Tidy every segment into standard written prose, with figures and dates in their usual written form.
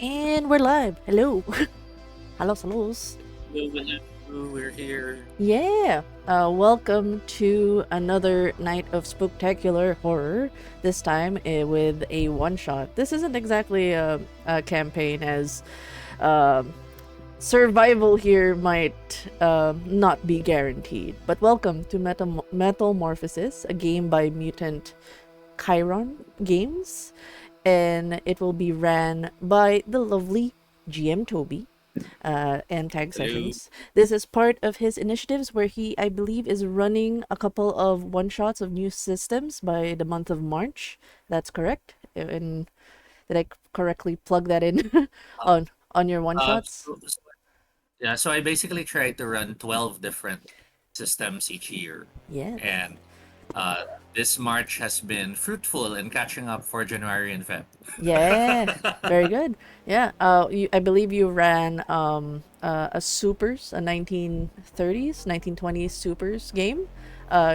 And we're live. Hello. Hello, hellos. Hello, we're here. Yeah. Welcome to another night of spectacular horror. This time with a one shot. This isn't exactly a campaign, as um survival here might not be guaranteed. But welcome to Metal-Morphosis, a game by Mutant Chiron Games, and it will be ran by the lovely GM Toby and Tag Hello. Sessions. This is part of his initiatives where he, I believe, is running a couple of one shots of new systems by the month of March. That's correct. And did I correctly plug that in Uh, on your one uh, shots? so, so, yeah, so I basically try to run 12 different systems each year. Yes. And uh, this March has been fruitful in catching up for January and Feb. Yeah, very good. Yeah, I believe you ran a Supers, a 1930s, 1920s Supers game,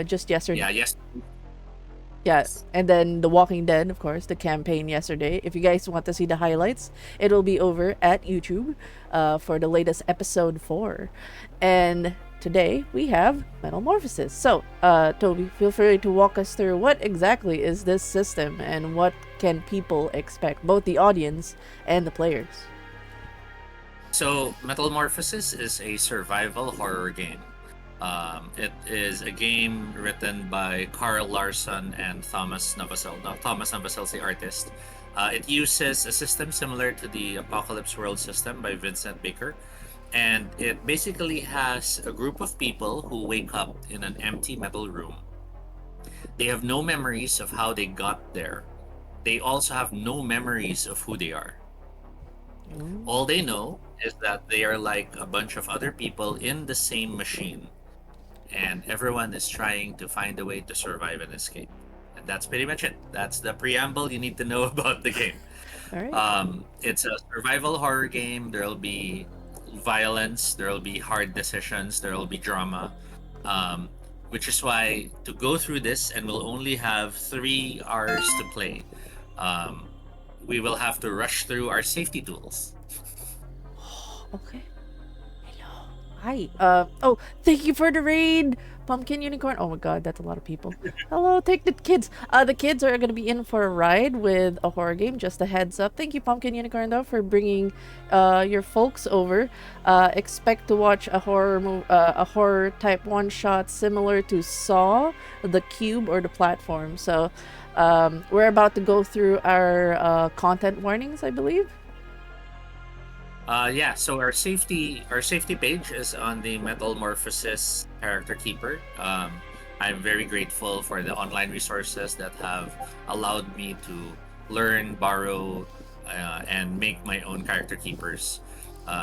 just yesterday. Yeah, yes. Yeah, and then The Walking Dead, of course, the campaign yesterday. If you guys want to see the highlights, it'll be over at YouTube for the latest episode 4. And today we have Metamorphosis. So, Toby, feel free to walk us through what exactly is this system and what can people expect, both the audience and the players. So, Metal-Morphosis is a survival horror game. It is a game written by Carl Larson and Thomas Navasel. No, Thomas Navasel is the artist. It uses a system similar to the Apocalypse World system by Vincent Baker. And it basically has a group of people who wake up in an empty metal room. They have no memories of how they got there. They also have no memories of who they are. Mm. All they know is that they are like a bunch of other people in the same machine, and everyone is trying to find a way to survive and escape. And that's pretty much it. That's the preamble you need to know about the game. All right. It's a survival horror game. There'll be violence, there'll be hard decisions, there'll be drama. Um, which is why to go through this, and we'll only have 3 hours to play, um, we will have to rush through our safety tools. Okay. Hello. Hi. Oh, thank you for the raid, Pumpkin Unicorn. Oh my god, that's a lot of people. Hello, take the kids. The kids are gonna be in for a ride with a horror game. Just a heads up. Thank you, Pumpkin Unicorn, though, for bringing your folks over. Expect to watch a horror type one shot similar to Saw, the Cube, or the Platform. So, we're about to go through our content warnings, I believe. Yeah, so our safety page is on the Metal-Morphosis character keeper. I'm very grateful for the online resources that have allowed me to learn, borrow, and make my own character keepers.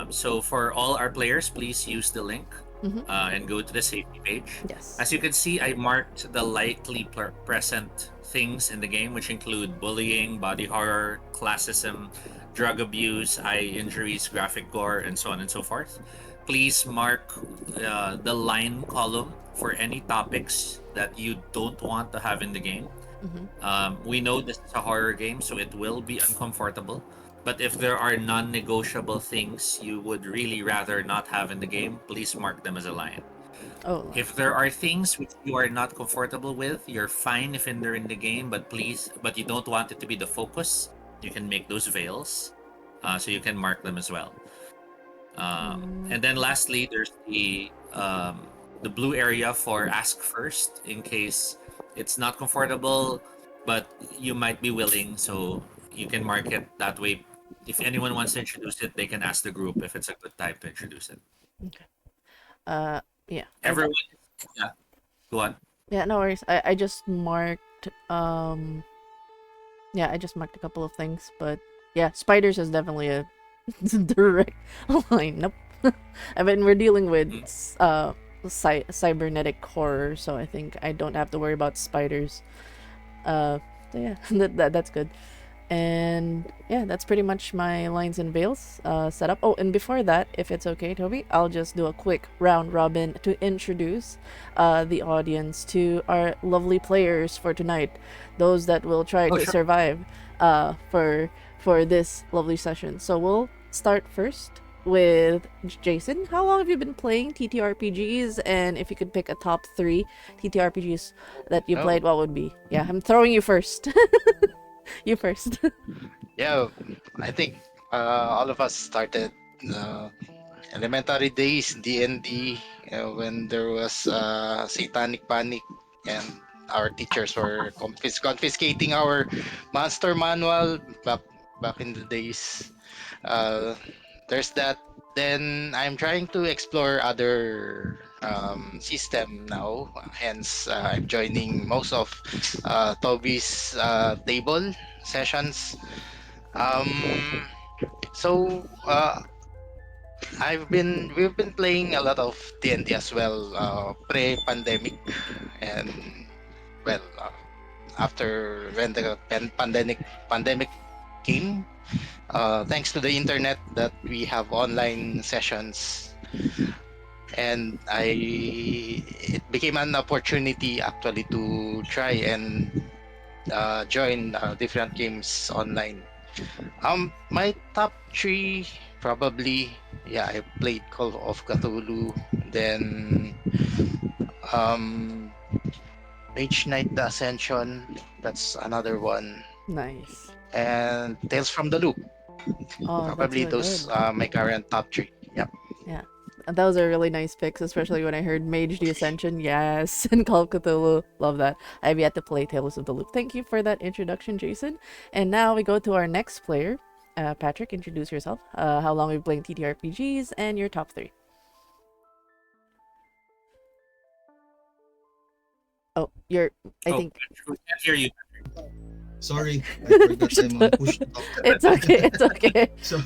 So for all our players, please use the link Mm-hmm. and go to the safety page. Yes. As you can see, I marked the likely present things in the game, which include bullying, body horror, classism, drug abuse, eye injuries, graphic gore, and so on and so forth. Please mark the line column for any topics that you don't want to have in the game. Mm-hmm. We know this is a horror game, so it will be uncomfortable. But if there are non negotiable things you would really rather not have in the game, please mark them as a line. Oh, If there are things which you are not comfortable with, you're fine if they're in the game, but you don't want it to be the focus, you can make those veils. So you can mark them as well. mm, And then lastly, there's the blue area for ask first in case it's not comfortable, but you might be willing. So you can mark it that way. If anyone wants to introduce it, they can ask the group if it's a good time to introduce it. okay. Uh, yeah. Everyone, yeah, go on. Yeah, no worries. I just marked yeah, I just marked a couple of things, but yeah, spiders is definitely a direct line. Nope. I mean, we're dealing with Mm. cybernetic horror, so I think I don't have to worry about spiders. Uh, so yeah, that's good. And yeah, that's pretty much my lines and veils setup. Oh, and before that, if it's okay, Toby, I'll just do a quick round robin to introduce the audience to our lovely players for tonight, those that will try Oh, to sure. survive for this lovely session. So we'll start first with Jason. How long have you been playing TTRPGs? And if you could pick a top three TTRPGs that you Oh, played, what would be? Yeah, I'm throwing you first. You first. yeah. I think all of us started uh, elementary days, D&D, when there was satanic panic, and our teachers were confiscating our monster manual back in the days. Uh, there's that. Then I'm trying to explore other system now. Hence, I'm joining most of Toby's table sessions. Um, so we've been playing a lot of D&D as well pre-pandemic, and well after when the pandemic came, thanks to the internet that we have online sessions, and I it became an opportunity actually to try and join different games online. My top three probably, yeah, I played Call of Cthulhu, then um Mage Knight the Ascension, that's another one, Nice. and Tales from the Loop. Oh, that's Probably really those good. my current top three. Yep. Yeah. Those are really nice picks, especially when I heard Mage the Ascension, yes, and Call of Cthulhu. Love that. I've yet to play Tales of the Loop. Thank you for that introduction, Jason. And now we go to our next player. Patrick, introduce yourself. How long have you been playing TTRPGs and your top three? Oh, you're, I Oh, think. we can't hear you. Sorry, I forgot I'm on push to talk. It's okay, it's okay. So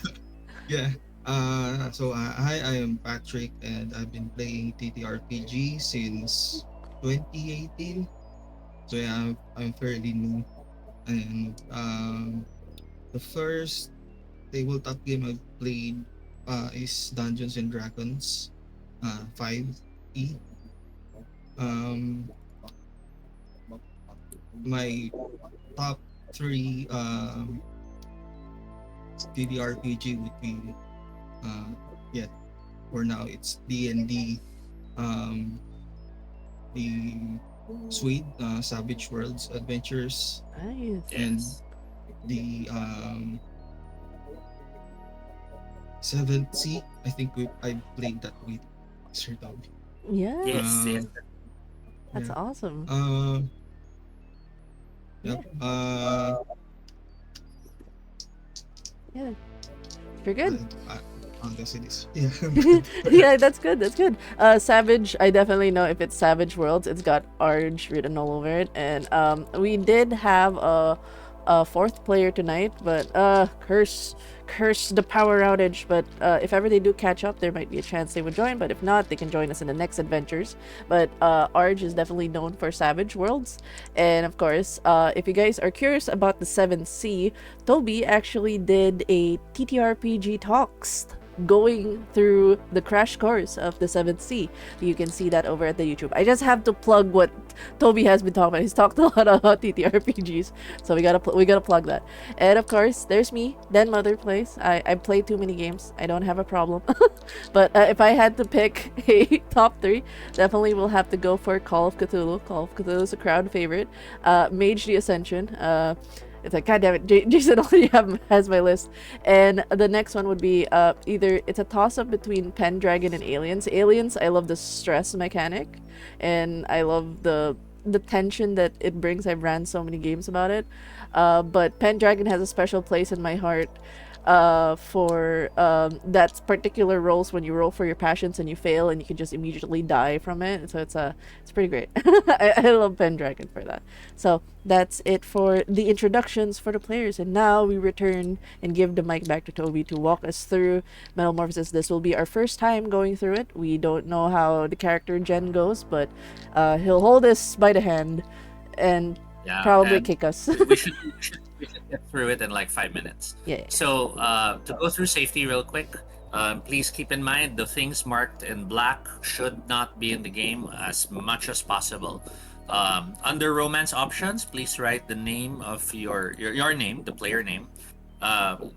yeah. Hi, I am Patrick, and I've been playing TTRPG since 2018. So yeah, I'm fairly new. And the first tabletop game I've played is Dungeons and Dragons 5e. Um, my top three TTRPG would be uh, yeah, for now it's D&D, um, the Swede Savage Worlds Adventures, Nice. and Yes. the Seventh Sea. I think I played that with Sir Toby. Yes. Yes. Yes. Um, That's yeah. awesome. Uh, Yeah. yep. Yeah. You're good. I guess it is. Yeah. Yeah, that's good. That's good. Savage. I definitely know if it's Savage Worlds, it's got Arge written all over it. And we did have a fourth player tonight, but curse the power outage. But if ever they do catch up, there might be a chance they would join. But if not, they can join us in the next adventures. But Arge is definitely known for Savage Worlds, and of course, if you guys are curious about the 7th Sea, Toby actually did a TTRPG talks going through the crash course of the 7th Sea. You can see that over at the YouTube. I just have to plug what Toby has been talking about. He's talked a lot about TTRPGs, so we gotta plug that. And of course, there's me, Den Mother Plays. I play too many games. I don't have a problem. But if I had to pick a top three, definitely will have to go for Call of Cthulhu. Call of Cthulhu is a crowd favorite. Mage the Ascension. It's like, God damn it, Jason already has my list. And the next one would be either it's a toss up between Pendragon and Aliens. Aliens, I love the stress mechanic, and I love the tension that it brings. I've ran so many games about it. But Pendragon has a special place in my heart for that particular rolls when you roll for your passions and you fail and you can just immediately die from it. So it's pretty great. I love Pendragon for that. So that's it for the introductions for the players, and now we return and give the mic back to Toby to walk us through Metamorphosis. This will be our first time going through it. We don't know how the character gen goes, but he'll hold us by the hand and Yeah. probably And kick us. we should we should get through it in like 5 minutes. Yeah. So to go through safety real quick, please keep in mind the things marked in black should not be in the game as much as possible. Under romance options, please write the name of your name, the player name.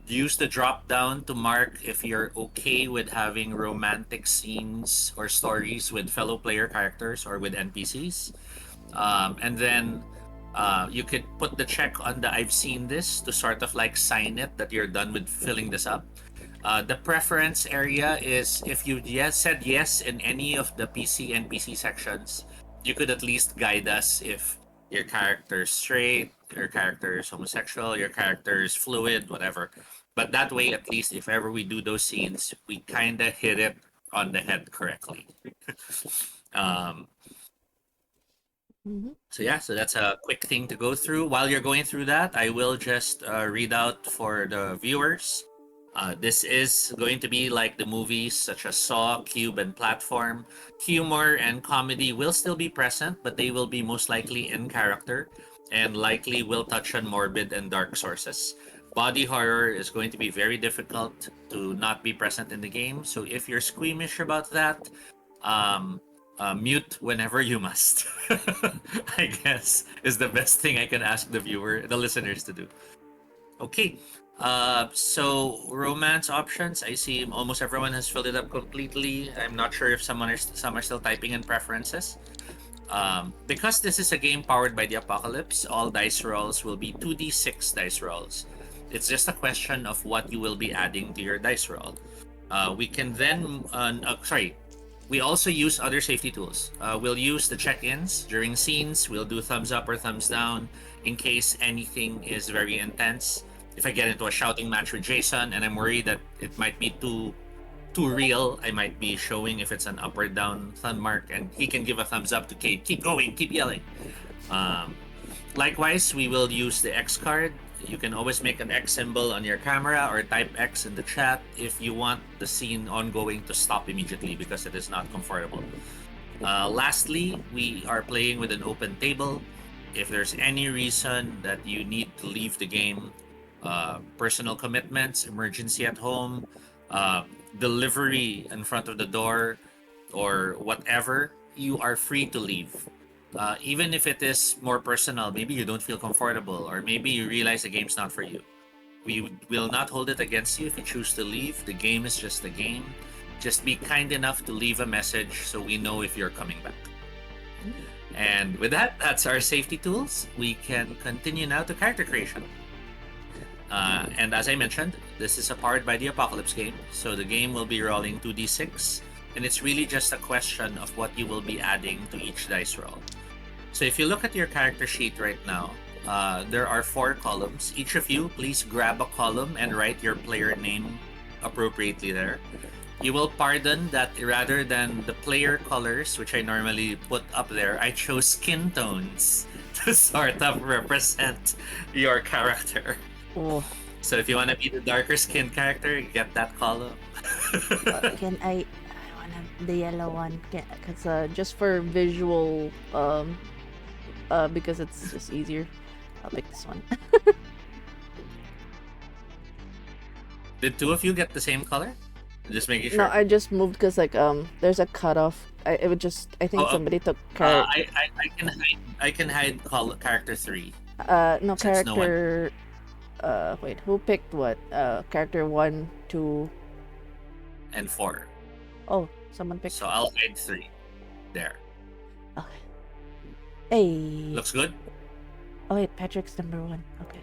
Use the drop down to mark if you're okay with having romantic scenes or stories with fellow player characters or with NPCs. And then you could put the check on the I've seen this to sort of like sign it that you're done with filling this up. The preference area is if you said yes in any of the PC NPC sections, you could at least guide us if your character is straight, your character is homosexual, your character is fluid, whatever. But that way, at least if ever we do those scenes, we kind of hit it on the head correctly. um, Mm-hmm. so yeah, so that's a quick thing to go through. While you're going through that, I will just read out for the viewers. This is going to be like the movies such as Saw, Cube, and Platform. Humor and comedy will still be present, but they will be most likely in character and likely will touch on morbid and dark sources. Body horror is going to be very difficult to not be present in the game, so if you're squeamish about that, um, mute whenever you must. I guess is the best thing I can ask the listeners to do. Okay. So romance options. I see almost everyone has filled it up completely. I'm not sure if some are still typing in preferences. Because this is a game powered by the apocalypse, all dice rolls will be 2d6 dice rolls. It's just a question of what you will be adding to your dice roll. We can then, sorry, we also use other safety tools. We'll use the check-ins during scenes. We'll do thumbs up or thumbs down in case anything is very intense. If I get into a shouting match with Jason and I'm worried that it might be too real, I might be showing if it's an up or down thumb mark, and he can give a thumbs up to Kate. Keep going, keep yelling. Um, Likewise, we will use the X card. You can always make an X symbol on your camera or type X in the chat if you want the scene ongoing to stop immediately because it is not comfortable. Lastly, we are playing with an open table. If there's any reason that you need to leave the game, personal commitments, emergency at home, uh, delivery in front of the door, or whatever, you are free to leave. Even if it is more personal, maybe you don't feel comfortable, or maybe you realize the game's not for you. We will not hold it against you if you choose to leave. The game is just a game. Just be kind enough to leave a message so we know if you're coming back. And with that, that's our safety tools. We can continue now to character creation. And as I mentioned, this is a powered by the Apocalypse game, so the game will be rolling 2d6, and it's really just a question of what you will be adding to each dice roll. So if you look at your character sheet right now, there are 4 columns. Each of you, please grab a column and write your player name appropriately there. You will pardon that rather than the player colors, which I normally put up there, I chose skin tones to sort of represent your character. Oh, So if you want to be the darker skinned character, you get that column. can I want the yellow one? Cause just for visual, because it's just easier. I'll pick this one. Did 2 of you get the same color? Just making No, sure. I just moved because like there's a cutoff. It would just I think Oh, somebody took I can hide character 3. no since no one- character. Wait, who picked what? Character 1, 2. and 4. Oh, someone picked. So I'll hide 3. There. Okay. Hey. Looks good? Oh wait, Patrick's number 1. Okay.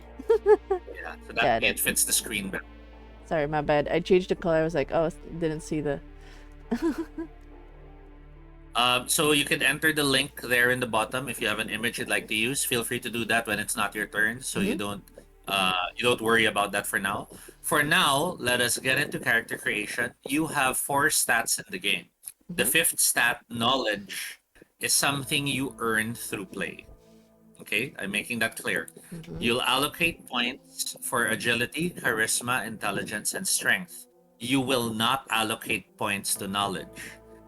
Yeah. So Yeah, that it fits the screen better. Sorry, my bad. I changed the color. I was like, oh, didn't see the. So you can enter the link there in the bottom if you have an image you'd like to use. Feel free to do that when it's not your turn, so you don't worry about that for now. For now, let us get into character creation. You have 4 stats in the game. The 5th stat, knowledge, is something you earn through play. Okay, I'm making that clear. You'll allocate points for agility, charisma, intelligence, and strength. You will not allocate points to knowledge.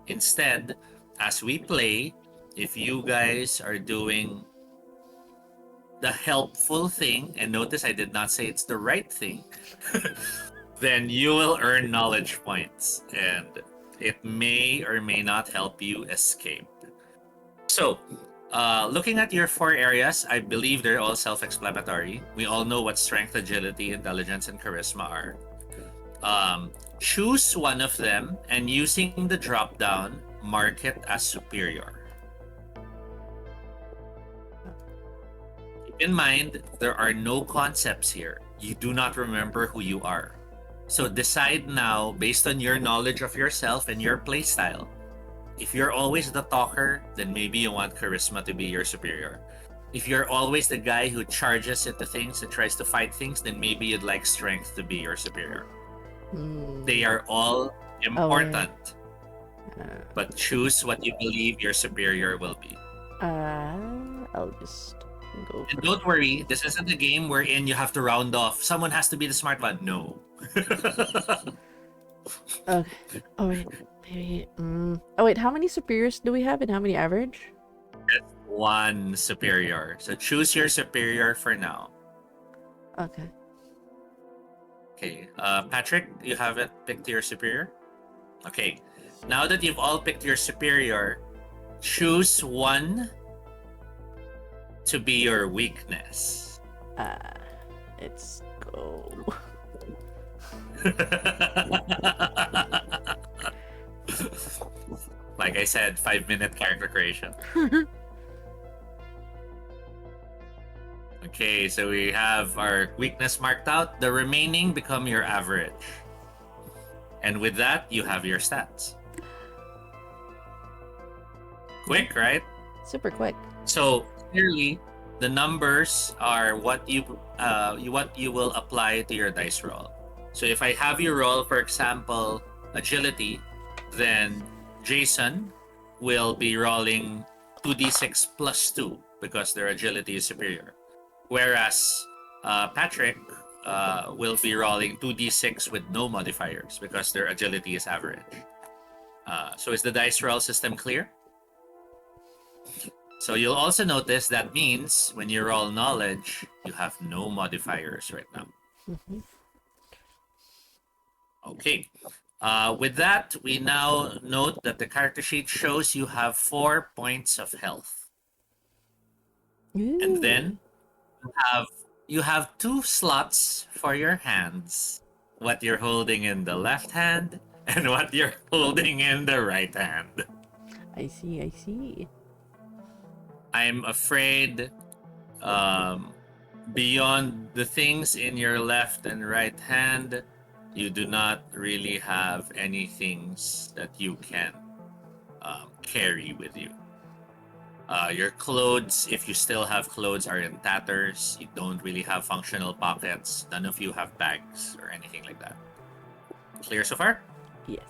Instead, as we play, if you guys are doing the helpful thing, and notice I did not say it's the right thing, then you will earn knowledge points, and it may or may not help you escape. So, looking at your 4 areas, I believe they're all self-explanatory. We all know what strength, agility, intelligence, and charisma are. Choose one of them, and using the drop down, mark it as superior. Keep in mind, there are no concepts here. You do not remember who you are. So decide now, based on your knowledge of yourself and your playstyle. If you're always the talker, then maybe you want charisma to be your superior. If you're always the guy who charges into things and tries to fight things, then maybe you'd like strength to be your superior. They are all important, but choose what you believe your superior will be. I'll just go. And don't worry, this isn't a game wherein you have to round off. Someone has to be the smart one. No. Okay. Oh wait, maybe. Oh wait, how many superiors do we have, and how many average? Just one superior. So choose your superior for now. Okay. Okay. Patrick, you haven't picked your superior? Okay. Now that you've all picked your superior, choose one to be your weakness. Let's go. Like I said, 5-minute character creation. Okay, so we have our weakness marked out. The remaining become your average. And with that, you have your stats. Quick, right? Super quick. So clearly, the numbers are what you will apply to your dice roll. So if I have you roll, for example, agility, then Jason will be rolling 2d6 plus 2 because their agility is superior. Whereas Patrick will be rolling 2d6 with no modifiers because their agility is average. So is the dice roll system clear? So you'll also notice that means when you roll knowledge, you have no modifiers right now. Okay. With that, we now note that the character sheet shows you have 4 points of health. And then you have 2 slots for your hands. What you're holding in the left hand and what you're holding in the right hand. I see, I see. I'm afraid beyond the things in your left and right hand, you do not really have any things that you can carry with you. Your clothes, if you still have clothes, are in tatters. You don't really have functional pockets. None of you have bags or anything like that. Clear so far? Yes.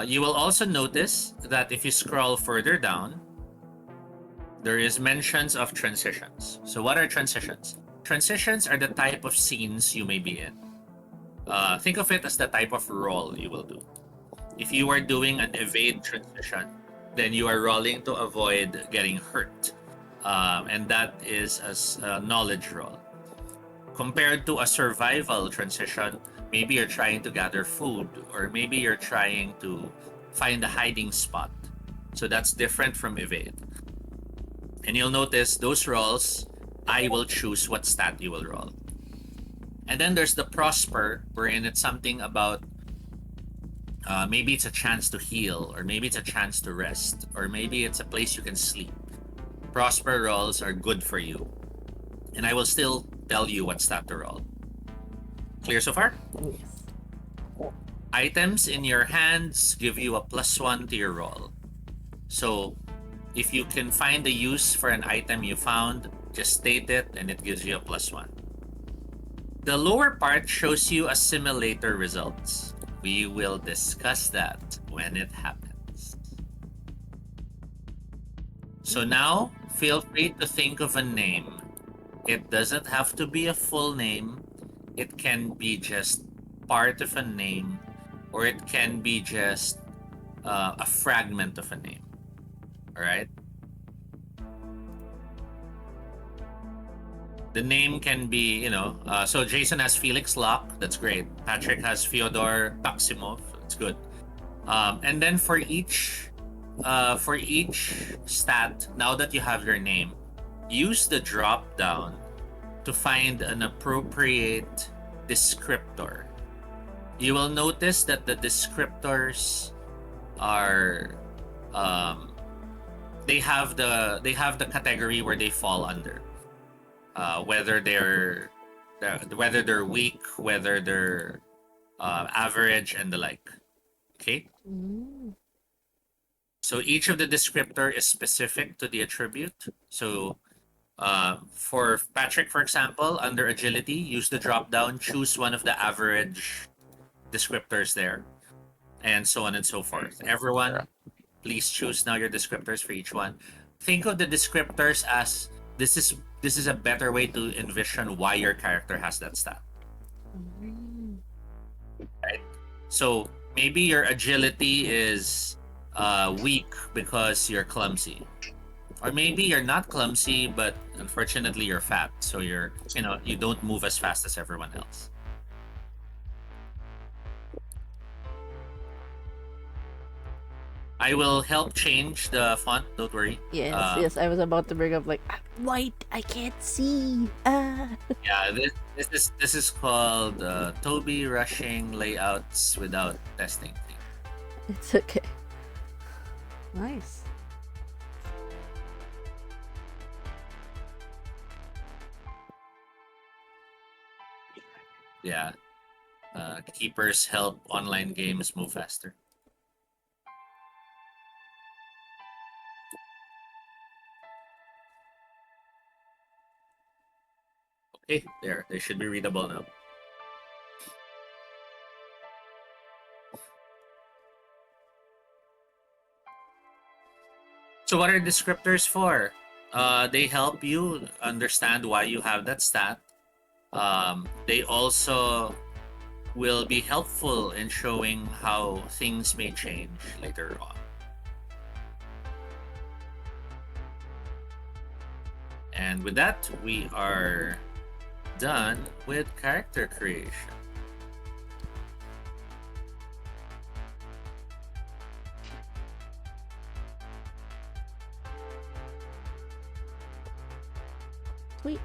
You will also notice that if you scroll further down, there is mentions of transitions. So what are transitions? Transitions are the type of scenes you may be in. Think of it as the type of roll you will do. If you are doing an evade transition, then you are rolling to avoid getting hurt. And that is a knowledge roll. Compared to a survival transition, maybe you're trying to gather food, or maybe you're trying to find a hiding spot. So that's different from evade. And you'll notice those rolls, I will choose what stat you will roll. And then there's the prosper, wherein it's something about maybe it's a chance to heal, or maybe it's a chance to rest, or maybe it's a place you can sleep. Prosper rolls are good for you. And I will still tell you what stat to roll. Clear so far? Yes. Items in your hands give you a +1 to your roll. So if you can find a use for an item you found, just state it and it gives you a +1. The lower part shows you assimilator results. We will discuss that when it happens. So now, feel free to think of a name. It doesn't have to be a full name. It can be just part of a name, or it can be just a fragment of a name. All right? The name can be, so Jason has Felix Locke. That's great. Patrick has Fyodor Taksimov. That's good. And then for each stat, now that you have your name, use the drop down to find an appropriate descriptor. You will notice that the descriptors are they have the category where they fall under. Whether they're weak, whether they're average, and the like. Okay. Mm. So each of the descriptor is specific to the attribute. So for Patrick, for example, under agility, use the drop down, choose one of the average descriptors there, and so on and so forth. Everyone, please choose now your descriptors for each one. Think of the descriptors as this is a better way to envision why your character has that stat. Mm. Right? So maybe your agility is weak because you're clumsy. Or maybe you're not clumsy, but unfortunately you're fat. So you don't move as fast as everyone else. I will help change the font, don't worry. Yes, I was about to bring up like white. I can't see. Yeah, this is called Toby rushing layouts without testing. It's okay. Nice. Yeah. Keepers help online games move faster. Okay, there. They should be readable now. So what are descriptors for? They help you understand why you have that stat. They also will be helpful in showing how things may change later on. And with that, we are done with character creation. Sweet.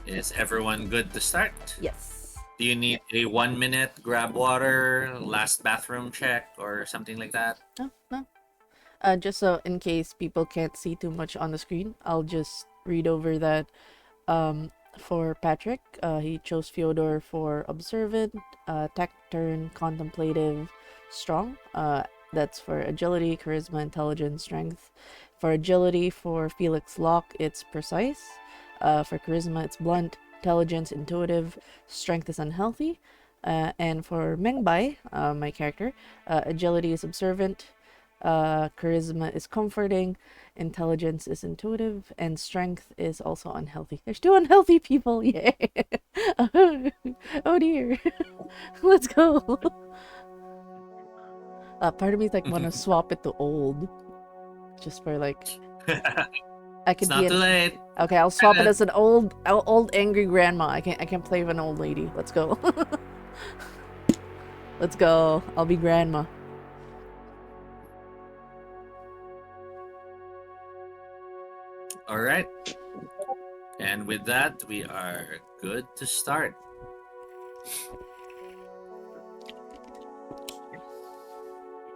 Is everyone good to start? Yes. Do you need a 1 minute grab water, last bathroom check, or something like that? No. Just so in case people can't see too much on the screen, I'll just read over that. For Patrick, he chose Fyodor for observant, taciturn, contemplative, strong. That's for agility, charisma, intelligence, strength. For agility, for Felix Locke, it's precise. For charisma, it's blunt, intelligence, intuitive, strength is unhealthy. And for Mengbai, my character, agility is observant, charisma is comforting, intelligence is intuitive, and strength is also unhealthy. There's 2 unhealthy people. Yeah. Oh dear. Let's go. Part of me like want to swap it to old, just for like I could It's be not too late. Okay, I'll swap it as an old angry grandma. I can play with an old lady. Let's go. Let's go. I'll be grandma. All right. And with that, we are good to start.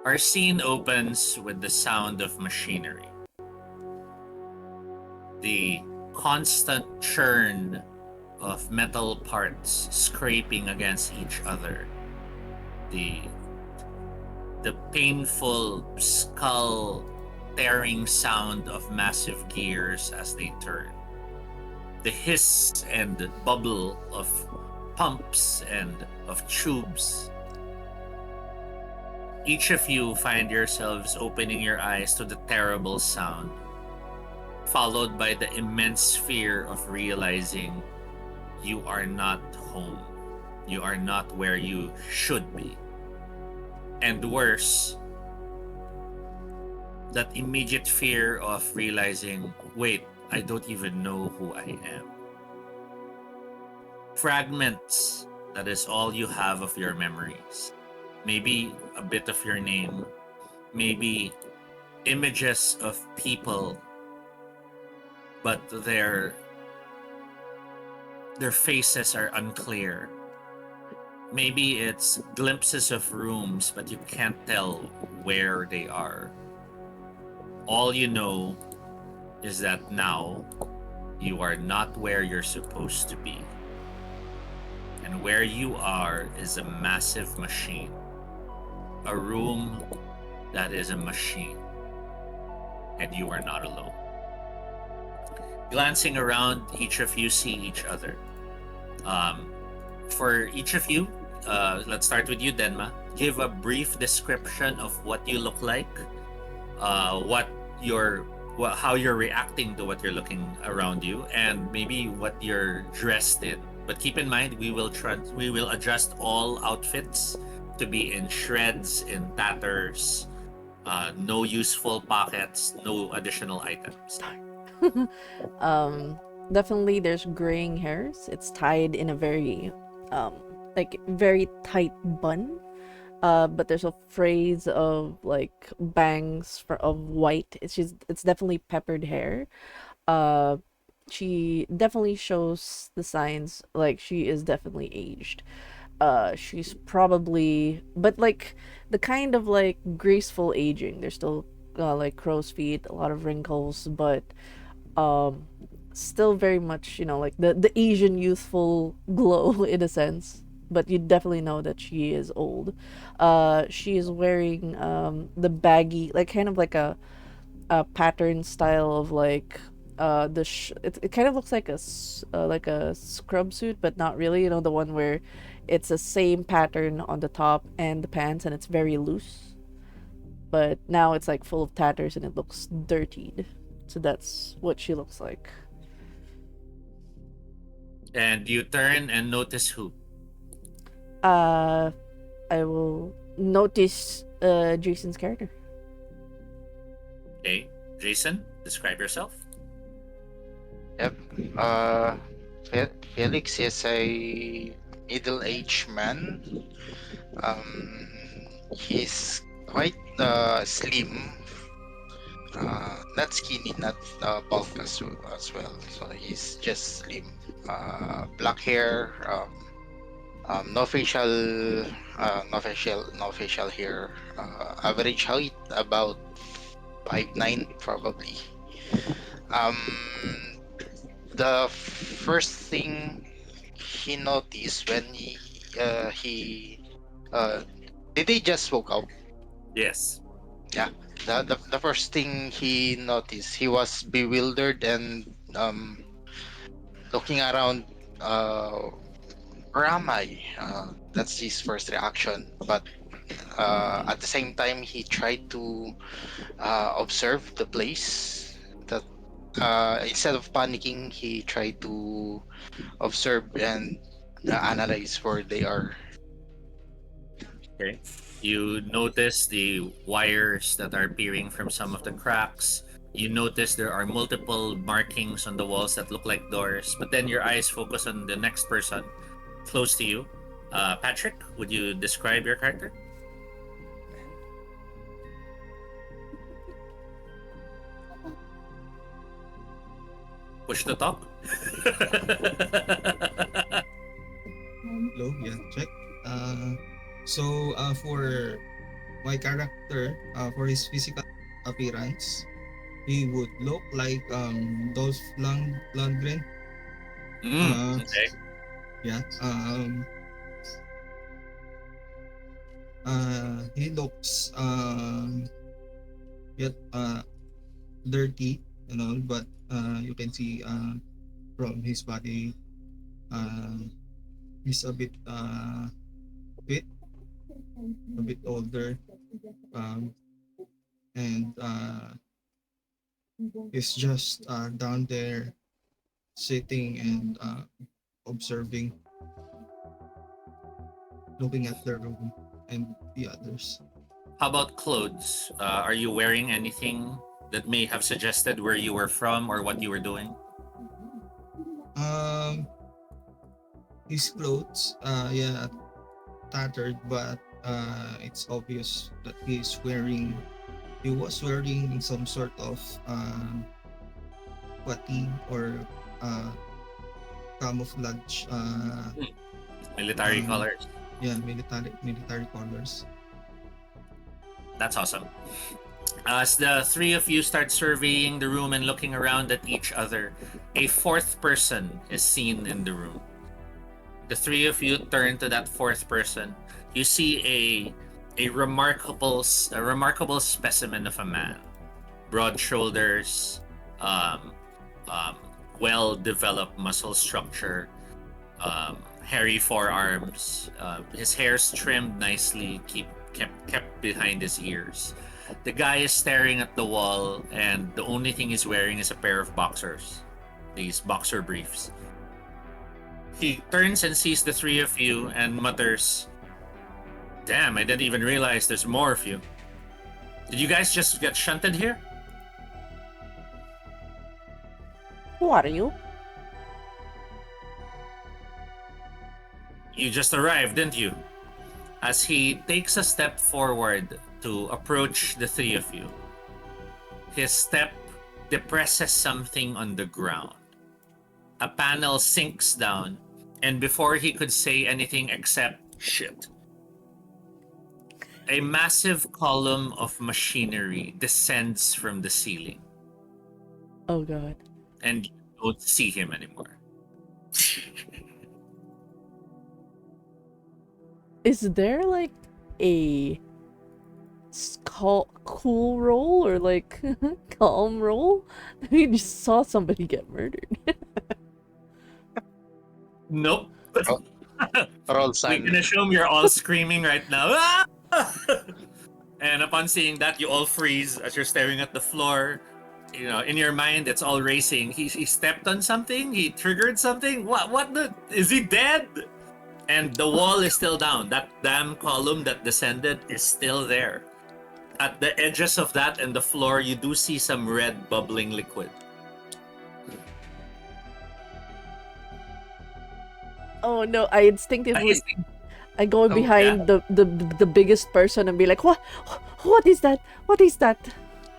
Our scene opens with the sound of machinery. The constant churn of metal parts scraping against each other. The painful skull tearing sound of massive gears as they turn. The hiss and bubble of pumps and of tubes. Each of you find yourselves opening your eyes to the terrible sound, followed by the immense fear of realizing you are not home. You are not where you should be. And worse, that immediate fear of realizing, wait, I don't even know who I am. Fragments, that is all you have of your memories. Maybe a bit of your name, maybe images of people, but their faces are unclear. Maybe it's glimpses of rooms, but you can't tell where they are. All you know is that now you are not where you're supposed to be. And where you are is a massive machine. A room that is a machine. And you are not alone. Glancing around, each of you see each other. Um, for each of you, let's start with you, Denma. Give a brief description of what you look like, what your how you're reacting to what you're looking around you, and maybe what you're dressed in. But keep in mind, we will adjust all outfits to be in shreds, in tatters, no useful pockets, no additional items. um, Definitely there's graying hairs. It's tied in a very, um, like very tight bun. But there's a phrase of like bangs of white. It's definitely peppered hair. Uh, she definitely shows the signs like she is definitely aged. She's probably, but like the kind of like graceful aging. There's still like crow's feet, a lot of wrinkles, but um still very much, like the Asian youthful glow in a sense. But you definitely know that she is old. She is wearing the baggy, like kind of like a pattern style of like it kind of looks like like a scrub suit, but not really. The one where it's the same pattern on the top and the pants, and it's very loose. But now it's like full of tatters and it looks dirtied. So that's what she looks like. And you turn and notice who? Uh, I will notice Jason's character. Okay, Jason, describe yourself. Yep. Felix is a middle-aged man. Um, he's quite slim, not skinny, not bulk as well. So he's just slim. Black hair, no facial hair. Average height about 5'9" probably. Um, the first thing he noticed when he uh, did he just woke up? Yes. Yeah. The first thing he noticed, he was bewildered and looking around. Where am I? That's his first reaction. But at the same time, he tried to observe the place. That instead of panicking, he tried to observe and analyze where they are. Okay. You notice the wires that are peering from some of the cracks. You notice there are multiple markings on the walls that look like doors, but then your eyes focus on the next person close to you. Patrick, would you describe your character? Push to talk. Hello, yeah, check. For my character, for his physical appearance, he would look like Dolph Lundgren. Uh, Okay. yeah. He looks yet dirty and all, but you can see from his body, uh, he's a bit fit, a bit older, um, and he's just down there sitting and observing, looking at the room and the others. How about clothes? Are you wearing anything that may have suggested where you were from or what you were doing? Um, his clothes, yeah, tattered, but it's obvious that he was wearing some sort of fatigue or uh, camouflage, Military um, colors. yeah, military colors. That's awesome. As the three of you start surveying the room and looking around at each other, a fourth person is seen in the room. The three of you turn to that fourth person. You see a remarkable specimen of a man. Broad shoulders, um, um, well developed muscle structure, hairy forearms. His hair's trimmed nicely, kept behind his ears. The guy is staring at the wall, and the only thing he's wearing is a pair of boxers, these boxer briefs. He turns and sees the three of you and mutters, "Damn, I didn't even realize there's more of you. Did you guys just get shunted here? Who are you? You just arrived, didn't you?" As he takes a step forward to approach the three of you, his step depresses something on the ground. A panel sinks down, and before he could say anything except shit, a massive column of machinery descends from the ceiling, Oh god. and you don't see him anymore. Is there like a cool roll or like calm roll? We just saw somebody get murdered. Nope. Roll We sun. can assume you're all screaming right now. "Ah!" And upon seeing that, you all freeze as you're staring at the floor. You know, in your mind, it's all racing. He stepped on something. He triggered something. What the? Is he dead? And the wall is still down. That damn column that descended is still there. At the edges of that and the floor, you do see some red bubbling liquid. Oh no, I instinctively I go Oh, behind the biggest person and be like, what is that? What is that?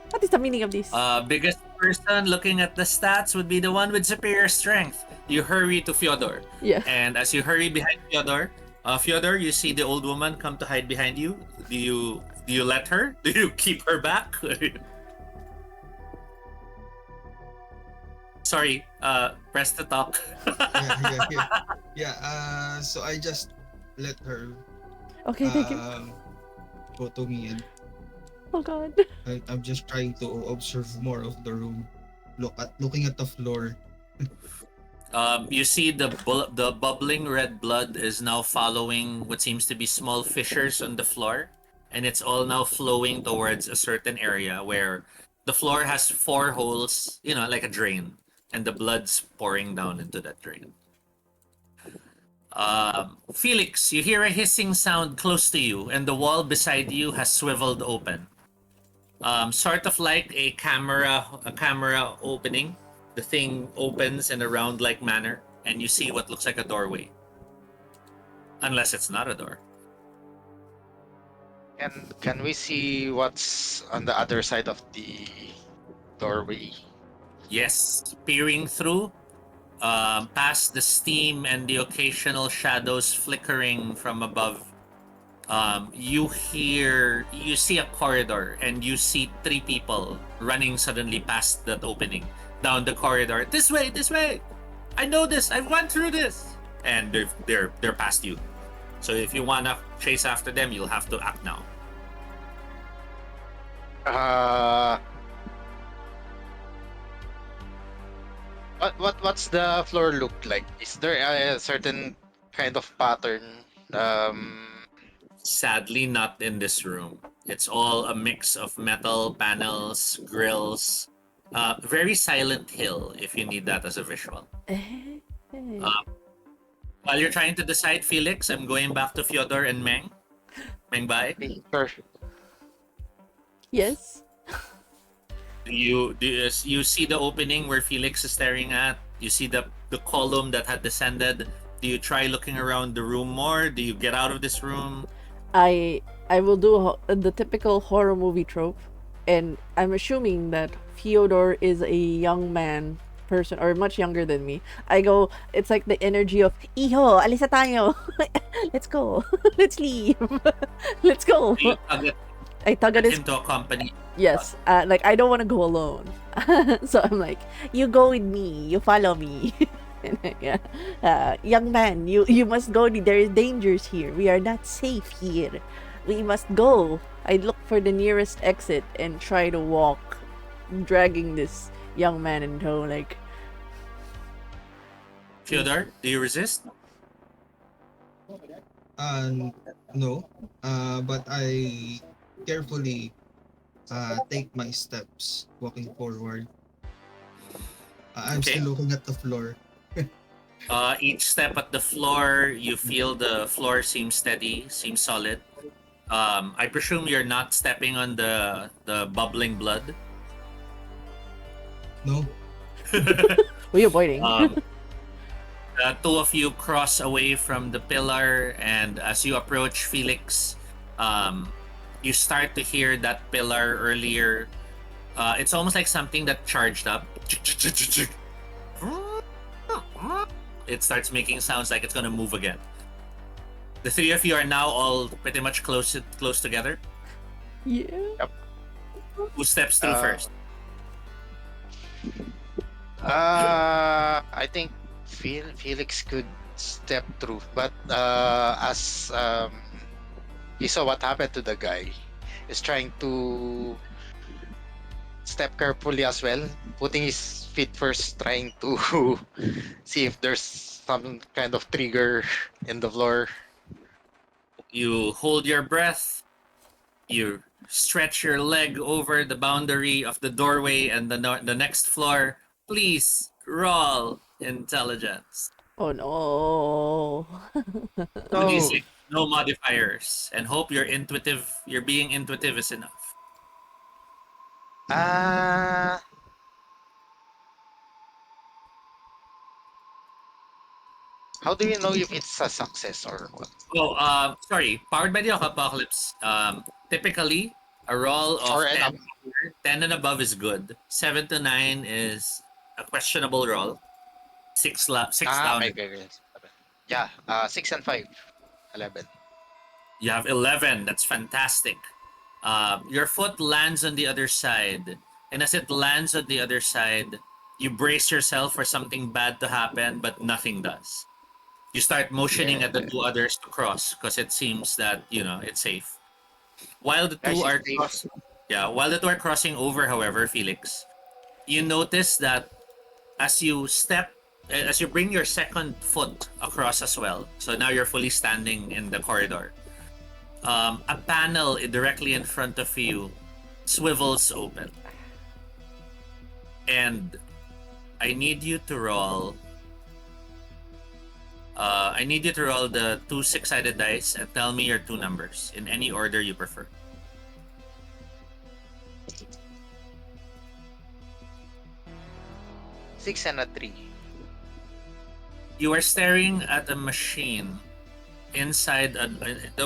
What is the meaning of this? Biggest person looking at the stats would be the one with superior strength. You hurry to Fyodor. Yeah. And as you hurry behind Fyodor, you see the old woman come to hide behind you. Do you let her? Do you keep her back? Sorry, press to talk. So I just let her Okay, thank you. go to me, and Oh god. I'm just trying to observe more of the room, looking at the floor. You see the bubbling red blood is now following what seems to be small fissures on the floor, and it's all now flowing towards a certain area where the floor has 4 holes, like a drain, and the blood's pouring down into that drain. Felix, you hear a hissing sound close to you, and the wall beside you has swiveled open. Sort of like a camera opening. The thing opens in a round-like manner, and you see what looks like a doorway. Unless it's not a door. And can we see what's on the other side of the doorway? Yes, peering through, past the steam and the occasional shadows flickering from above, you see a corridor, and you see 3 people running suddenly past that opening down the corridor. This way, this way! I know this. I've went through this, and they're past you. So if you wanna chase after them, you'll have to act now. What's the floor look like? Is there a certain kind of pattern? Sadly, not in this room. It's all a mix of metal panels, grills. Very Silent Hill, if you need that as a visual. While you're trying to decide, Felix, I'm going back to Fyodor and Meng. Meng Bai. Sure. Yes. You see the opening where Felix is staring at? You see the column that had descended? Do you try looking around the room more? Do you get out of this room? I I will do the typical horror movie trope, and I'm assuming that Fyodor is a young man person or much younger than me. I go, it's like the energy of Iho, alisa tayo. Let's go. Let's leave. Let's go. Do you tug it, I tug at get his him to accompany? yes. Like I don't want to go alone. So I'm like, you go with me. You follow me. And yeah. Young man, you must go. There is dangers here. We are not safe here. We must go. I look for the nearest exit and try to walk, dragging this young man in tow. Like, Fyodor, do you resist? Uh, no. But I carefully take my steps walking forward. I'm Okay. still looking at the floor. Each step at the floor, you feel the floor seems steady, seems solid. I presume you're not stepping on the bubbling blood. No. who are you avoiding? Um, the two of you cross away from the pillar, and as you approach Felix, you start to hear that pillar earlier. It's almost like something that charged up. It starts making sounds like it's gonna move again. The three of you are now all pretty much close together. Yeah. Who steps through first? I think Felix could step through, but as he saw what happened to the guy, is trying to step carefully as well, putting his feet first, trying to see if there's some kind of trigger in the floor. You hold your breath. You stretch your leg over the boundary of the doorway and the next floor. Please roll intelligence. Oh no. No. 2d6, no modifiers, and hope you're intuitive. You're being intuitive is enough. Ah, how do you know if it's a success or what? Oh, sorry. Powered by the Apocalypse. Typically, a roll of Or an 10, 10 and above is good. 7 to 9 is a questionable roll. Six down. maybe. Yeah, 6 and 5, 11. You have 11. That's fantastic. Your foot lands on the other side. And as it lands on the other side, you brace yourself for something bad to happen, but nothing does. You start motioning Yeah. at the two others to cross because it seems that, it's safe. While the Yeah, two she's are safe. while the two are crossing over, however, Felix, you notice that as you as you bring your second foot across as well, so now you're fully standing in the corridor. A panel directly in front of you swivels open, and I need you to roll. I need you to roll the two six-sided dice and tell me your two numbers in any order you prefer. 6 and a 3. You are staring at a machine inside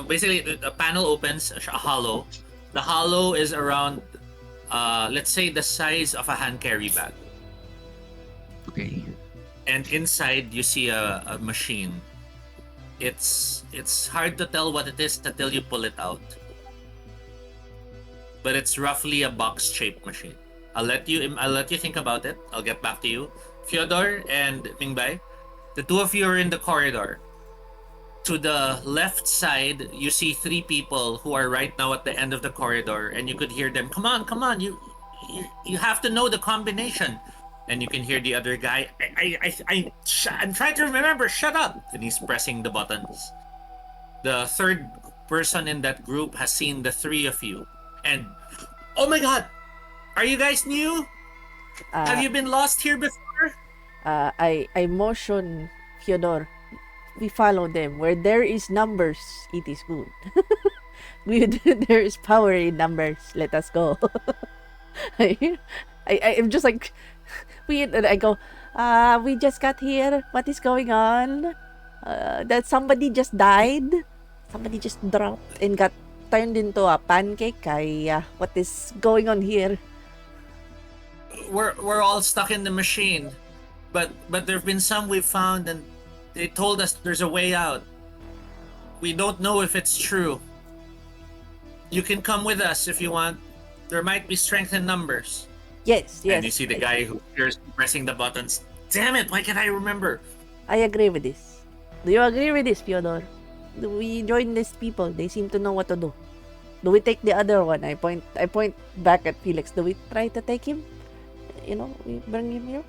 basically a panel opens a hollow. The hollow is around let's say the size of a hand carry bag, Okay. and inside you see a machine. It's hard to tell what it is until you pull it out, but it's roughly a box shaped machine. I'll let you think about it. I'll get back to you. Fyodor and Mingbai, the two of you are in the corridor. To the left side, you see three people who are right now at the end of the corridor, and you could hear them. Come on, you have to know the combination. And you can hear the other guy. I'm trying to remember. Shut up! And he's pressing the buttons. The third person in that group has seen the three of you, and oh my god, are you guys new? Have you been lost here before? I motion Fyodor. We follow them. Where there is numbers, it is good. There is power in numbers. Let us go. I'm just like, and I go, we just got here. What is going on? That somebody just died. Somebody just dropped and got turned into a pancake. What is going on here? We're all stuck in the machine, but there've been some we've found, and they told us there's a way out. We don't know if it's true. You can come with us if you want. There might be strength in numbers. Yes, And you yes. see the guy who appears pressing the buttons. Damn it! Why can't I remember? I agree with this. Do you agree with this, Fyodor? Do we join these people? They seem to know what to do. Do we take the other one? I point back at Felix. Do we try to take him? We bring him here.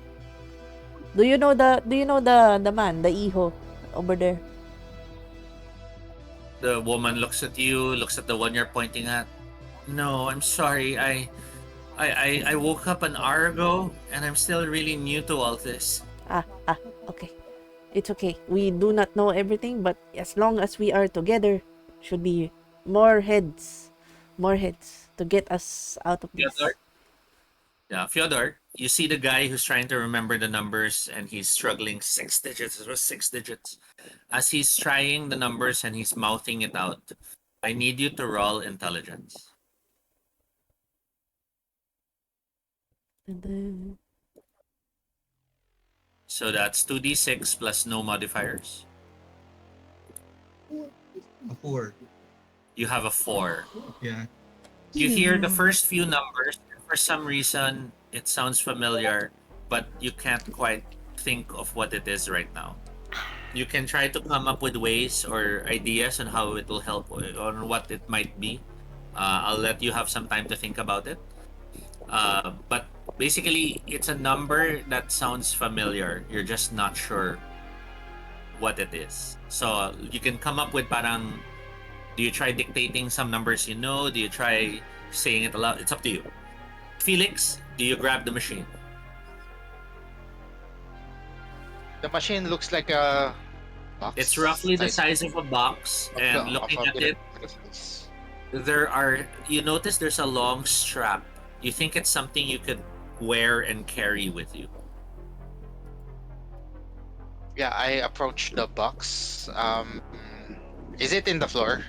Do you know the man, the Iho over there? The woman looks at you, looks at the one you're pointing at. No, I'm sorry. I woke up an hour ago, and I'm still really new to all this. Okay. It's okay. We do not know everything, but as long as we are together, should be more heads. More heads to get us out of this. Fyodor? Yeah, Fyodor, you see the guy who's trying to remember the numbers, and he's struggling 6 digits. It was 6 digits. As he's trying the numbers and he's mouthing it out, I need you to roll intelligence. So that's 2d6 plus no modifiers. A 4. You have a 4. Yeah. You hear the first few numbers, and for some reason, it sounds familiar, but you can't quite think of what it is right now. You can try to come up with ways or ideas on how it will help, on what it might be. I'll let you have some time to think about it. But basically, it's a number that sounds familiar. You're just not sure what it is. So you can come up with parang, do you try dictating some numbers you know? Do you try saying it aloud? It's up to you. Felix, do you grab the machine? The machine looks like a box. It's roughly the size of a box, and looking at it, you notice there's a long strap. You think it's something you could wear and carry with you. Yeah, I approach the box. Is it in the floor?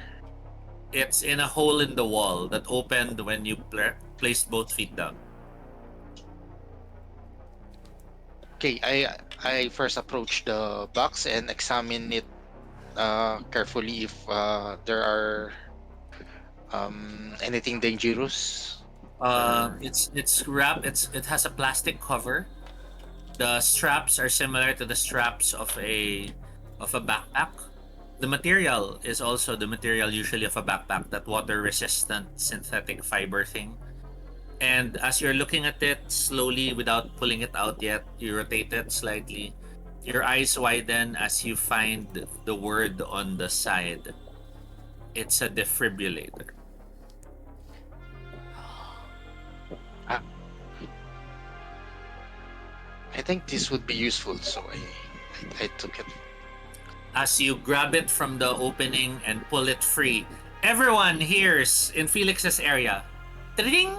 It's in a hole in the wall that opened when you placed both feet down. Okay, I first approach the box and examine it carefully if there are anything dangerous. It's wrapped. It has a plastic cover. The straps are similar to the straps of a backpack. The material is also the material usually of a backpack, that water resistant synthetic fiber thing. And as you're looking at it slowly without pulling it out yet, you rotate it slightly. Your eyes widen as you find the word on the side. It's a defibrillator. I think this would be useful, so I took it. As you grab it from the opening and pull it free, everyone hears in Felix's area, ding,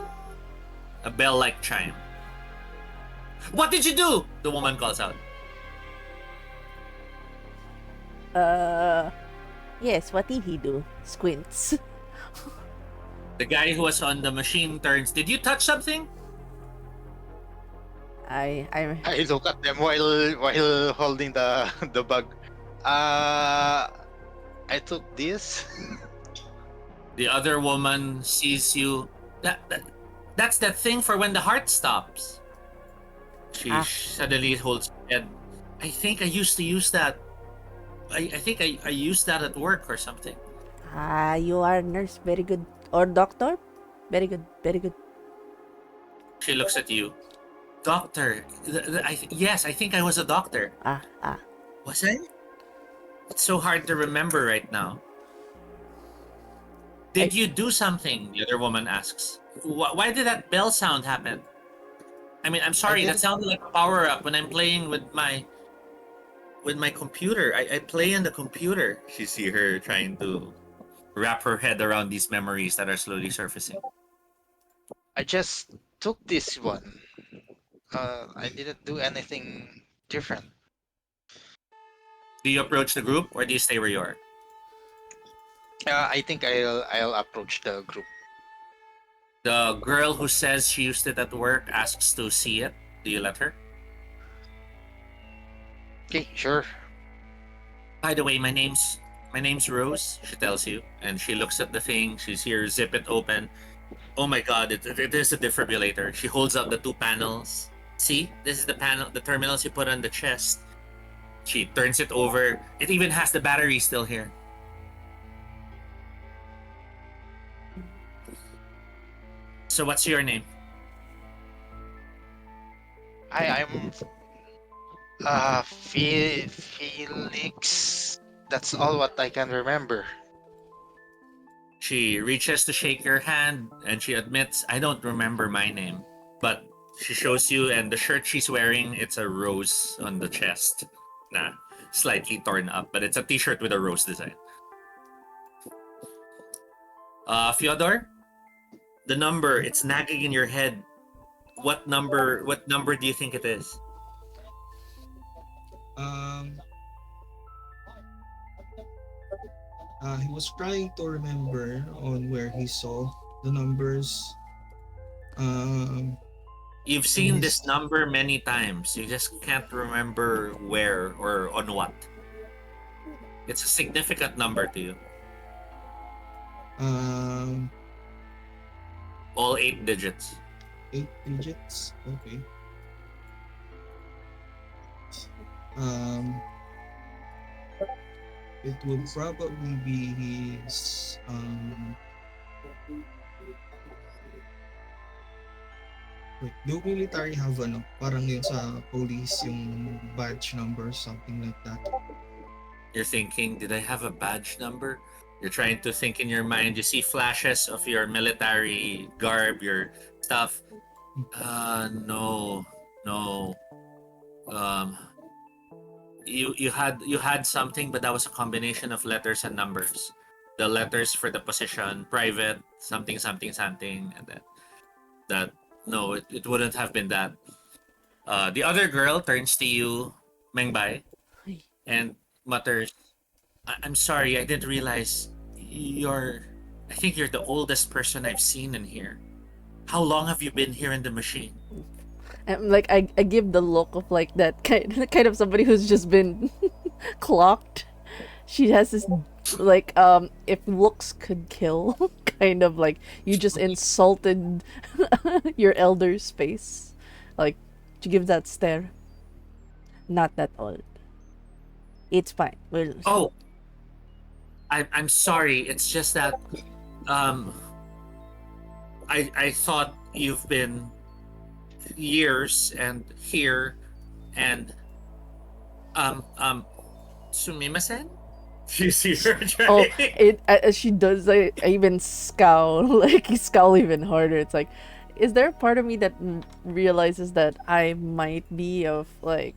a bell-like chime. What did you do? The woman calls out. Yes, what did he do? Squints. The guy who was on the machine turns. Did you touch something? I I look at them while holding the bag. I took this. The other woman sees you. That's that thing for when the heart stops. She suddenly holds her head. I think I used to use that. I think I used that at work or something. you are a nurse, very good. Or doctor? Very good, very good. She looks at you. Doctor. Yes, I think I was a doctor. Was I? It's so hard to remember right now. Did you do something? The other woman asks. Why did that bell sound happen? I mean, I'm sorry, that sounded like a power up when I'm playing with my computer. I play on the computer. You see her trying to wrap her head around these memories that are slowly surfacing. I just took this one. I didn't do anything different. Do you approach the group or do you stay where you are? I think I'll approach the group. The girl who says she used it at work asks to see it. Do you let her? Okay, sure. By the way, my name's Rose. She tells you, and she looks at the thing. She's here. Zip it open. Oh my God! It is a defibrillator. She holds up the two panels. See, this is the panel, the terminals you put on the chest. She turns it over. It even has the battery still here. So what's your name? I'm Felix. That's all what I can remember. She reaches to shake your hand and she admits, I don't remember my name. But she shows you, and the shirt she's wearing, it's a rose on the chest. Nah, slightly torn up, but it's a t shirt with a rose design. Fyodor, the number, it's nagging in your head. What number do you think it is? Um, he was trying to remember on where he saw the numbers. Um, You've and seen he's this number many times. You just can't remember where or on what. It's a significant number to you. um All 8 digits. 8 digits. Okay. Um, it would probably be his wait, do military have ano, parang yun sa police yung badge number, something like that? You're thinking, did I have a badge number? You're trying to think in your mind. You see flashes of your military garb, your stuff. No, no. Um, you had something, but that was a combination of letters and numbers. The letters for the position, private, something, something, something, and then that. No, it wouldn't have been that. The other girl turns to you, Mengbei, Ay. and mutters, I'm sorry, I didn't realize you're. I think you're the oldest person I've seen in here. How long have you been here in the machine? Like I give the look of like that kind of somebody who's just been clocked. She has this like if looks could kill kind of like you just insulted your elder's face. Like to give that stare. Not that old. It's fine. We'll Oh, I'm sorry. It's just that um, I thought you've been years and here and um um sumimasen. You see her Oh, trying. it as she does, I even scowl. Like you scowl even harder. It's like, is there a part of me that realizes that I might be of like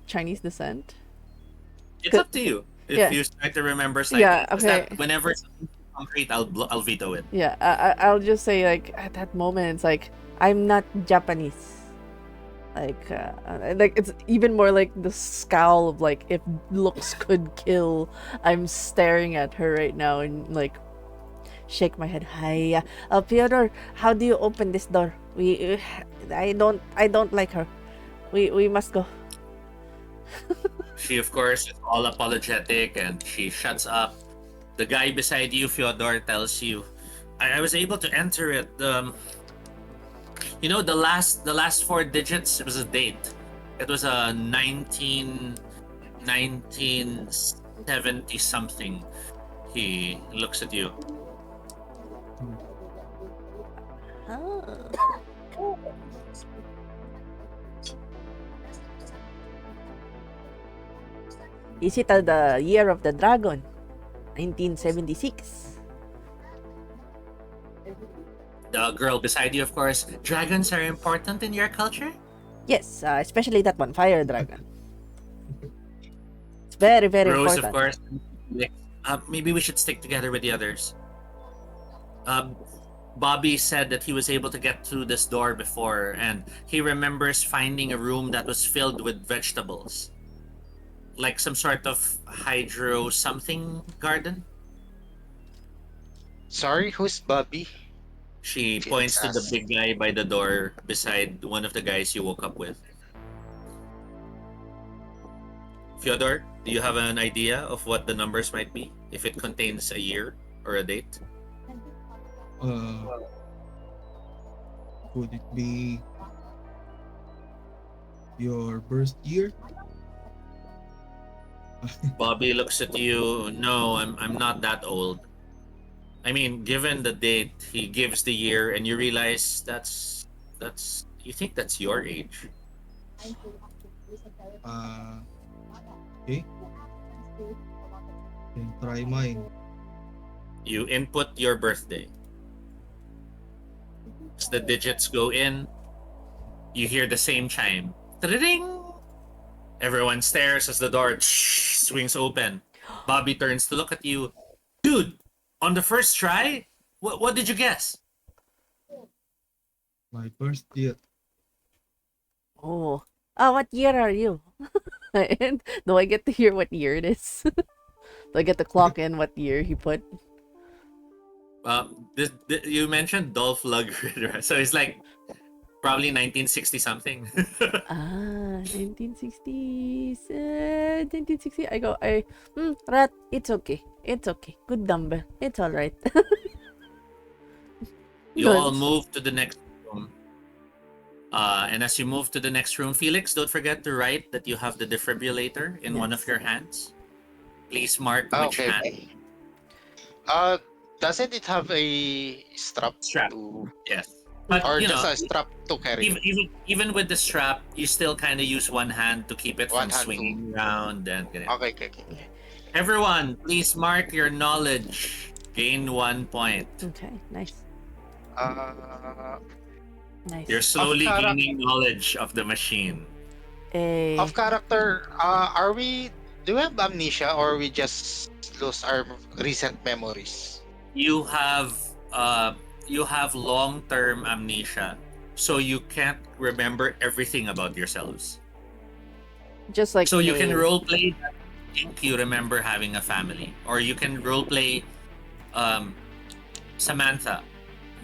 Chinese descent? It's up to you. If Yeah, you start to remember slightly, yeah. because Okay, that whenever something's concrete, I'll veto it. yeah. I'll just say like at that moment, it's like I'm not Japanese. Like it's even more like the scowl of like if looks could kill. I'm staring at her right now and like shake my head. Hi, Fyodor, how do you open this door? I don't like her. We must go. She, of course, is all apologetic and she shuts up. The guy beside you, Fyodor, tells you, I was able to enter it. The last 4 digits, it was a date. It was a 1970 something. He looks at you. Oh. Is it the year of the dragon? 1976. The girl beside you, of course. Dragons are important in your culture? Yes, especially that one, fire dragon. It's very, very Rose, important. of course. Maybe we should stick together with the others. Um, Bobby said that he was able to get through this door before, and he remembers finding a room that was filled with vegetables, like some sort of hydro something garden. Sorry, who's Bobby? She Felix points to the asks. big guy by the door beside one of the guys you woke up with. Fyodor, do you have an idea of what the numbers might be? If it contains a year or a date? Uh, could it be your birth year? Bobby looks at you. No, I'm not that old. I mean, given the date, he gives the year, and you realize that's you think that's your age. Uh, okay. Then try mine. You input your birthday. As the digits go in, you hear the same chime. Ta-da-ding! Everyone stares as the door swings open. Bobby turns to look at you. Dude, on the first try? What did you guess? My birth year. Oh. What year are you? And do I get to hear what year it is? Do I get to clock in what year he put? You mentioned Dolph Lundgren, so it's like probably 1960 something. 1960s. 1960. Rat, it's okay. It's okay. Good number. It's alright. You all move to the next room. And as you move to the next room, Felix, don't forget to write that you have the defibrillator in one of Yes. your hands. Please mark Ah, which okay, hand. okay. Doesn't it have a strap Strap. to, Yes. But, or you just know, a strap to carry? even with the strap, you still kind of use one hand to keep it One from hand to. swinging around. And Okay, okay, okay. everyone, please mark your knowledge. Gain 1 point. Okay, nice. Nice. You're Nice. slowly character- gaining knowledge of the machine. Of character, are we? Do we have amnesia, or we just lose our recent memories? You have uh you have long-term amnesia, so you can't remember everything about yourselves. Just like So you can me. roleplay that you think you remember having a family, or you can roleplay um Samantha.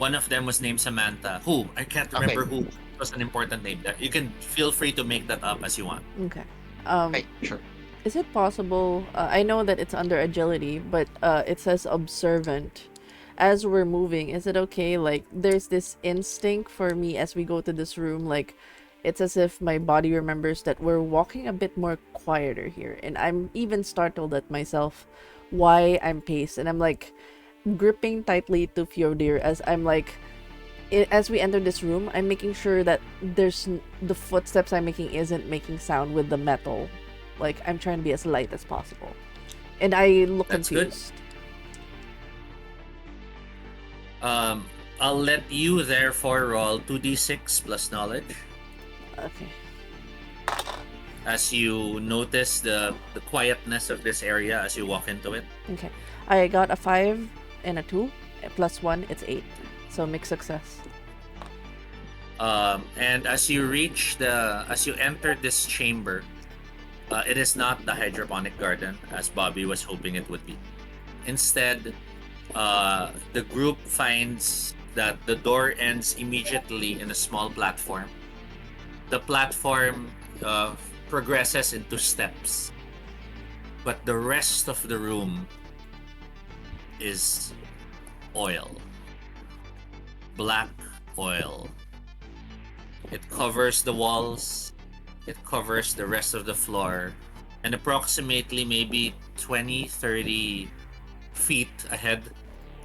One of them was named Samantha. Who? I can't remember who. It was an important name. That you can feel free to make that up as you want. Okay. Okay, sure. Is it possible? I know that it's under agility, but it says observant. As we're moving, is it okay? Like, there's this instinct for me as we go to this room. Like, it's as if my body remembers that we're walking a bit more quieter here, and I'm even startled at myself why I'm paced, and I'm like gripping tightly to Fjordir as I'm like, as we enter this room, I'm making sure that the footsteps I'm making isn't making sound with the metal. Like, I'm trying to be as light as possible. And I look That's good. confused. I'll let you therefore roll 2d6 plus knowledge Okay. as you notice the quietness of this area as you walk into it. Okay. I got a 5 and a 2. Plus 1, it's 8. So mixed success. And as you enter this chamber, it is not the hydroponic garden as Bobby was hoping it would be. Instead, the group finds that the door ends immediately in a small platform. The platform progresses into steps, but the rest of the room is oil. Black oil. It covers the walls, it covers the rest of the floor, and approximately maybe 20-30 feet ahead,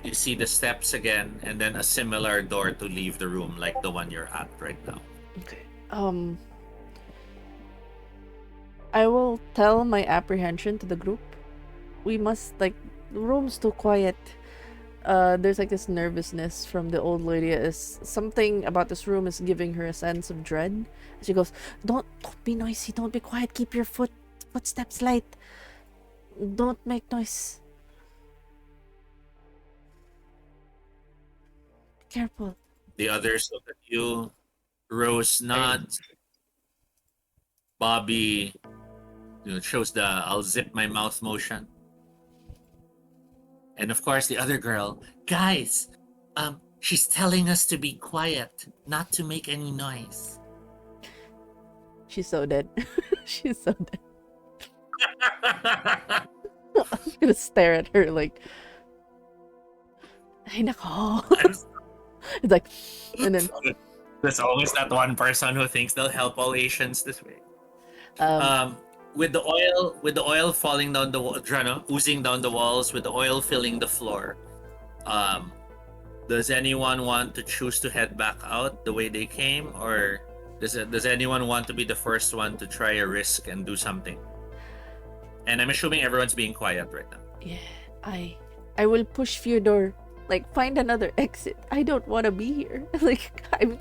you see the steps again, and then a similar door to leave the room like the one you're at right now. Okay. I will tell my apprehension to the group. We must, like, the room's too quiet. There's like this nervousness from the old lady as something about this room is giving her a sense of dread. She goes, don't be noisy, don't be quiet, keep your footsteps light. Don't make noise. careful. The others look at you. Rose nods. Bobby shows the I'll zip my mouth motion. And of course, the other girl, guys, she's telling us to be quiet, not to make any noise. She's so dead. She's so dead. I'm gonna stare at her like, ay nako. It's like, and then There's always that one person who thinks they'll help all Asians this way. um, With the oil falling down the wall, oozing down the walls, with the oil filling the floor. Does anyone want to choose to head back out the way they came, or does anyone want to be the first one to try a risk and do something? And I'm assuming everyone's being quiet right now. yeah, I will push Fyodor. Like, find another exit. I don't want to be here. Like,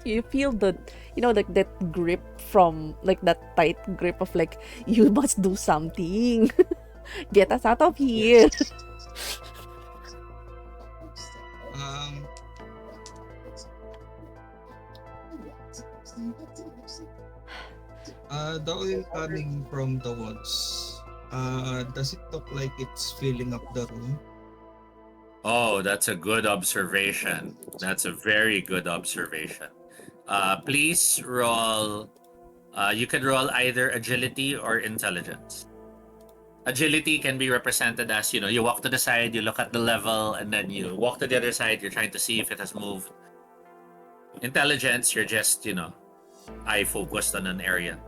you feel the, like that grip from, like that tight grip of like, you must do something. Get us out of here. Um, the oil coming from the walls. Does it look like it's filling up the room? Oh, that's a good observation. That's a very good observation. Please roll. You can roll either agility or intelligence. Agility can be represented as, you walk to the side, you look at the level, and then you walk to the other side, you're trying to see if it has moved. Intelligence, you're just, eye focused on an area.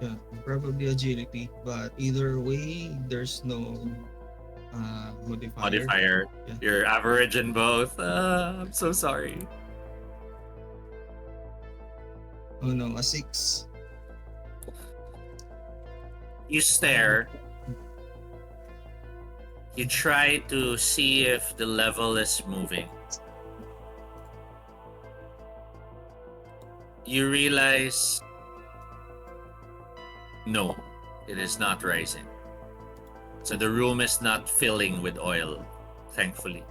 Yeah, probably agility. But either way, there's no modifier. Yeah. You're average in both. I'm so sorry. Oh no, a 6. You stare. You try to see if the level is moving. You realize, no, it is not rising. So the room is not filling with oil, thankfully.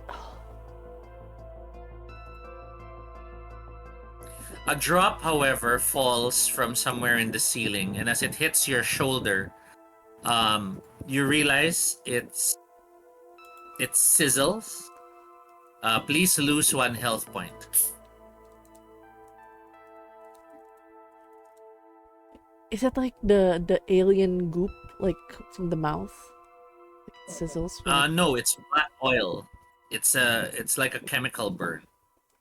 A drop, however, falls from somewhere in the ceiling, and as it hits your shoulder, you realize it sizzles. Please lose 1 health point. Is it like the alien goop, like from the mouth? It sizzles. No, it's black oil. It's like a chemical burn.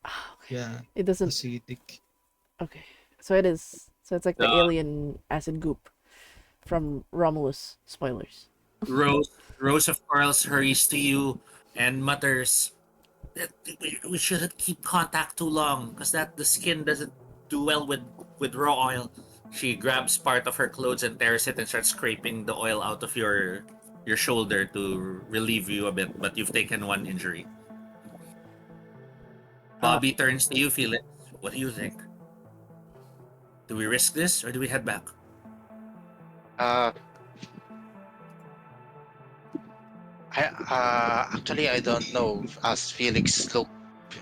Okay. Yeah, It doesn't. acidic. Okay, so it is. So it's like the Uh, alien acid goop from Romulus. Spoilers. Rose of Course hurries to you and mutters that we shouldn't keep contact too long because the skin doesn't do well with raw oil. She grabs part of her clothes and tears it and starts scraping the oil out of your shoulder to relieve you a bit, but you've taken 1 injury. Bobby turns to you, Felix. What do you think? Do we risk this or do we head back? Actually, I don't know. As Felix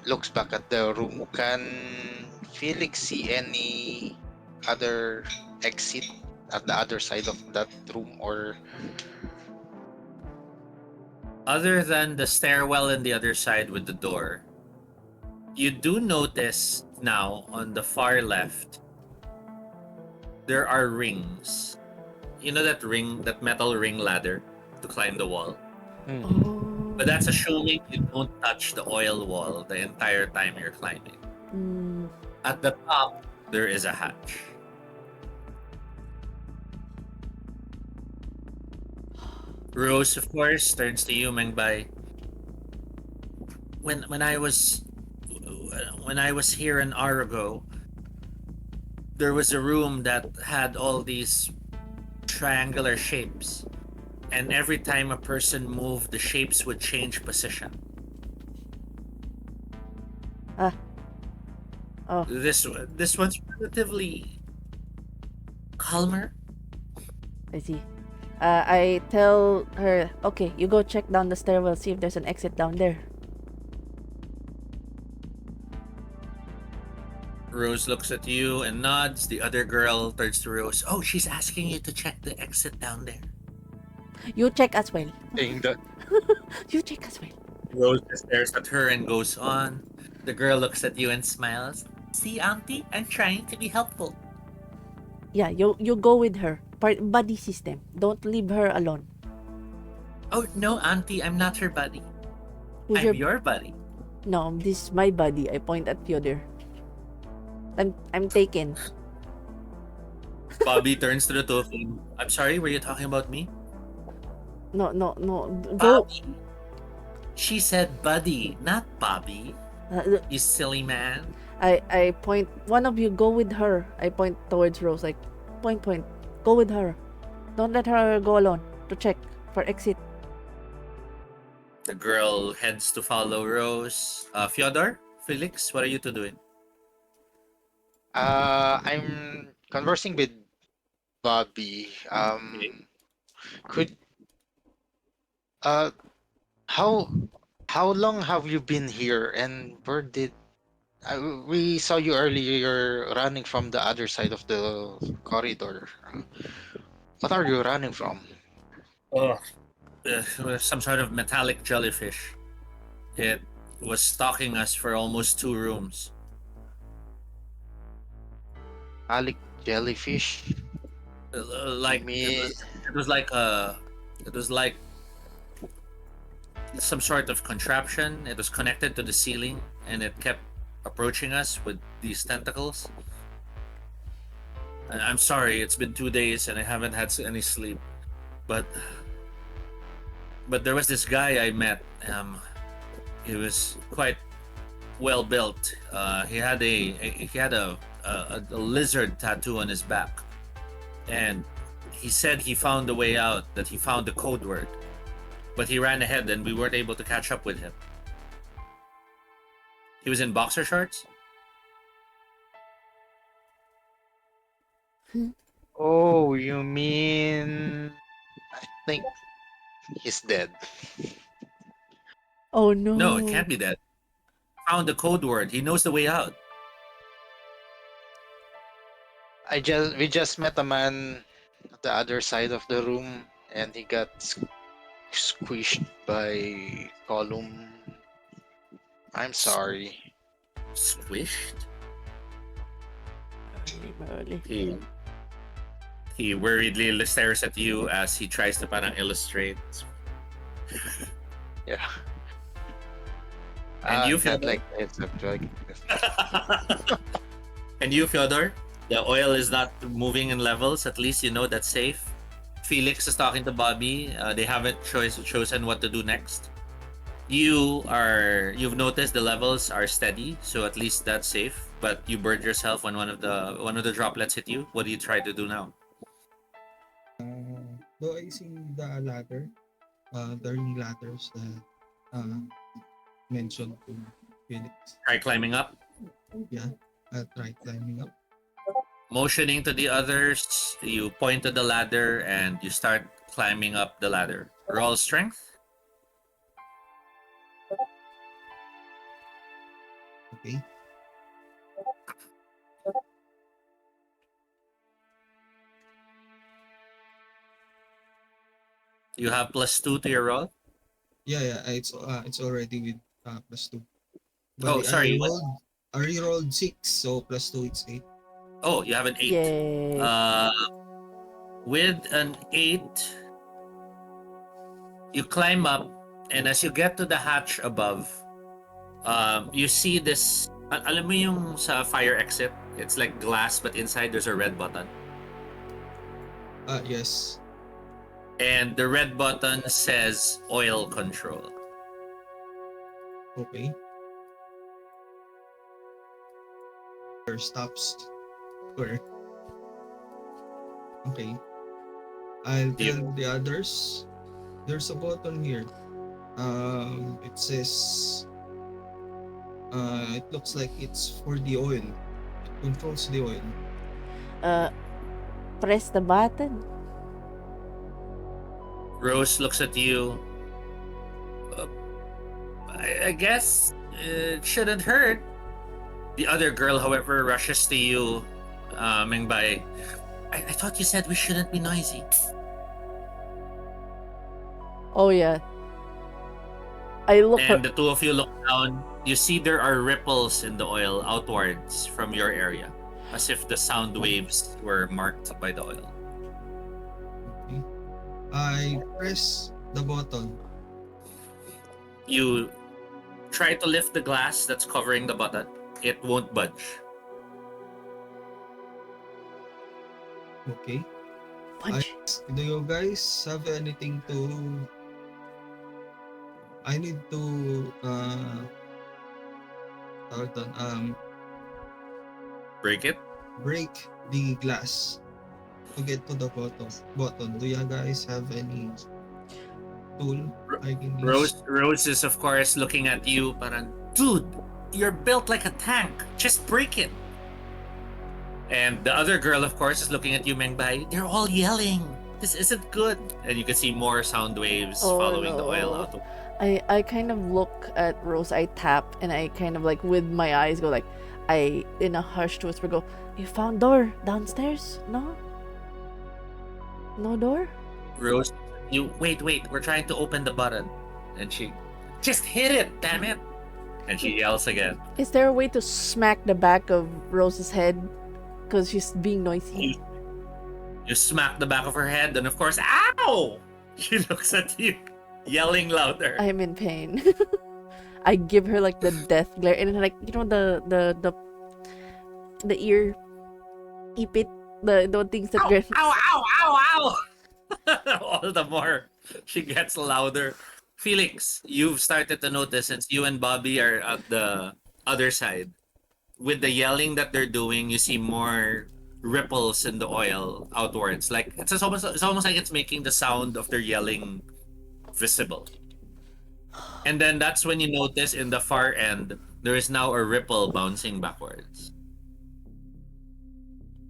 looks back at the room, can Felix see any other exit at the other side of that room, or Other than the stairwell and the other side with the door, you do notice now on the far left, there are rings. You know that metal ring ladder to climb the wall? Oh. But that's assuming you don't touch the oil wall the entire time you're climbing. Mm, At the top, there is a hatch. Rose, of course, turns to you, Mengbai. When I was here an hour ago, there was a room that had all these triangular shapes, and every time a person moved, the shapes would change position. oh. This one's relatively calmer. I see. I tell her, okay, you go check down the stairwell, see if there's an exit down there. Rose looks at you and nods. The other girl turns to Rose. Oh, she's asking you to check the exit down there. You check as well. Saying that You check as well. Rose stares at her and goes on. The girl looks at you and smiles. See, Auntie, I'm trying to be helpful. Yeah, you go with her. Buddy system. Don't leave her alone. Oh, no, Auntie, I'm not her buddy. Who's I'm your buddy. No, this is my buddy. I point at Fyodor. I'm taken. Bobby turns to the two of them. I'm sorry, were you talking about me? No. Go. Bobby. She said buddy, not Bobby. Uh, You silly man. I point. One of you go with her. I point towards Rose. Like, point. Go with her. Don't let her go alone to check for exit. The girl heads to follow Rose. Fyodor, Felix, what are you two doing? I'm conversing with Bobby. Could uh how how long have you been here, and where did we saw you earlier running from the other side of the corridor? What are you running from? Oh, some sort of metallic jellyfish. It was stalking us for almost 2 rooms. Alec jellyfish? Like Me. it was like some sort of contraption. It was connected to the ceiling, and it kept approaching us with these tentacles. I'm sorry, it's been 2 days and I haven't had any sleep. But there was this guy I met. He was quite well built. He had a lizard tattoo on his back, and he said he found the way out. That he found the code word, but he ran ahead and we weren't able to catch up with him. He was in boxer shorts. Oh, you mean I think he's dead. Oh no. No, it can't be that. Found the code word. He knows the way out. We just met a man at the other side of the room, and he got squished by column. I'm sorry. Squished. Early. He worriedly stares at you as he tries to parang illustrate. Yeah. And you, not Fyodor? like it's a drug. And you, Fyodor? The oil is not moving in levels. At least you know that's safe. Felix is talking to Bobby. They haven't chosen what to do next. You've noticed the levels are steady, so at least that's safe. But you burned yourself when one of the droplets hit you. What do you try to do now? Though I see the ladder, the ring ladders that mentioned to Felix. Try climbing up. Yeah, I try climbing up. Motioning to the others, you point to the ladder and you start climbing up the ladder. Roll strength. Okay. You have +2 to your roll. Yeah. It's already with +2. Oh, But sorry. I re-rolled 6, so +2 it's 8. Oh, you have an 8. Yay. With an 8, you climb up, and as you get to the hatch above, you see this. Alam mo yung sa fire exit? It's like glass, but inside there's a red button. Yes. And the red button says oil control. Okay. Or stops. Or okay. I'll tell the others. There's a button here. It says. It looks like it's for the oil. It controls the oil. Press the button. Rose looks at you. I guess it shouldn't hurt. The other girl, however, rushes to you, Mingbai. I thought you said we shouldn't be noisy. Oh yeah. I look And the two of you look down. You see there are ripples in the oil outwards from your area, as if the sound waves were marked by the oil. Okay. I press the button. You try to lift the glass that's covering the button. It won't budge. Okay. punch. Do you guys have anything to? I need to tawag doon, Break it. break the glass to get to the button. Do you guys have any tool I can use? Rose is of course looking at you, parang, dude, you're built like a tank. Just break it. And the other girl, of course, is looking at you, Mengbai. They're all yelling. This isn't good. And you can see more sound waves Oh, following the oil no. out. I kind of look at Rose, I tap, and I kind of like with my eyes go like, I in a hushed whisper go, you found door downstairs? No? No door? Rose, you wait. We're trying to open the button, and she just hit it. Damn it! And she yells again. Is there a way to smack the back of Rose's head? Because she's being noisy. You smack the back of her head, and of course, ow! She looks at you, yelling louder. I'm in pain. I give her like the death glare, and like you know the ear, ipit, the things that Ow! Ow! All the more she gets louder. Felix, you've started to notice since you and Bobby are at the other side. With the yelling that they're doing, you see more ripples in the oil outwards. Like it's almost like it's making the sound of their yelling visible. And then that's when you notice in the far end there is now a ripple bouncing backwards.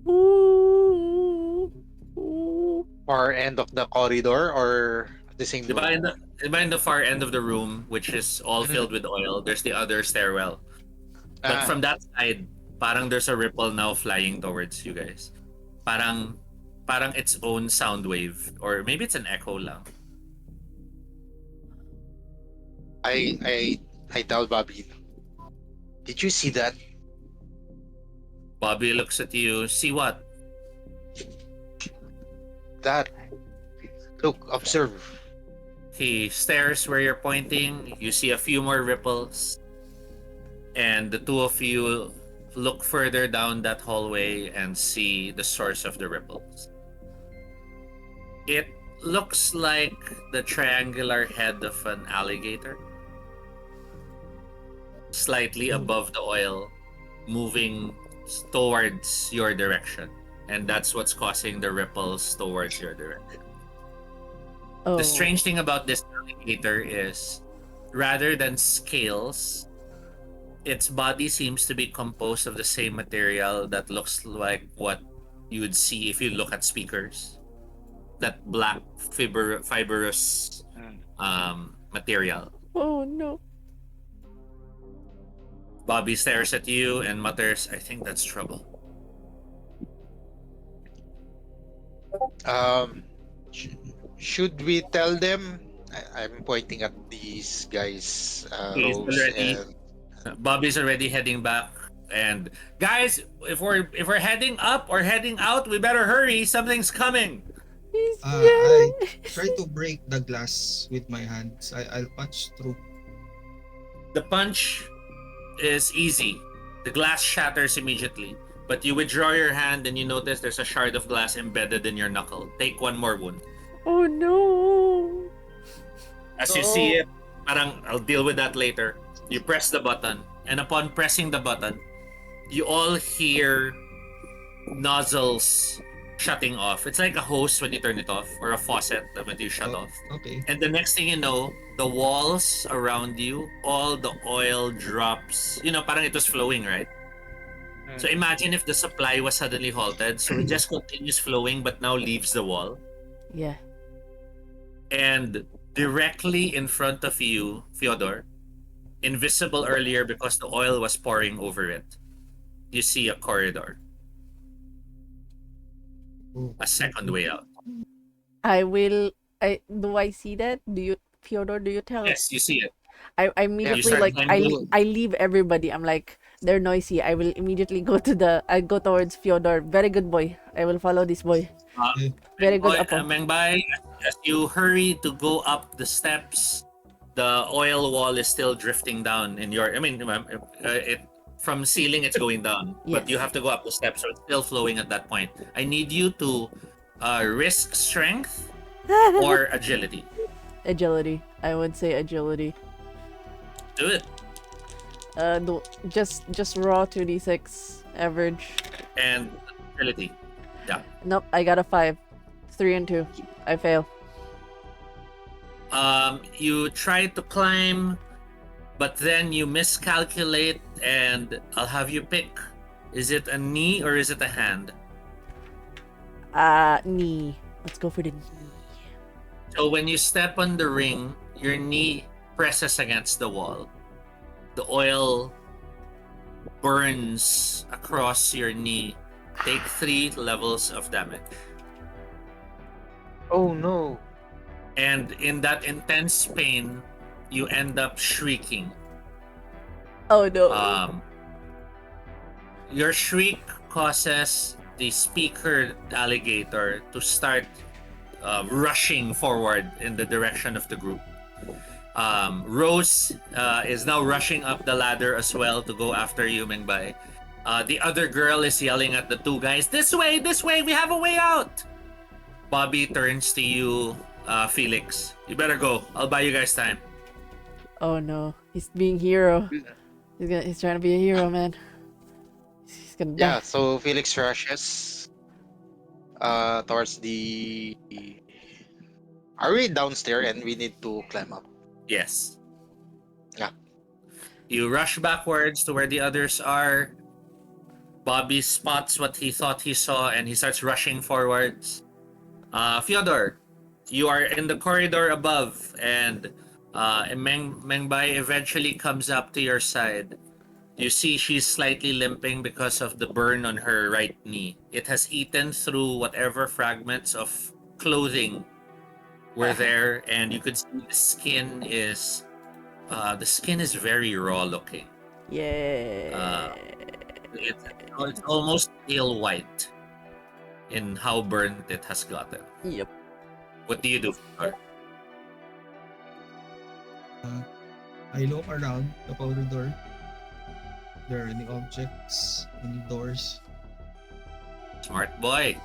Ooh, ooh. Far end of the corridor or at the same Diba room? in the far end of the room, which is all filled with oil, there's the other stairwell. But Ah, from that side, parang there's a ripple now flying towards you guys. Parang its own sound wave, or maybe it's an echo lang. I tell Bobby, did you see that? Bobby looks at you. See what? That. Look, observe. He stares where you're pointing. You see a few more ripples. And the two of you look further down that hallway and see the source of the ripples. It looks like the triangular head of an alligator. Slightly above the oil, moving towards your direction. And that's what's causing the ripples towards your direction. Oh. The strange thing about this alligator is, rather than scales, its body seems to be composed of the same material that looks like what you would see if you look at speakers. That black fibrous material. Oh no. Bobby stares at you and mutters, I think that's trouble. Sh- should we tell them? I'm pointing at these guys, He's Rose already and Bobby's already heading back. And guys, if we're heading up or heading out, we better hurry. Something's coming. He's I yelling. try to break the glass with my hands. I'll punch through. The punch is easy. The glass shatters immediately. But you withdraw your hand and you notice there's a shard of glass embedded in your knuckle. Take one more wound. Oh no. As you see it, parang I'll deal with that later. You press the button, and upon pressing the button, you all hear nozzles shutting off. It's like a hose when you turn it off, or a faucet when you shut off. Okay. And the next thing you know, the walls around you, all the oil drops. You know, parang it was flowing, right? So imagine if the supply was suddenly halted, so it just continues flowing but now leaves the wall. Yeah. And directly in front of you, Fyodor, invisible earlier because the oil was pouring over it, you see a corridor, Oh, a second way out. I will. Do I see that? Do you, Fyodor? Do you tell? Yes, you see it. I Yeah, You immediately start like climbing. I leave everybody. I'm like, they're noisy. I will immediately go to the. I go towards Fyodor. Very good boy. I will follow this boy. okay. Very good, Apo. Mengbay, as you hurry to go up the steps, the oil wall is still drifting down in your. I mean, it from ceiling it's going down, but you Yes. have to go up the steps, so it's still flowing at that point. I need you to risk strength or agility. Agility. I would say agility. Do it. No, just raw 2d6 average. And agility. Yeah. Nope, I got a 5. 3 and 2. I fail. You try to climb, but then you miscalculate, and I'll have you pick. Is it a knee or is it a hand? Knee. Let's go for the knee. So when you step on the ring, your knee presses against the wall. The oil burns across your knee. Take 3 levels of damage. Oh no. And in that intense pain, you end up shrieking. Oh no. Your shriek causes the speaker alligator to start rushing forward in the direction of the group. Rose is now rushing up the ladder as well to go after you, Mengbay. The other girl is yelling at the 2 guys, this way, we have a way out! Bobby turns to you, Felix. You better go. I'll buy you guys time. Oh no. He's being hero. He's trying to be a hero, man. He's gonna die. Yeah, so Felix rushes towards the. Are we downstairs and we need to climb up? Yes. Yeah. You rush backwards to where the others are. Bobby spots what he thought he saw and he starts rushing forwards. Fyodor, you are in the corridor above, and Mengbay eventually comes up to your side. You see she's slightly limping because of the burn on her right knee. It has eaten through whatever fragments of clothing were there, and you could see the skin is very raw looking. Yeah. It's almost pale white in how burnt it has gotten. Yep. What do you do? I look around the corridor. There are any objects, any doors. Smart boy.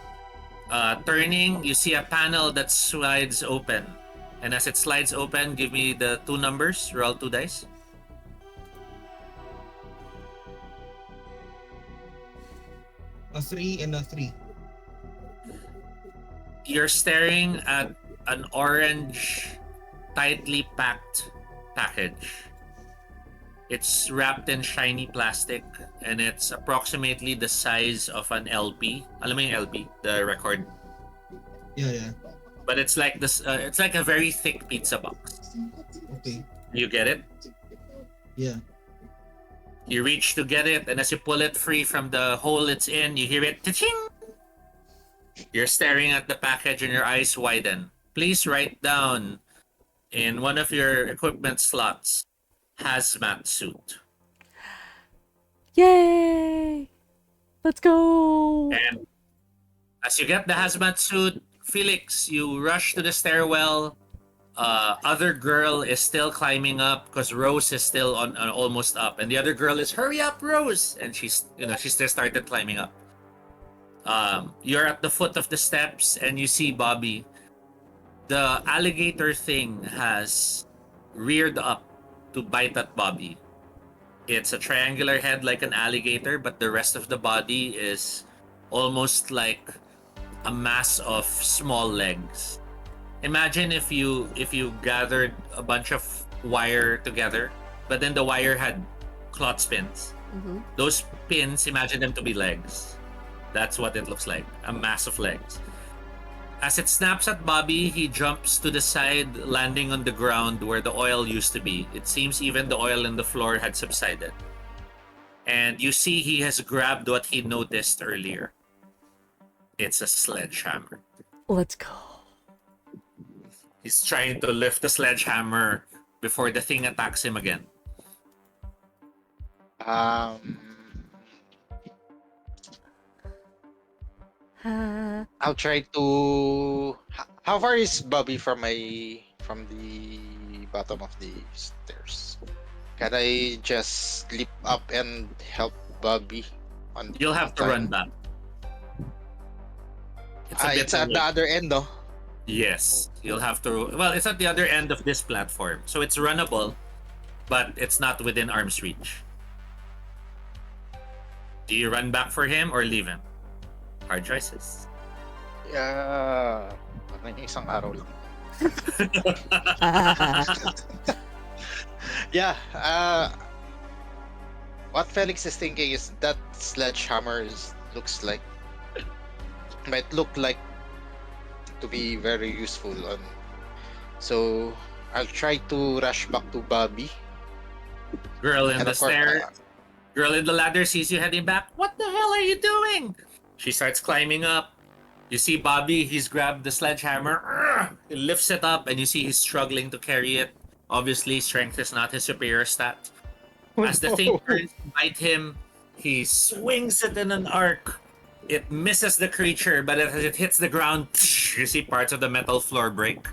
Turning, you see a panel that slides open. And as it slides open, give me the 2 numbers. Roll 2 dice. A 3 and a 3. You're staring at an orange, tightly packed package. It's wrapped in shiny plastic, and it's approximately the size of an LP. Alam mo yung LP, the record. Yeah. But it's like this. It's like a very thick pizza box. Okay. You get it? Yeah. You reach to get it, and as you pull it free from the hole it's in, you hear it ta-ching! You're staring at the package and your eyes widen. Please write down in one of your equipment slots, hazmat suit. Yay! Let's go! And as you get the hazmat suit, Felix, you rush to the stairwell. Other girl is still climbing up because Rose is still on almost up, and the other girl is hurry up, Rose, and she's just started climbing up. You're at the foot of the steps, and you see Bobby. The alligator thing has reared up to bite at Bobby. It's a triangular head like an alligator, but the rest of the body is almost like a mass of small legs. Imagine if you gathered a bunch of wire together, but then the wire had cloth pins. Mm-hmm. Those pins, imagine them to be legs. That's what it looks like, a mass of legs. As it snaps at Bobby, he jumps to the side, landing on the ground where the oil used to be. It seems even the oil in the floor had subsided. And you see he has grabbed what he noticed earlier. It's a sledgehammer. Let's go. He's trying to lift the sledgehammer before the thing attacks him again. Um, I'll try to. How far is Bobby from the bottom of the stairs? Can I just leap up and help Bobby on? You'll have to run back. It's a bit It's at the away. other end, no? Yes, you'll have to. Well, it's at the other end of this platform, so it's runnable, but it's not within arm's reach. Do you run back for him or leave him? Hard choices. Parang isang araw lang. Yeah. What Felix is thinking is that sledgehammer might look like to be very useful on. So I'll try to rush back to Bobby. Girl in And the of course, stair. Girl in the ladder sees you heading back. What the hell are you doing? She starts climbing up. You see Bobby, he's grabbed the sledgehammer. He lifts it up and you see he's struggling to carry it. Obviously, strength is not his superior stat. As the thing turns to bite him, he swings it in an arc. It misses the creature, but as it hits the ground, you see parts of the metal floor break.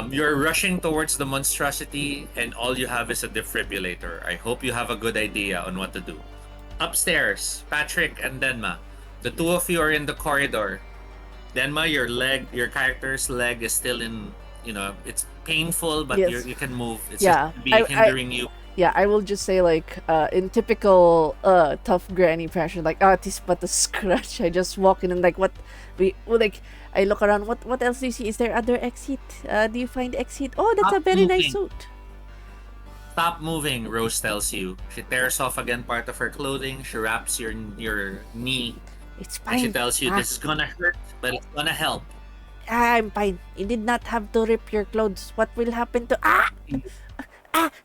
You're rushing towards the monstrosity, and all you have is a defibrillator. I hope you have a good idea on what to do. Upstairs, Patrick and Denma. The two of you are in the corridor. Denma, your character's leg is still in, it's painful, but Yes. you can move. It's Yeah, just hindering you. Yeah, I will just say like in typical tough granny fashion, like it is but a scratch. I just walk in and like I look around. What else do you see? Is there other exit? Do you find exit? Oh, that's a Stop very nice moving. suit. Stop moving, Rose tells you. She tears off again part of her clothing. She wraps your knee. It's And she fine. tells you this is gonna hurt, but it's gonna help. I'm fine. You did not have to rip your clothes. What will happen to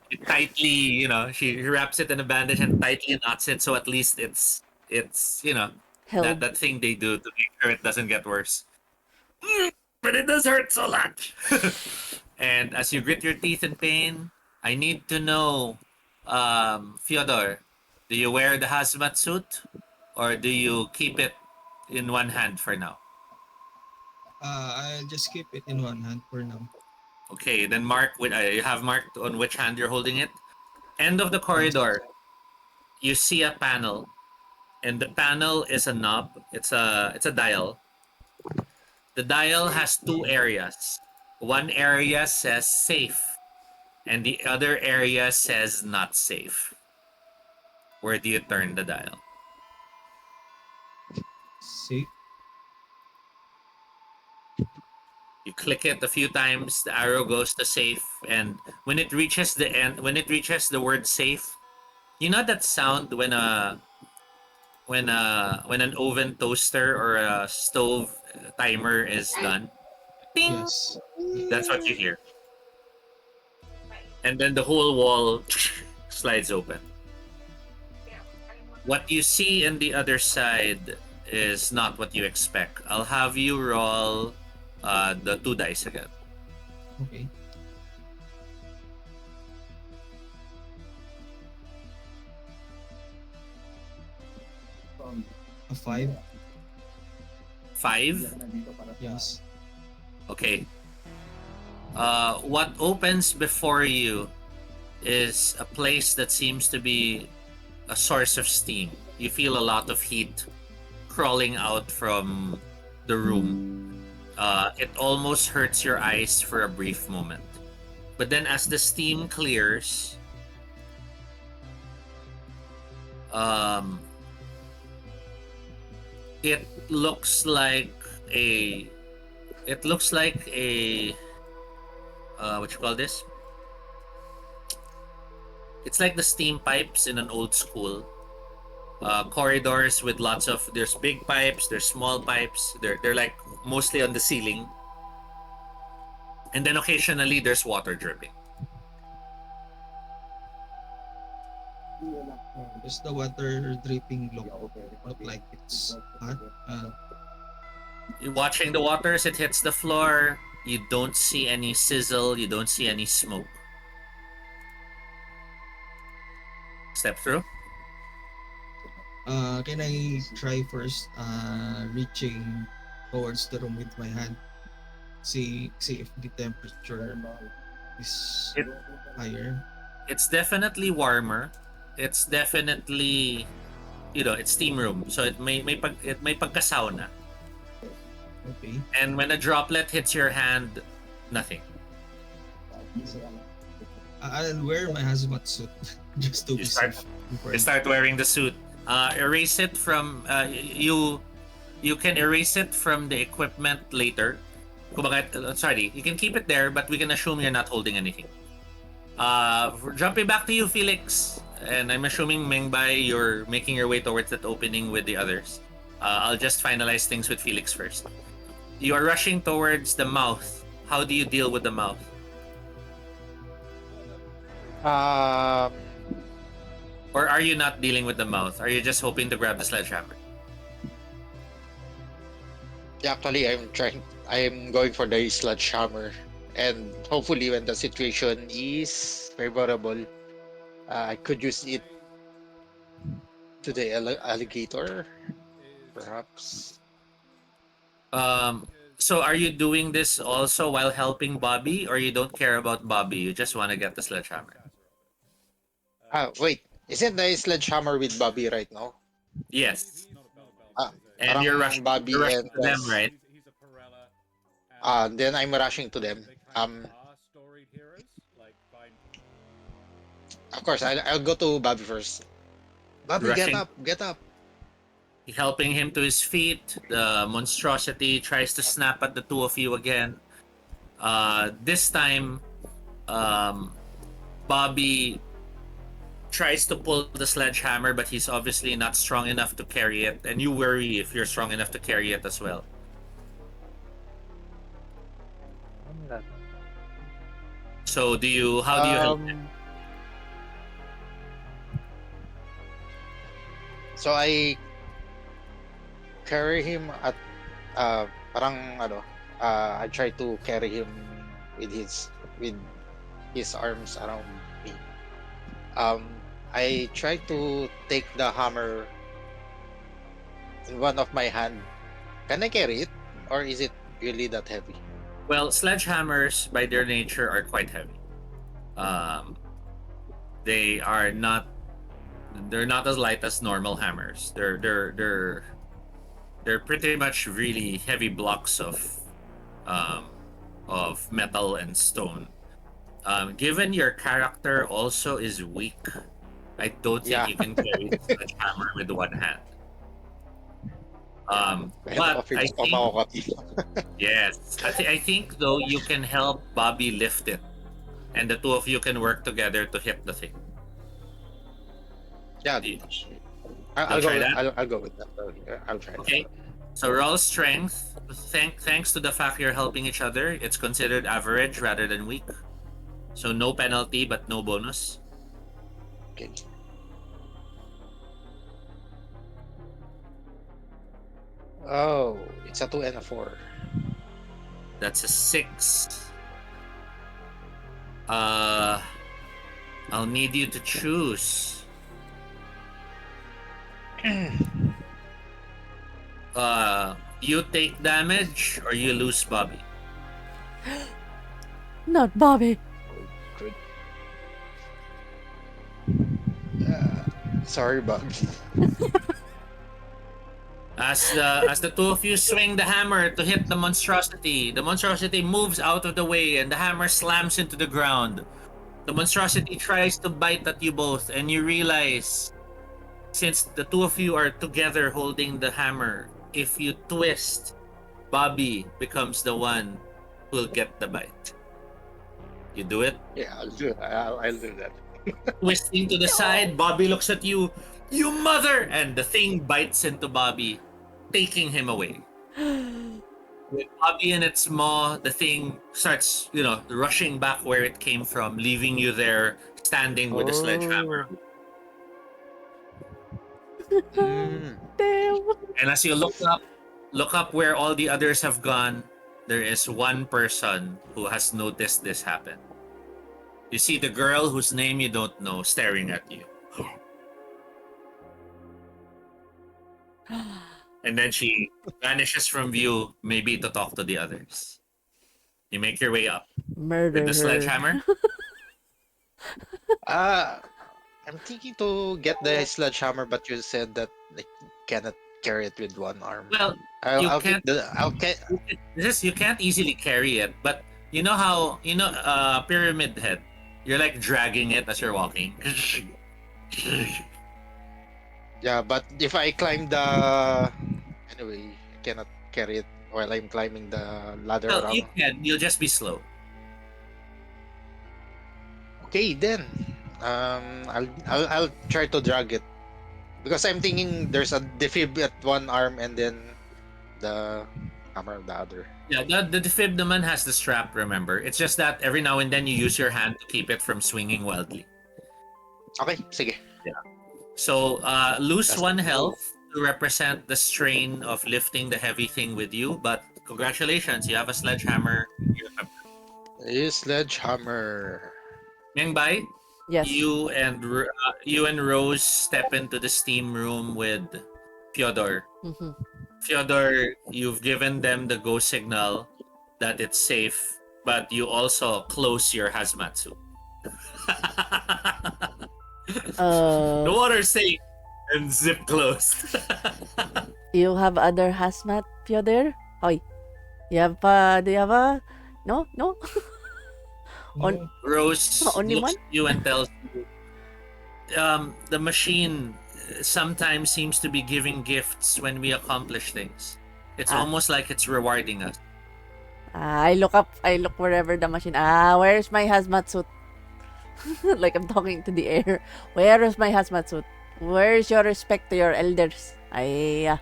She tightly, she wraps it in a bandage and tightly knots it so at least it's hell? that thing they do to make sure it doesn't get worse. But it does hurt so much. And as you grit your teeth in pain, I need to know, Fyodor, do you wear the hazmat suit or do you keep it in one hand for now? I'll just keep it in one hand for now. Okay, then mark you have marked on which hand you're holding it. End of the corridor, you see a panel, and the panel is a knob. It's a dial. The dial has two areas. One area says safe, and the other area says not safe. Where do you turn the dial? See? You click it a few times, the arrow goes to safe, and when it reaches the end, when it reaches the word safe, you know that sound when an oven toaster or a stove timer is done? Ding! Yes. That's what you hear. And then the whole wall slides open. What you see in the other side is not what you expect. I'll have you roll the 2 dice again. Okay. A 5. 5? Yes. Okay. What opens before you is a place that seems to be a source of steam. You feel a lot of heat crawling out from the room. It almost hurts your eyes for a brief moment. But then as the steam clears, it looks like a what you call this? It's like the steam pipes in an old school. Corridors with there's big pipes, there's small pipes. They're like mostly on the ceiling, and then occasionally there's water dripping. Does the water dripping look like it's hot? You're watching the waters, it hits the floor. You don't see any sizzle, you don't see any smoke. Step through. Can I try first reaching towards the room with my hand? See if the temperature is It, higher. it's definitely warmer. It's definitely, it's steam room. So it may pagka-sauna. Okay. And when a droplet hits your hand, nothing. I'll wear my hazmat suit just to You be start safe. Before you start wearing the suit. Erase it from you can erase it from the equipment later. Kumbaga, sorry, you can keep it there, but we can assume you're not holding anything. Jumping back to you, Felix, and I'm assuming Mengbei, you're making your way towards that opening with the others. I'll just finalize things with Felix first. You are rushing towards the mouth. How do you deal with the mouth? Um, Or are you not dealing with the mouth? Are you just hoping to grab the sledgehammer? yeah, actually, I'm going for the sledgehammer, and hopefully, when the situation is favorable, I could use it to the alligator, perhaps. So are you doing this also while helping Bobby, or you don't care about Bobby? You just want to get the sledgehammer? Wait, isn't the sledgehammer with Bobby right now? Yes. Ah, And parang you're Bobby rushing and to them, right? then I'm rushing to them. Of course, I'll go to Bobby first. Bobby, get Rushing, up, get up. helping him to his feet. The monstrosity tries to snap at the two of you again. This time, um, Bobby tries to pull the sledgehammer, but he's obviously not strong enough to carry it. And you worry if you're strong enough to carry it as well. So how do you help him? Um, so I carry him at parang ano, I try to carry him with with his arms around me. I try to take the hammer in one of my hand. Can I carry it, or is it really that heavy? Well, sledgehammers by their nature are quite heavy. Um, they are not. They're not as light as normal hammers. They're pretty much really heavy blocks um, of metal and stone. Given your character also is weak, I don't think Yeah, you can carry the sledgehammer with one hand. kind But of I it's think pamakakati. yes, I think though you can help Bobby lift it, and the two of you can work together to hit the thing. Yeah, You- I'll You'll go. try that. I'll go with that. I'll try that. Okay. So roll strength. Thanks to the fact you're helping each other, it's considered average rather than weak. So no penalty, but no bonus. Okay. Oh, it's a 2 and a 4. That's a 6. Uh, I'll need you to choose. You take damage or you lose Bobby. Not Bobby. Good. Uh, Sorry, Bobby. As the two of you swing the hammer to hit the monstrosity moves out of the way and the hammer slams into the ground. The monstrosity tries to bite at you both, and you realize, since the two of you are together holding the hammer, if you twist, Bobby becomes the one who'll get the bite. You do it? Yeah, I'll do that. Twisting to the side, Bobby looks at you, you mother! And the thing bites into Bobby, taking him away. With Bobby in its maw, the thing starts, rushing back where it came from, leaving you there standing with the sledgehammer. Mm. Damn. And as you look up where all the others have gone, there is one person who has noticed this happen. You see the girl whose name you don't know staring at you. And then she vanishes from view, maybe to talk to the others. You make your way up with Murder the her. sledgehammer. Uh, I'm thinking to get the sledgehammer, but you said that like cannot carry it with one arm. Well, I'll, you I'll get can't. the. I'll get. You can't easily carry it, but you know how pyramid head. You're like dragging it as you're walking. Yeah, but if I climb the. Anyway, I cannot carry it while I'm climbing the ladder Well, you around. can. You'll just be slow. Okay, then. I'll try to drag it because I'm thinking there's a defib at one arm and then the hammer on the other. Yeah, the defib naman has the strap. Remember, it's just that every now and then you use your hand to keep it from swinging wildly. Okay, sige. So lose That's one cool. health to represent the strain of lifting the heavy thing with you. But congratulations, you have a sledgehammer. A sledgehammer. Mingbai, Yes. you and Rose step into the steam room with Fyodor. Mm-hmm. Fyodor, you've given them the go signal that it's safe, but you also close your hazmat suit. The water's safe and zip closed. You have other hazmat, Fyodor? Hoy. Do you have a... No? No? On, No, Rose only looks one? at you and tells you, the machine sometimes seems to be giving gifts when we accomplish things. It's Ah. almost like it's rewarding us. I look wherever the machine... where's my hazmat suit? Like I'm talking to the air. Where is my hazmat suit? Where's your respect to your elders? I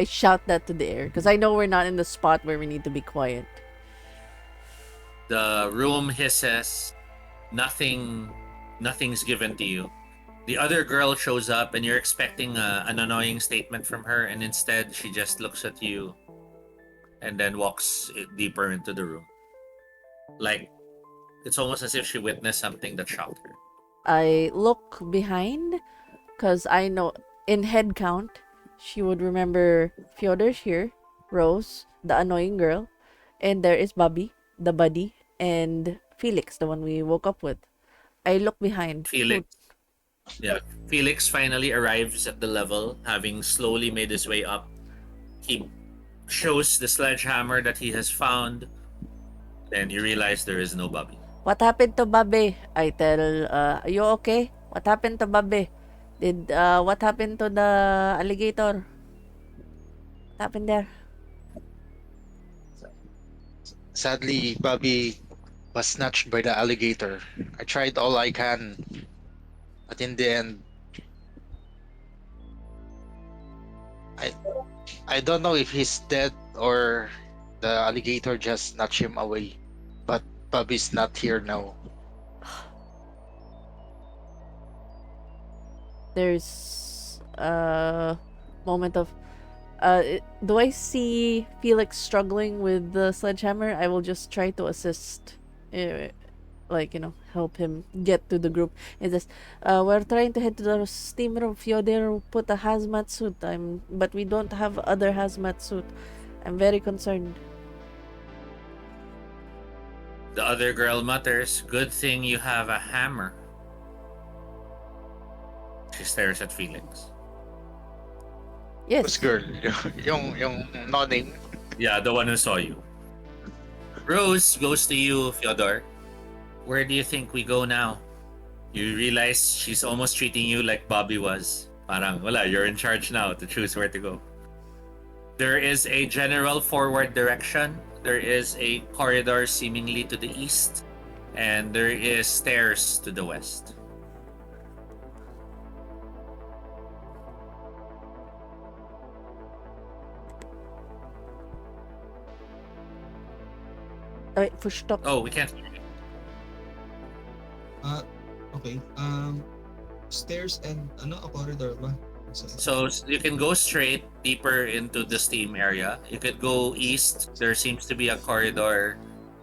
shout that to the air because I know we're not in the spot where we need to be quiet. The room hisses. Nothing's given to you. The other girl shows up and you're expecting an annoying statement from her, and instead she just looks at you and then walks deeper into the room. Like, it's almost as if she witnessed something that shocked her. I look behind because I know in head count she would remember Fyodor's here, Rose, the annoying girl, and there is Bobby, the buddy, and Felix, the one we woke up with. I look behind. Felix. Yeah. Felix finally arrives at the level, having slowly made his way up. He shows the sledgehammer that he has found. Then you realize there is no Bobby. What happened to Bobby? I tell, are you okay? What happened to Bobby? What happened to the alligator? What happened there? Sadly, Bobby was snatched by the alligator. I tried all I can, but in the end, I I don't know if he's dead or the alligator just snatched him away. But Bobby's not here now. There's a moment of do I see Felix struggling with the sledgehammer? I will just try to assist, like, help him get to the group. It's just, we're trying to head to the steam room. Fyodor put a hazmat suit. But we don't have other hazmat suit. I'm very concerned. The other girl mutters, "Good thing you have a hammer." She stares at Felix. Yes. Who's girl? yung no-name. Yeah, the one who saw you. Rose goes to you, Fyodor. Where do you think we go now? You realize she's almost treating you like Bobby was. Parang, wala, you're in charge now to choose where to go. There is a general forward direction. There is a corridor seemingly to the east. And there is stairs to the west. Wait, push stop. Oh, we can't hear you. okay. Stairs and a corridor ba? So you can go straight deeper into the steam area. You could go east. There seems to be a corridor,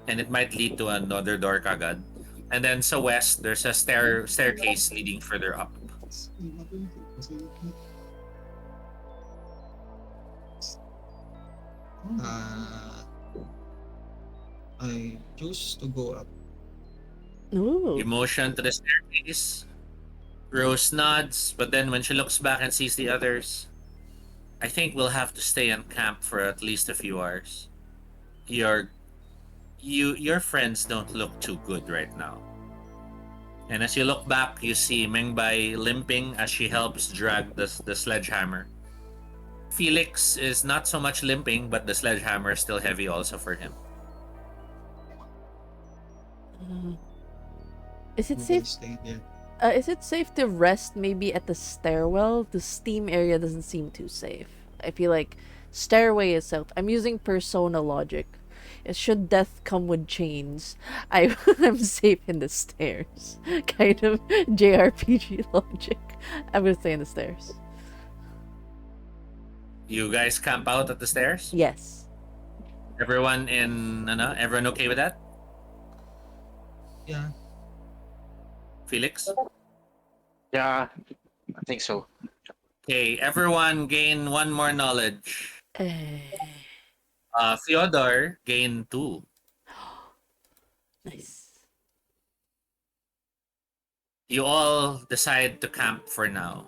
and it might lead to another door kagad. And then sa west, there's a staircase leading further up. Uh, I choose to go up. Ooh. You motion to the staircase. Rose nods, but then when she looks back and sees the others, I think we'll have to stay in camp for at least a few hours. Your your friends don't look too good right now. And as you look back, you see Mengbai limping as she helps drag the sledgehammer. Felix is not so much limping, but the sledgehammer is still heavy also for him. Uh, is it You safe? guys stay there. Is it safe to rest maybe at the stairwell? The steam area doesn't seem too safe. I feel like stairway is safe. I'm using persona logic. Should death come with chains, I'm safe in the stairs. Kind of JRPG logic. I'm gonna stay in the stairs. You guys camp out at the stairs? Yes. Everyone okay with that? Yeah. Felix? Yeah, I think so. Okay, everyone gain one more knowledge. Eh, Fyodor gain 2. nice. You all decide to camp for now.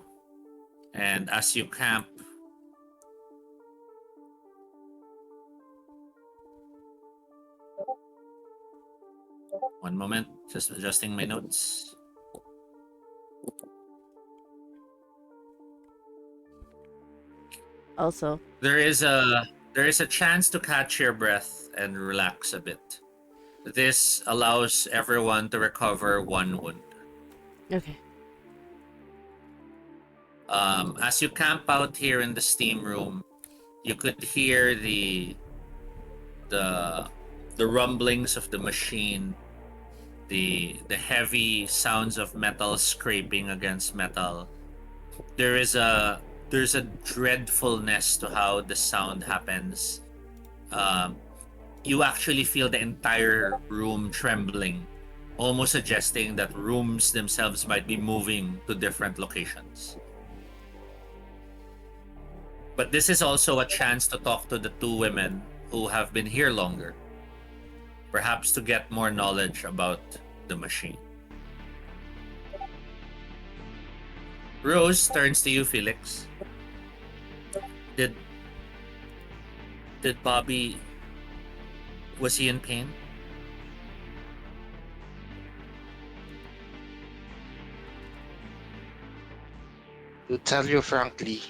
And as you camp, one moment, just adjusting my notes. Also, There is a chance to catch your breath and relax a bit. This allows everyone to recover one wound. okay. As you camp out here in the steam room, you could hear the the rumblings of the machine, the heavy sounds of metal scraping against metal. There's a dreadfulness to how the sound happens. Um, you actually feel the entire room trembling, almost suggesting that rooms themselves might be moving to different locations. But this is also a chance to talk to the two women who have been here longer, perhaps to get more knowledge about the machine. Rose turns to you, Felix. Did Bobby, was he in pain? To tell you frankly,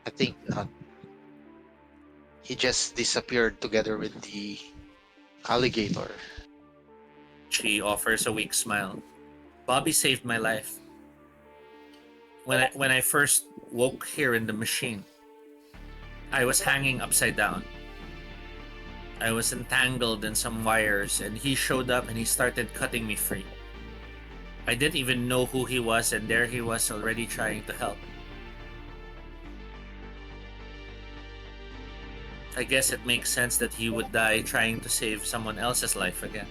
I think not. He just disappeared together with the alligator. She offers a weak smile. Bobby saved my life. When I first woke here in the machine, I was hanging upside down. I was entangled in some wires, and he showed up and he started cutting me free. I didn't even know who he was, and there he was already trying to help. I guess it makes sense that he would die trying to save someone else's life again.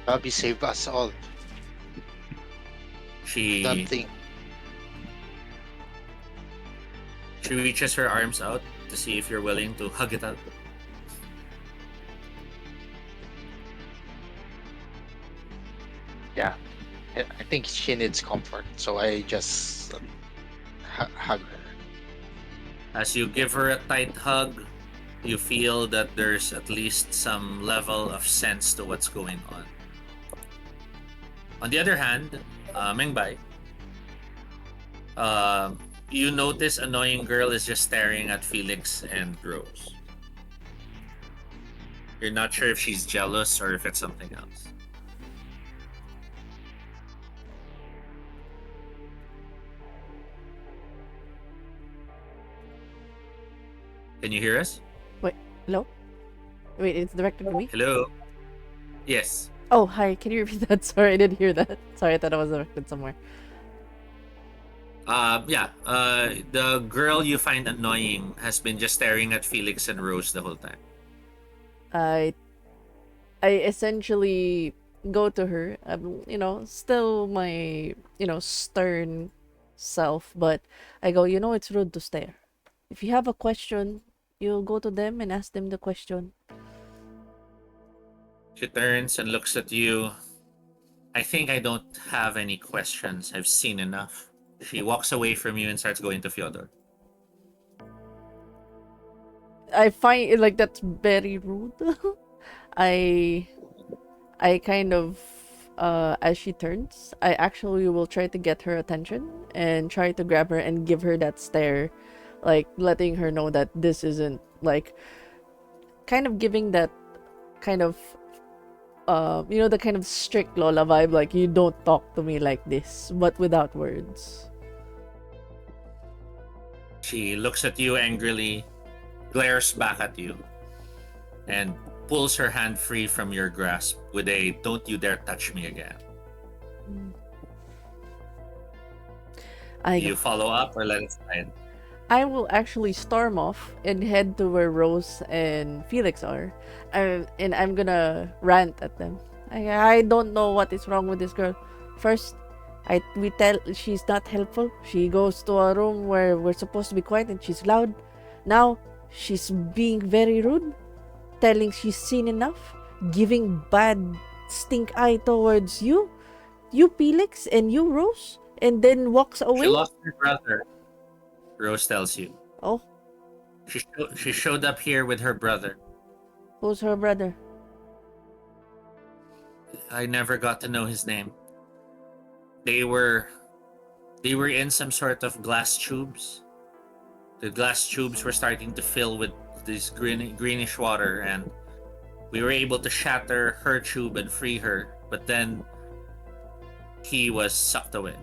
Bobby saved us all. She Don't think. She reaches her arms out to see if you're willing to hug it out. Yeah, I think she needs comfort, so I just hug her. As you give her a tight hug, you feel that there's at least some level of sense to what's going on. On the other hand, Mengbai, you notice annoying girl is just staring at Felix and Rose. You're not sure if she's jealous or if it's something else. Can you hear us? Wait, hello? Wait, it's directed to me? Hello? Yes. Oh, hi. Can you repeat that? Sorry, I didn't hear that. Sorry, I thought I was affected somewhere. Yeah. The girl you find annoying has been just staring at Felix and Rose the whole time. I I essentially go to her. Still my, stern self, but I go, it's rude to stare. If you have a question, you go to them and ask them the question. She turns and looks at you. I think I don't have any questions. I've seen enough. She walks away from you and starts going to Fyodor. I find it like that's very rude. I I kind of as she turns, I actually will try to get her attention and try to grab her and give her that stare, like letting her know that this isn't like kind of giving that kind of the kind of strict Lola vibe, like you don't talk to me like this, but without words. She looks at you angrily, glares back at you, and pulls her hand free from your grasp with a "Don't you dare touch me again." I Do you follow up or let it slide? I will actually storm off and head to where Rose and Felix are. And I'm gonna rant at them. I don't know what is wrong with this girl. First, we tell she's not helpful. She goes to a room where we're supposed to be quiet and she's loud. Now, she's being very rude, telling she's seen enough, giving bad stink eye towards you Felix, and you Rose, and then walks She away. lost her brother, Rose tells you. Oh, She showed up here with her brother. who's her brother? I never got to know his name. They were in some sort of glass tubes. The glass tubes were starting to fill with this greenish water, and we were able to shatter her tube and free her, but then he was sucked away.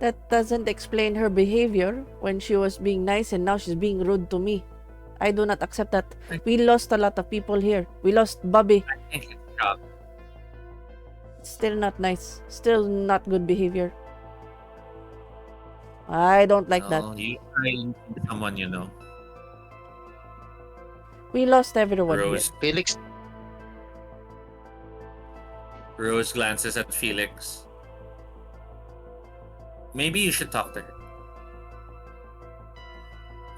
That doesn't explain her behavior when she was being nice and now she's being rude to me. I do not accept that. We lost a lot of people here. We lost Bobby. I think it's shock. Still not nice. Still not good behavior. I don't like that. Oh, you trying someone you know. We lost everyone Rose Felix, Rose glances at Felix. Maybe you should talk to her.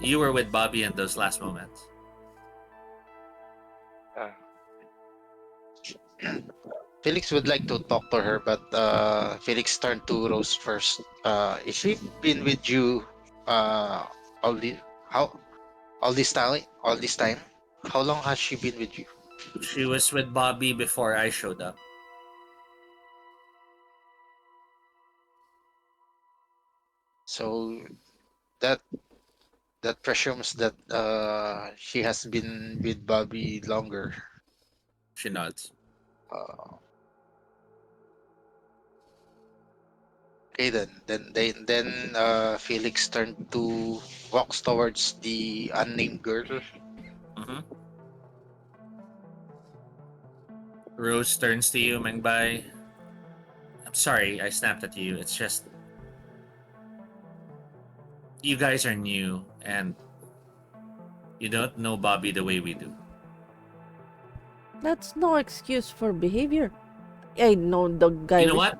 You were with Bobby in those last moments. uh, Felix would like to talk to her, but Felix turned to Rose first. Is she been with you all the how all this time? All this time? How long has she been with you? She was with Bobby before I showed up. So that that presumes that she has been with Bobby longer. She nods. Uh, okay then Felix turned to walks towards the unnamed girl. Mm-hmm. Rose turns to you, Mengbai. I'm sorry, I snapped at you. It's just you guys are new and you don't know Bobby the way we do. That's no excuse for behavior. I know the guy. You know what?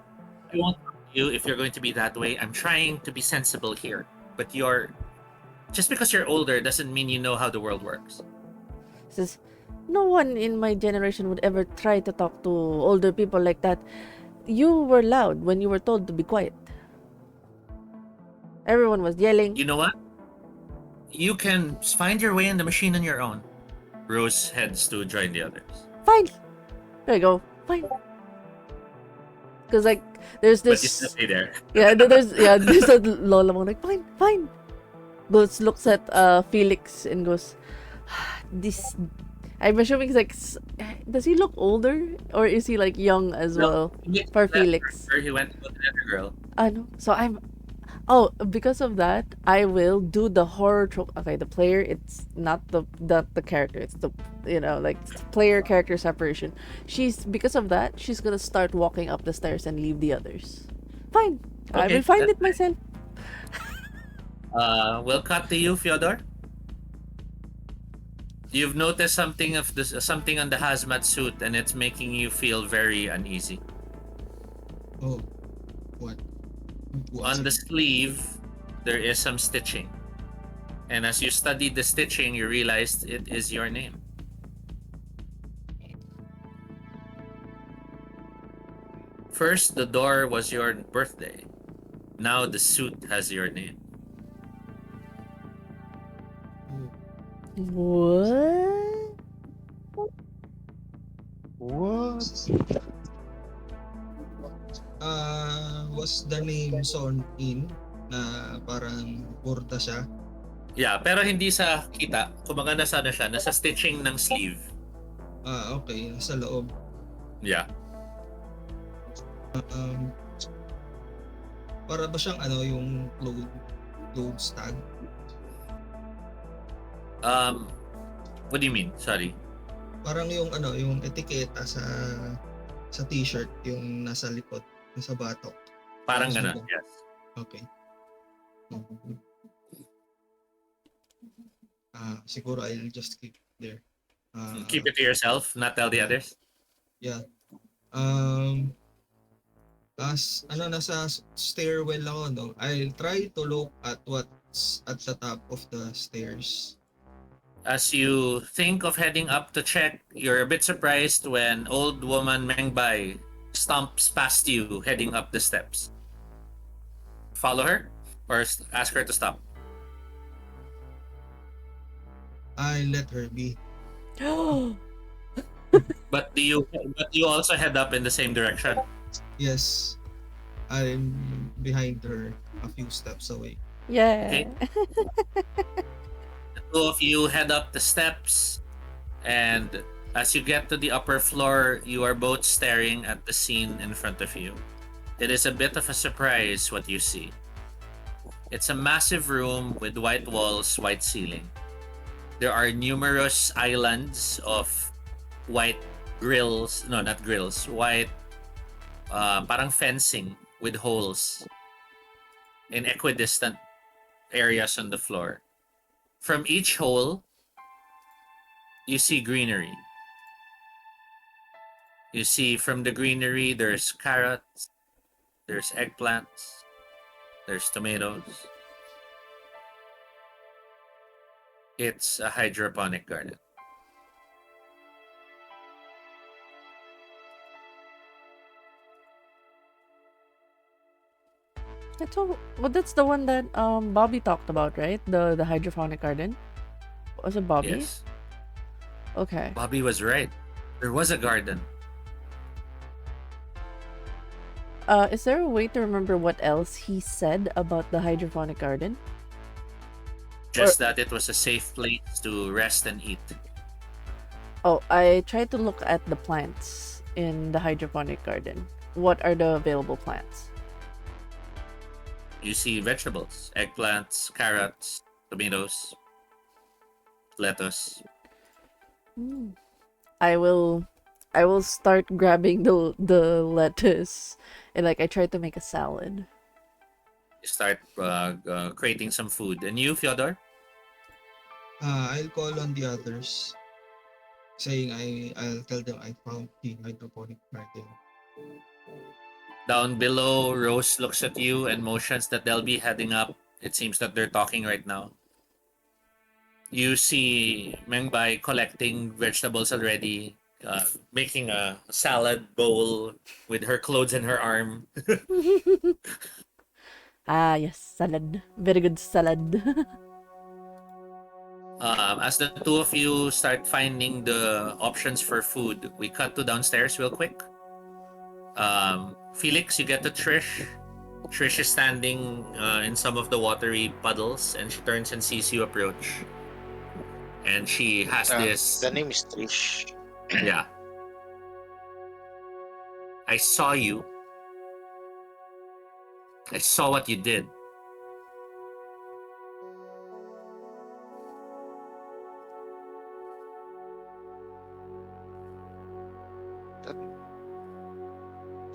I won't talk to you if you're going to be that way. I'm trying to be sensible here. But you're just because you're older doesn't mean you know how the world works. Says, no one in my generation would ever try to talk to older people like that. You were loud when you were told to be quiet. Everyone was yelling. You know what? You can find your way in the machine on your own. Rose heads to join the others. Fine. There you go. Fine. Because like there's But you still this. stay there. There's a Lola mo like fine. Goes looks at Felix and goes, this. I'm assuming he's like, does he look older or is he like young as well? He For left Felix. her, he went to another girl. Ano? So Oh, because of that, I will do the horror trope. Okay, the player, it's not the character. It's the, like, player character separation. Because of that, she's gonna start walking up the stairs and leave the others. Fine, I will Okay, find that's it myself. we'll cut to you, Fyodor. You've noticed something on the hazmat suit, and it's making you feel very uneasy. Oh, what? On the What? sleeve, there is some stitching, and as you studied the stitching, you realized it is your name. First, the door was your birthday. Now the suit has your name. Oh, What? What? was the name sewn in na parang borda siya? Yeah, pero hindi sa kita. Kumbaga nasa ano siya, nasa stitching ng sleeve. Okay, nasa loob. Yeah. Um, para ba siyang yung clothes tag? What do you mean? Sorry. Parang yung etiketa sa t-shirt, yung nasa likod, nasa batok. Parang Tapos gano'n, yes. Okay. Siguro I'll just keep it there. Keep it to yourself, not tell the others. Yeah. Nasa stairwell ako, no? I'll try to look at what's at the top of the stairs. As you think of heading up to check, you're a bit surprised when old woman Mengbai stomps past you heading up the steps. Follow her or ask her to stop. I let her be. But do you also head up in the same direction? Yes, I'm behind her, a few steps away. Yeah. Okay. The two of you head up the steps, and as you get to the upper floor, you are both staring at the scene in front of you. It is a bit of a surprise what you see. It's a massive room with white walls, white ceiling. There are numerous islands of white grills, no, not grills, white parang fencing with holes in equidistant areas on the floor. From each hole, you see greenery. You see from the greenery, there's carrots, there's eggplants, there's tomatoes. It's a hydroponic garden. That's the one that Bobby talked about, right? The hydroponic garden. Was it Bobby? Yes. Okay. Bobby was right. There was a garden. Is there a way to remember what else he said about the hydroponic garden? Just that it was a safe place to rest and eat. Oh, I tried to look at the plants in the hydroponic garden. What are the available plants? You see vegetables, eggplants, carrots, tomatoes, lettuce. I will start grabbing the lettuce, and like I try to make a salad. You start creating some food. And you, Fyodor? I'll call on the others, saying I'll tell them I found the hydroponic garden. Down below, Rose looks at you and motions that they'll be heading up. It seems that they're talking right now. You see Mengbai collecting vegetables already, making a salad bowl with her clothes in her arm. Yes, salad. Very good salad. As the two of you start finding the options for food, we cut to downstairs real quick. Felix, you get to Trish. Trish is standing in some of the watery puddles, and she turns and sees you approach. And she has this. The name is Trish. Yeah. I saw you. I saw what you did.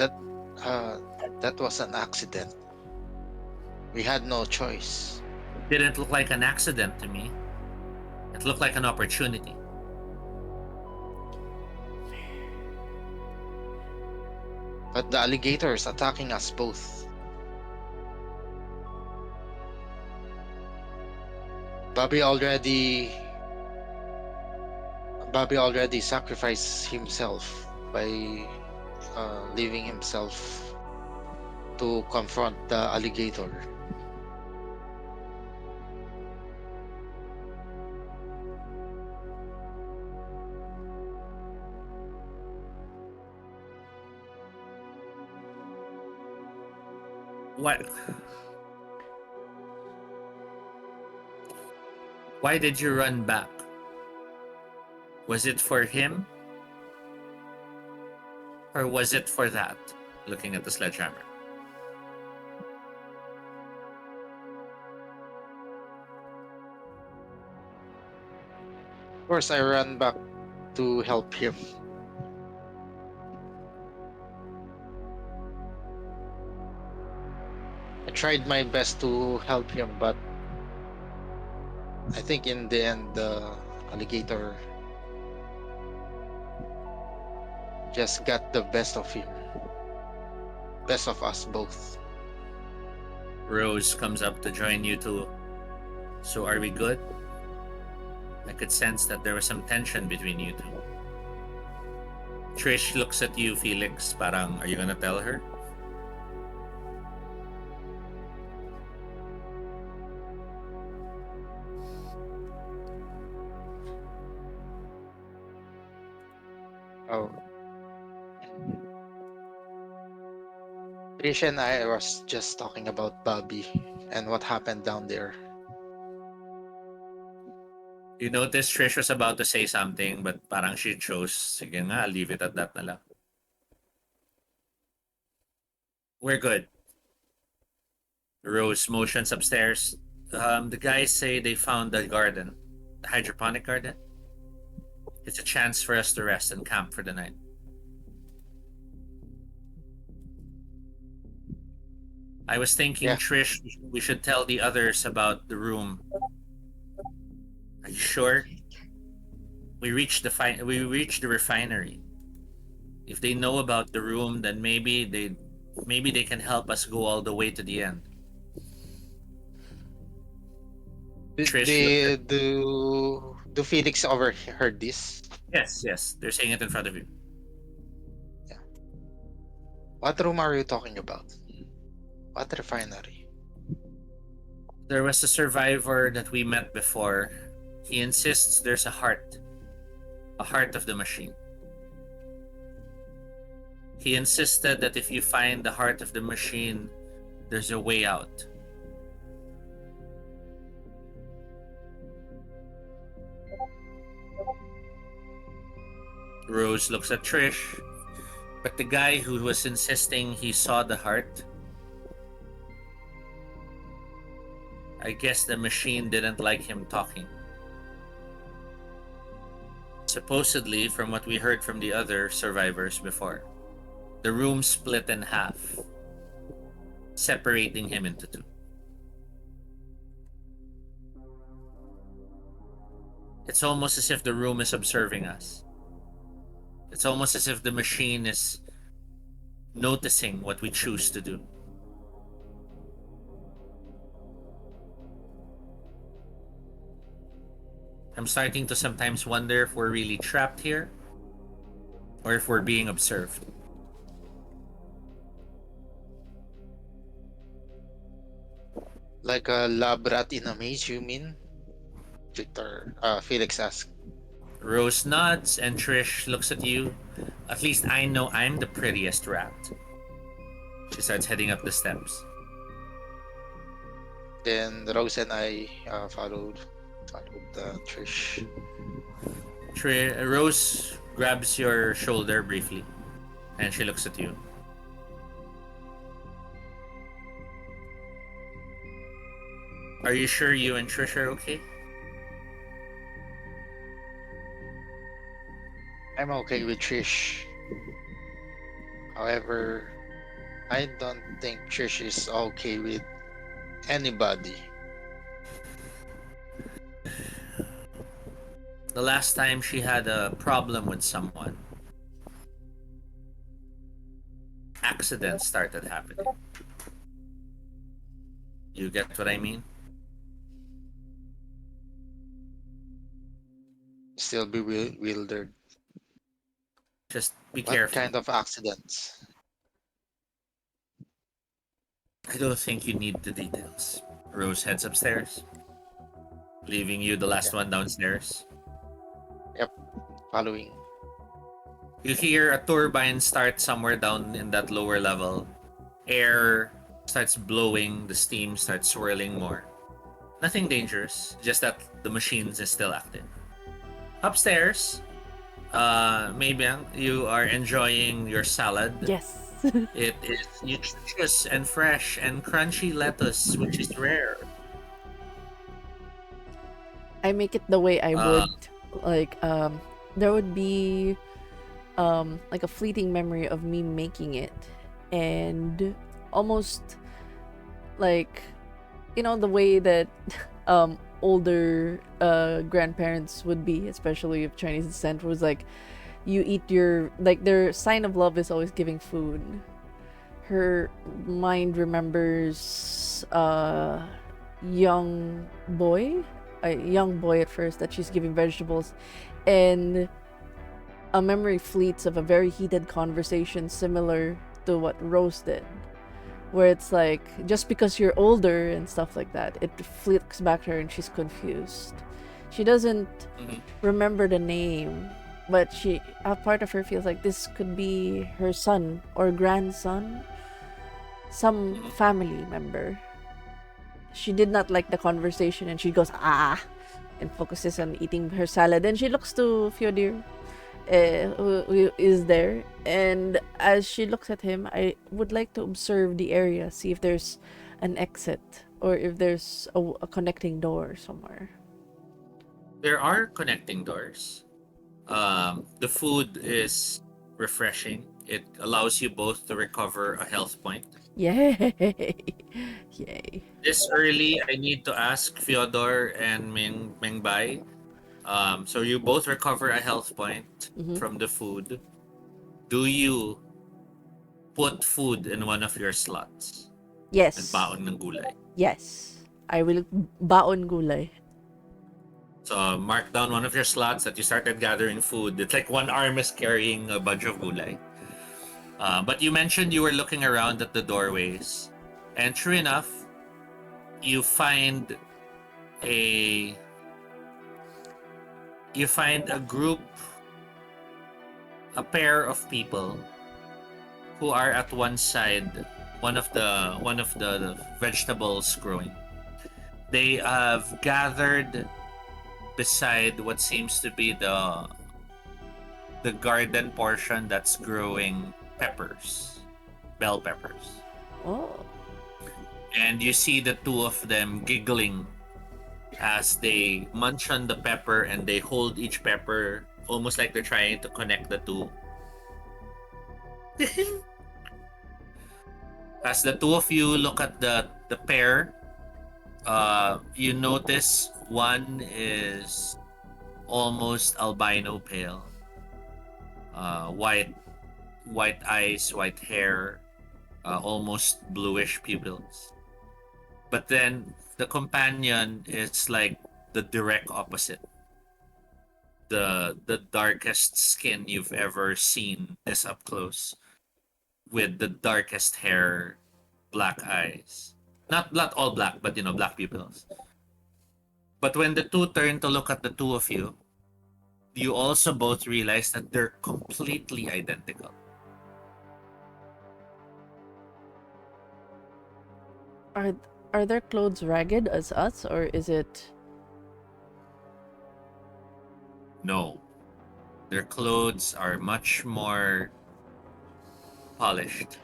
That uh, that was an accident. We had no choice. Didn't look like an accident to me. It looked like an opportunity. But the alligator is attacking us both. Bobby already Bobby already sacrificed himself by leaving himself to confront the alligator. What? Why did you run back? Was it for him? Or was it for that? Looking at the sledgehammer. Of course, I ran back to help him. I tried my best to help him, but I think in the end, the alligator just got the best of him, best of us both. Rose comes up to join you too. So are we good? I could sense that there was some tension between you two. Trish looks at you, Felix. Parang, are you gonna tell her? Oh, Trish and I was just talking about Bobby and what happened down there. You noticed Trish was about to say something, but parang she chose, sige nga, I'll leave it at that na lang. We're good. Rose motions upstairs. The guys say they found the garden, the hydroponic garden. It's a chance for us to rest and camp for the night. I was thinking, Yeah. Trish, we should tell the others about the room. Are you sure? We reached the refinery. If they know about the room, then maybe they can help us go all the way to the end. Trish looked at, Do Felix overheard this? yes, they're saying it in front of you. Yeah. What room are you talking about? What refinery? There was a survivor that we met before. He insists there's a heart of the machine. He insisted that if you find the heart of the machine, there's a way out. Rose looks at Trish, but the guy who was insisting he saw the heart, I guess the machine didn't like him talking. Supposedly, from what we heard from the other survivors before, the room split in half, separating him into two. It's almost as if the room is observing us. It's almost as if the machine is noticing what we choose to do. I'm starting to sometimes wonder if we're really trapped here or if we're being observed. Like a lab rat in a maze, you mean? Felix asked. Rose nods and Trish looks at you. At least I know I'm the prettiest rat. She starts heading up the steps. Then Rose and I followed Trish. Rose grabs your shoulder briefly and she looks at you. Are you sure you and Trish are okay? I'm okay with Trish. However, I don't think Trish is okay with anybody. The last time she had a problem with someone, accidents started happening. You get what I mean? Still bewildered. Just be What careful. kind of accidents? I don't think you need the details. Rose heads upstairs, leaving you the last Yep, one downstairs. yep, following. You hear a turbine start somewhere down in that lower level. Air starts blowing, the steam starts swirling more. Nothing dangerous, just that the machines is still active. Upstairs, maybe you are enjoying your salad. Yes. It is nutritious and fresh and crunchy lettuce, which is rare. I make it the way I Uh, would. Like, there would be like a fleeting memory of me making it, and almost like, the way that older grandparents would be, especially of Chinese descent, was like you eat your, like, their sign of love is always giving food. Her mind remembers young boy a young boy at first that she's giving vegetables, and a memory fleets of a very heated conversation similar to what Rose did, where it's like, just because you're older and stuff like that, it flicks back to her and she's confused. She doesn't mhm. remember the name, but a part of her feels like this could be her son or grandson, some Mhm. family member. She did not like the conversation and she goes, ah, and focuses on eating her salad. And she looks to Fyodir, who is there. And as she looks at him, I would like to observe the area, see if there's an exit or if there's a connecting door somewhere. There are connecting doors. The food is refreshing. It allows you both to recover a health point. Yay! Yay. This early, I need to ask Fyodor and Mengbai. So you both recover a health point Mm-hmm. from the food. Do you put food in one of your slots? Yes. Nagbaon ng gulay. Yes. I will baon gulay. So mark down one of your slots that you started gathering food. It's like one arm is carrying a bunch of gulay. But you mentioned you were looking around at the doorways, and true enough, you find a a group, a pair of people who are at one side, one of the vegetables growing. They have gathered beside what seems to be the garden portion that's growing peppers, bell peppers. Oh. And you see the two of them giggling as they munch on the pepper and they hold each pepper almost like they're trying to connect the two. As the two of you look at the pair, you notice one is almost albino pale, white eyes, white hair, almost bluish pupils. But then the companion is like the direct opposite. The darkest skin you've ever seen this up close, with the darkest hair, black eyes. Not all black, but black pupils. But when the two turn to look at the two of you also both realize that they're completely identical. Are are their clothes ragged as us, or is it? No, their clothes are much more polished.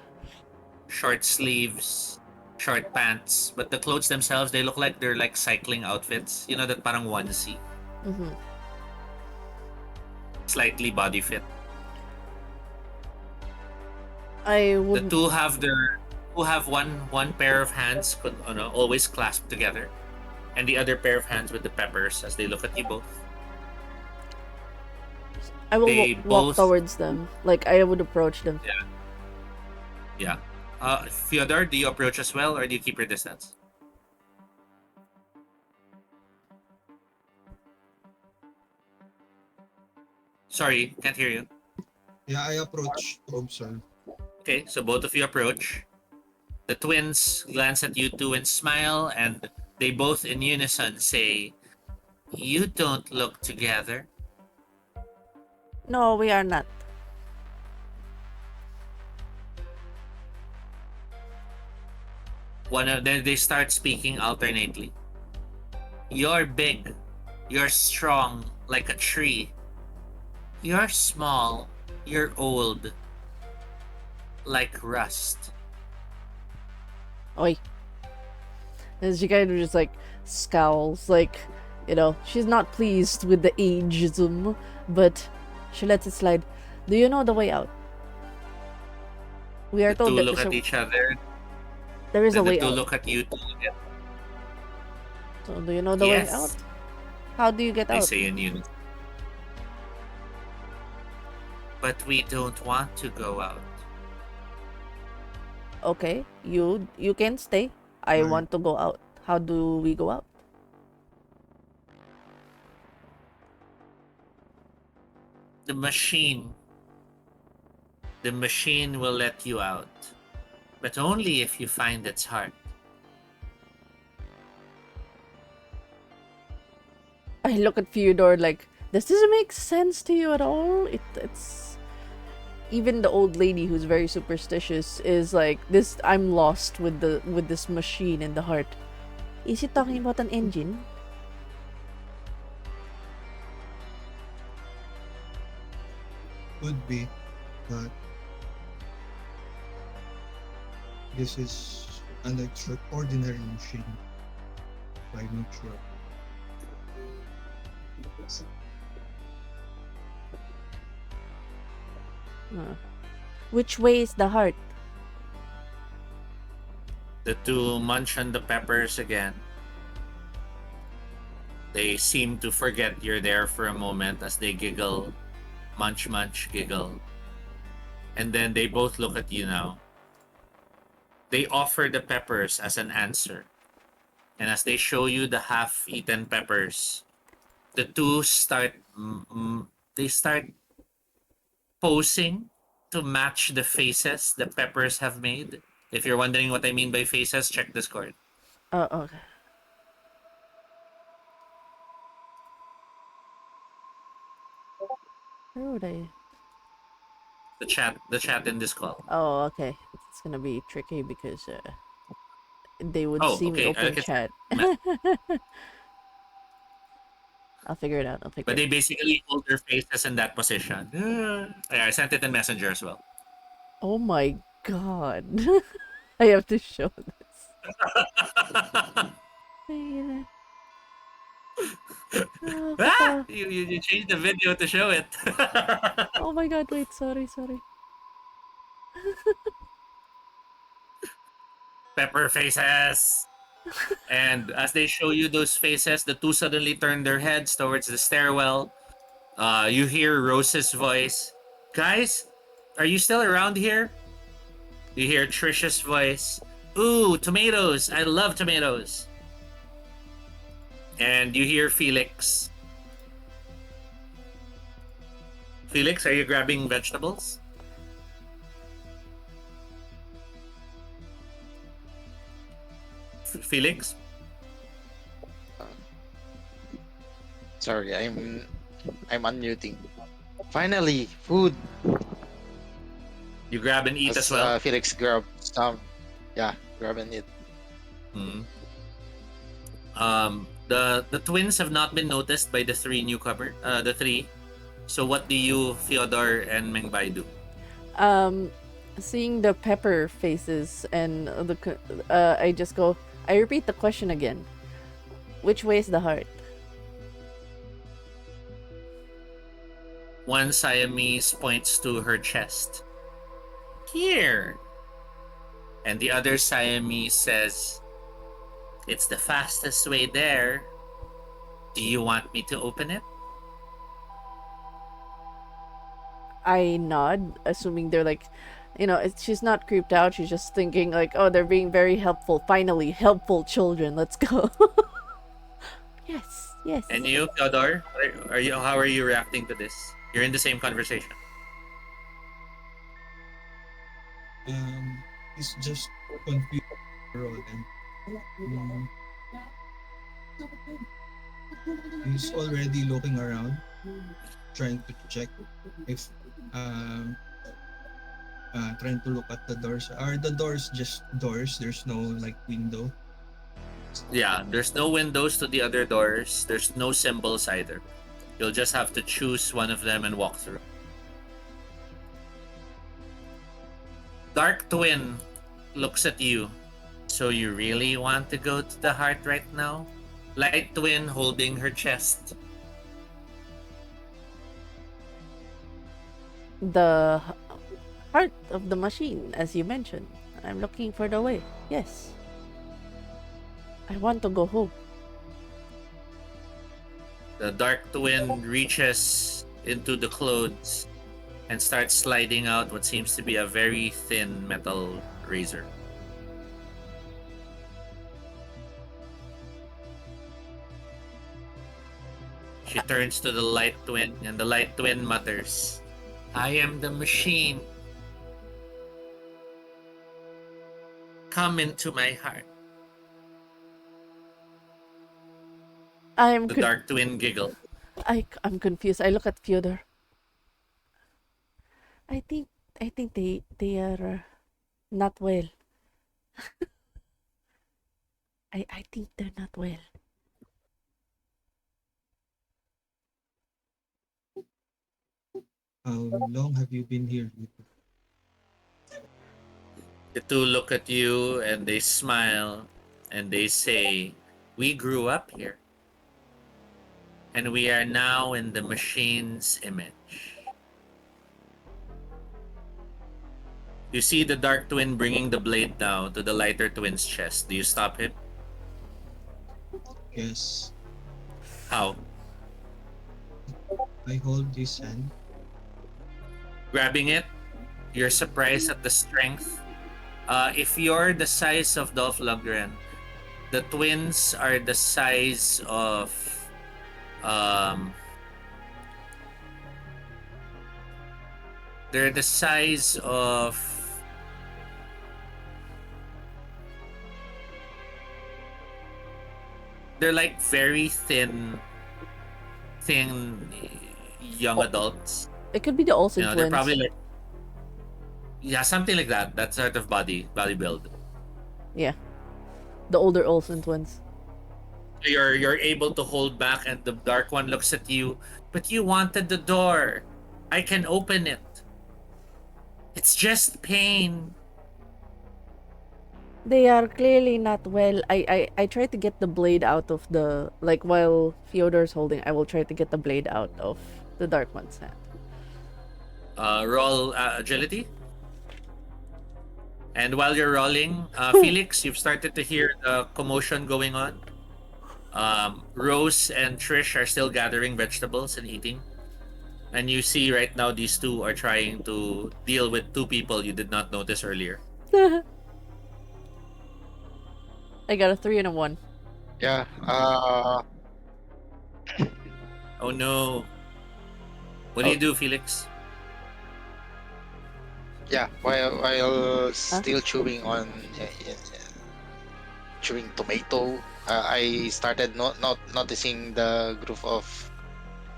Short sleeves, short pants, but the clothes themselves, they look like they're like cycling outfits. You know, that parang onesie, Mm-hmm. slightly body fit. I The would. two have one pair of hands always clasped together, and the other pair of hands with the peppers as they look at you both. I will They walk both towards them. Like I would approach them. yeah. Fyodor, do you approach as well, or do you keep your distance? Sorry, can't hear you. Yeah, I approach to observe. Okay, so both of you approach. The twins glance at you two and smile, and they both in unison say, "You don't look together." No, we are not. Then they start speaking alternately. "You're big. You're strong like a tree. You're small. You're old like rust." Oi. And she kind of just like scowls, like, she's not pleased with the ageism, but she lets it slide. Do you know the way out? We are The two told that look at each other. there is a Then the way two out. look at you two again. So do you know the way Yes, out? How do you get they out? say in unison. "But we don't want to go out." Okay, you can stay. I Right. want to go out. How do we go out? The machine. The machine will let you out. But only if you find its heart. I look at Fyodor like, does this make sense to you at all? It's even the old lady who's very superstitious is like this. I'm lost with this machine in the heart. Is he talking about an engine? Could be, but this is an extraordinary machine. By nature. Huh. Which way is the heart? The two munch on the peppers again. They seem to forget you're there for a moment as they giggle. Munch, munch, giggle. And then they both look at you now. They offer the peppers as an answer. And as they show you the half-eaten peppers, the two they start posing to match the faces the peppers have made. If you're wondering what I mean by faces, check Discord. Oh, okay. Where would I? The chat in this call. Oh, okay. It's gonna be tricky because they would Oh, see me okay. open Like chat. I'll figure it out. but they basically hold their faces in that position. Yeah, I sent it in Messenger as well. Oh my god. I have to show this. Ah! You changed the video to show it. Oh my god, wait, sorry. Pepper faces. And as they show you those faces, the two suddenly turn their heads towards the stairwell. You hear Rose's voice. "Guys, are you still around here?" You hear Trisha's voice. "Ooh, tomatoes. I love tomatoes." And you hear Felix. "Felix, are you grabbing vegetables?" Felix? Sorry, I'm unmuting. Finally, food. You grab and eat as well? Felix grab some. Yeah, grab and eat. Hmm. The twins have not been noticed by the three newcomer. The three. So what do you, Fyodor and Mengbai, do? Seeing the pepper faces and I just go. I repeat the question again. Which way is the heart? One Siamese points to her chest. Here. And the other Siamese says, it's the fastest way there. Do you want me to open it? I nod, assuming they're like, she's not creeped out. She's just thinking like, oh, they're being very helpful. Finally, helpful children. Let's go. Yes, yes. And you, Theodore, are you? How are you reacting to this? You're in the same conversation. He's just confused overall, and mm, he's already looking around, trying to check if trying to look at the doors. Are the doors just doors? There's no like window. Yeah, there's no windows to the other doors. There's no symbols either. You'll just have to choose one of them and walk through. Dark Twin looks at you. So you really want to go to the heart right now? Light Twin holding her chest. The heart of the machine, as you mentioned. I'm looking for the way. Yes. I want to go home. The Dark Twin reaches into the clothes and starts sliding out what seems to be a very thin metal razor. She turns to the Light Twin, and the Light Twin mutters, I am the machine. Come into my heart. I'm The Dark Twin giggles. I'm confused. I look at Fyodor. I think they are not well. I think they're not well. How long have you been here? The two look at you and they smile and they say, we grew up here. And we are now in the machine's image. You see the Dark Twin bringing the blade down to the Lighter Twin's chest. Do you stop him? Yes. How? I hold his hand. Grabbing it, you're surprised at the strength. If you're the size of Dolph Lundgren, the twins are the size of they're the size of they're like very thin young adults. It could be the Olsen They're twins. probably like yeah, something like that. That sort of body build. Yeah. The older Olsen twins. You're able to hold back, and the Dark One looks at you. But you wanted the door. I can open it. It's just pain. They are clearly not well. I try to get the blade out of the while Fyodor's holding, I will try to get the blade out of the Dark One's hand. Roll agility. And while you're rolling, Felix, you've started to hear the commotion going on. Rose and Trish are still gathering vegetables and eating. And you see right now these two are trying to deal with two people you did not notice earlier. I got a 3 and a 1. Yeah. Oh no. What do you do, Felix? Yeah. While still chewing on chewing tomato, I started not noticing the group of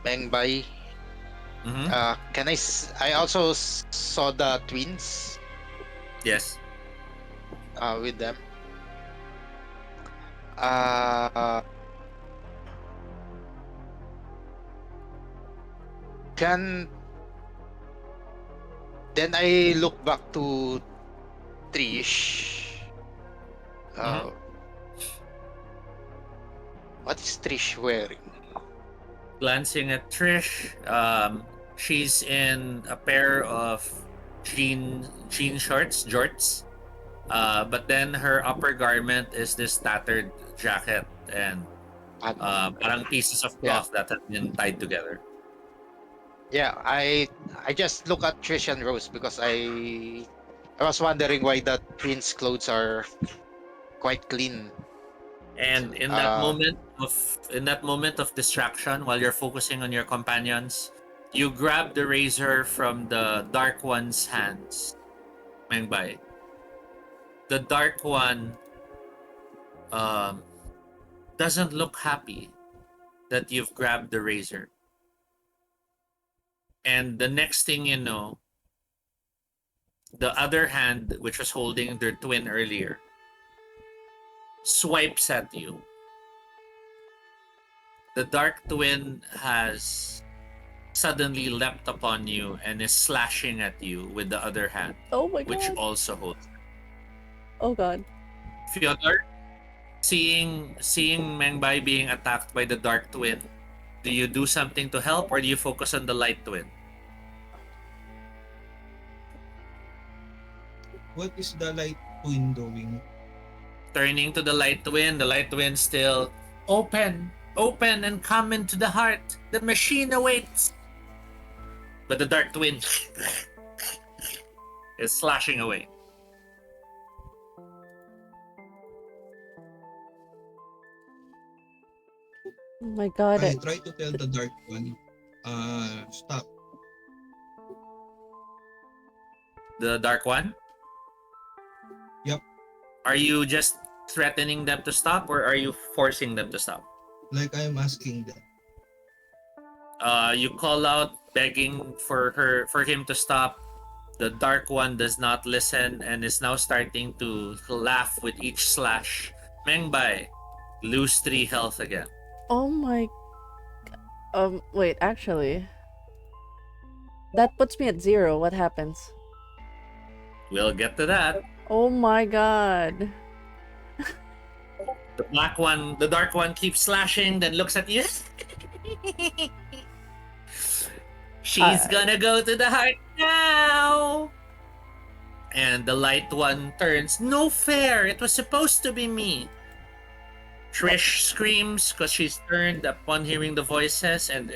Mengbai. Mm-hmm. I also saw the twins Yes. with them. Uh, can then I look back to Trish. Mhm. What is Trish wearing? Glancing at Trish, she's in a pair of jean shorts, jorts. But then her upper garment is this tattered jacket and And parang pieces of yeah, cloth that have been tied together. yeah. I just look at Trish and Rose because I was wondering why the twins' clothes are quite clean. And So, uh, in that moment of distraction, while you're focusing on your companions, you grab the razor from the Dark One's hands. Mengbay. The Dark One um, doesn't look happy that you've grabbed the razor. And the next thing you know, the other hand, which was holding their twin earlier, swipes at you. The Dark Twin has suddenly leapt upon you and is slashing at you with the other hand, Oh my which god. also holds. Oh god. Fyodor, seeing Mengbei being attacked by the Dark Twin, do you do something to help or do you focus on the Light Twin? What is the light twin doing? Turning to the Light Twin still open and come into the heart. The machine awaits. But the Dark Twin is slashing away. Oh my god. I try to tell the dark one, stop. The Dark One? Yep. Are you just threatening them to stop or are you forcing them to stop? Like I'm asking them. You call out begging for him to stop. The Dark One does not listen and is now starting to laugh with each slash. Mengbei, lose 3 health again. Oh my. Wait, actually. That puts me at 0. What happens? We'll get to that. Oh my god. The Dark One keeps slashing, then looks at you. She's gonna go to the heart now. And the Light One turns, no fair, it was supposed to be me. Trish screams because she's turned upon hearing the voices and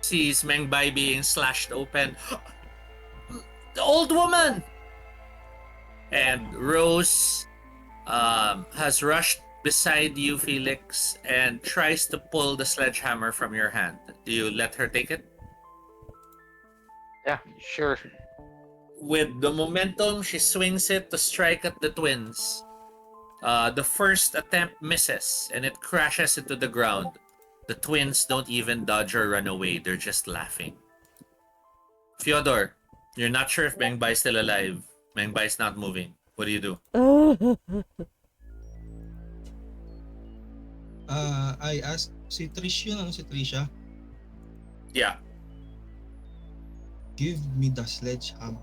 sees Mengbei being slashed open. The old woman! And Rose has rushed beside you, Felix, and tries to pull the sledgehammer from your hand. Do you let her take it? yeah, sure. With the momentum, she swings it to strike at the twins. The first attempt misses and it crashes into the ground. The twins don't even dodge or run away, they're just laughing. Fyodor, you're not sure if Mengbai's still alive. Mengbai's not moving. What do you do? I asked si Trish yun, si Trisha, Yeah. give me the sledgehammer.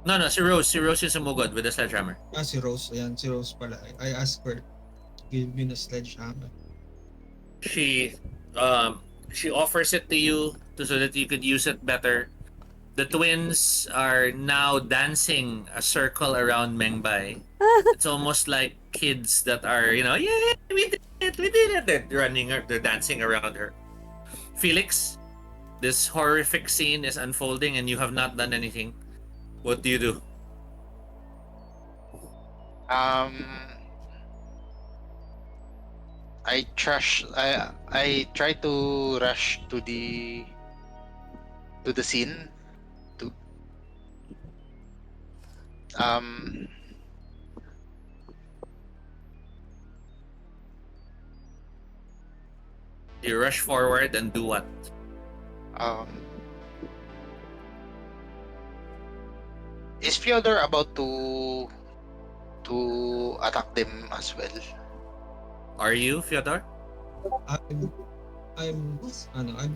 No, si Rose. Si Rose yung sumugod with the sledgehammer. Si Rose, ayan, si Rose pala. I asked her, give me the sledgehammer. She offers it to you so that you could use it better. The twins are now dancing a circle around Mengbei. It's almost like kids that are, yeah, we did it. They're dancing around her. Felix, this horrific scene is unfolding and you have not done anything. What do you do? I try to rush to the scene to um You rush forward and do what? um is Fyodor about to attack them as well? Are you, Fyodor? I'm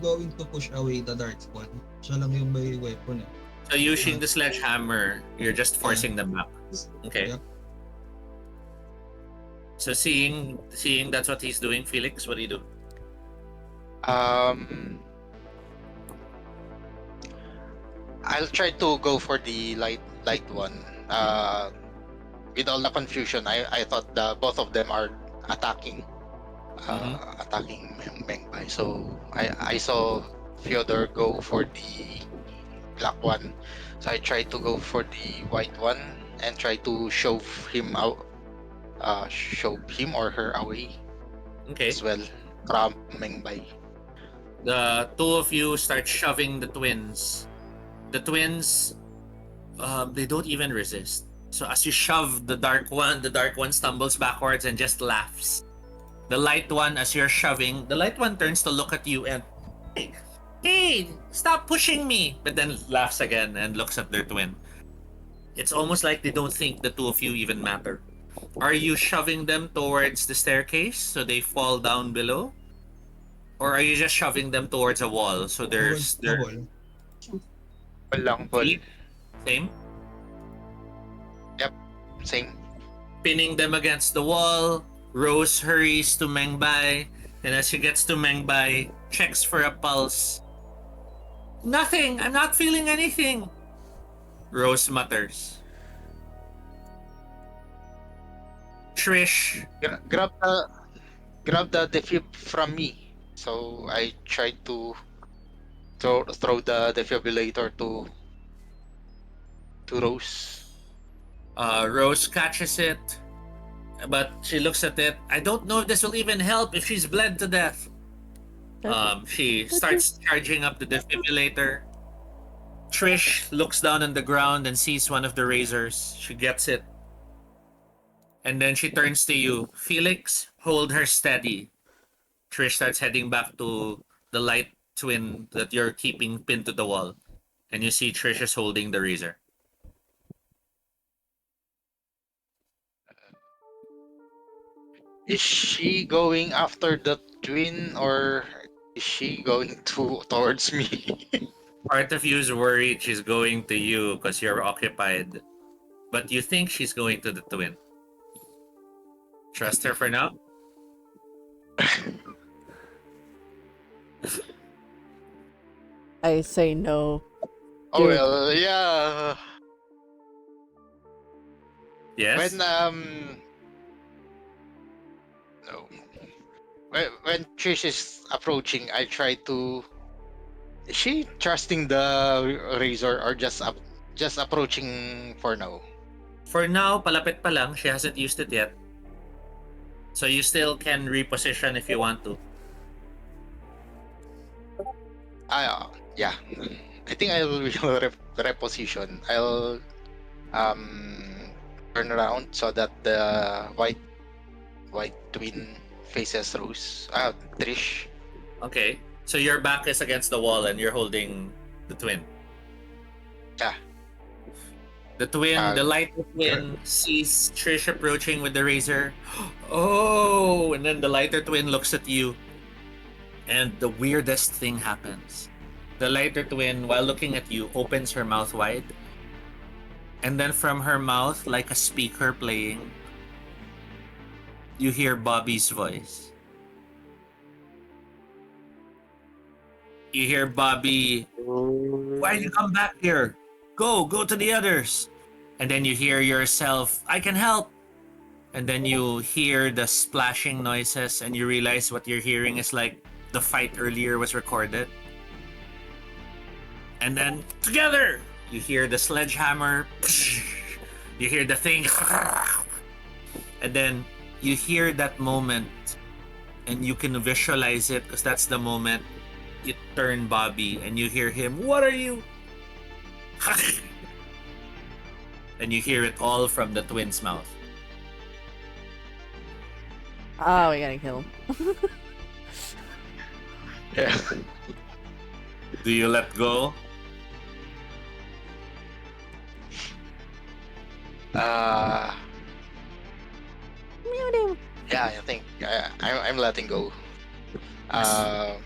going to push away the dark one. Siya lang yung may weapon eh. So using the sledgehammer, you're just forcing them back. Okay. Yep. So seeing that's what he's doing, Felix, what do you do? I'll try to go for the light light one. With all the confusion, I thought the both of them are attacking Mm-hmm. Mengbai. So I saw Fyodor go for the black one. So I tried to go for the white one and try to shove him out, shove him or her away Okay. as well. Ram Mengbai. The two of you start shoving the twins. The twins, they don't even resist. So as you shove the dark one stumbles backwards and just laughs. The light one, as you're shoving, the light one turns to look at you and, hey, hey, stop pushing me! But then laughs again and looks at their twin. It's almost like they don't think the two of you even matter. Are you shoving them towards the staircase so they fall down below? Or are you just shoving them towards a wall so Towards the they're wall. Walang ball. feet? Same? Yep, same. Pinning them against the wall. Rose hurries to Mengbai, and as she gets to Mengbai, checks for a pulse. Nothing! I'm not feeling anything! Rose mutters. Trish, Grab the defib from me. So I tried to throw the defibrillator to Rose. Rose catches it, but she looks at it. I don't know if this will even help if she's bled to death. She starts charging up the defibrillator. Trish looks down on the ground and sees one of the razors. She gets it. And then she turns to you. Felix, hold her steady. Trish starts heading back to the light twin that you're keeping pinned to the wall. And you see Trish is holding the razor. Is she going after the twin or is she going towards me? Part of you is worried she's going to you because you're occupied. But you think she's going to the twin. Trust her for now? I say no. Oh Dude. well, yeah. Yes? When no. When Trish is approaching, I try to. Is she trusting the razor or just approaching for now? For now, palapit pa lang. She hasn't used it yet. So you still can reposition if you want to. Yeah. I think I will reposition. I'll turn around so that the white twin faces Rose. Trish. Okay. So your back is against the wall and you're holding the twin. Yeah. The twin, the light twin sees Trish approaching with the razor. Oh! And then the lighter twin looks at you. And the weirdest thing happens. The lighter twin, while looking at you, opens her mouth wide. And then from her mouth, like a speaker playing, you hear Bobby's voice. You hear Bobby, why did you come back here? Go to the others. And then you hear yourself, I can help. And then you hear the splashing noises and you realize what you're hearing is like the fight earlier was recorded. And then together, you hear the sledgehammer. You hear the thing. And then you hear that moment and you can visualize it because that's the moment you turn Bobby and you hear him, what are you? And you hear it all from the twin's mouth. Oh, we gotta kill him. Yeah. Do you let go? Mew. Yeah, I think I'm letting go. As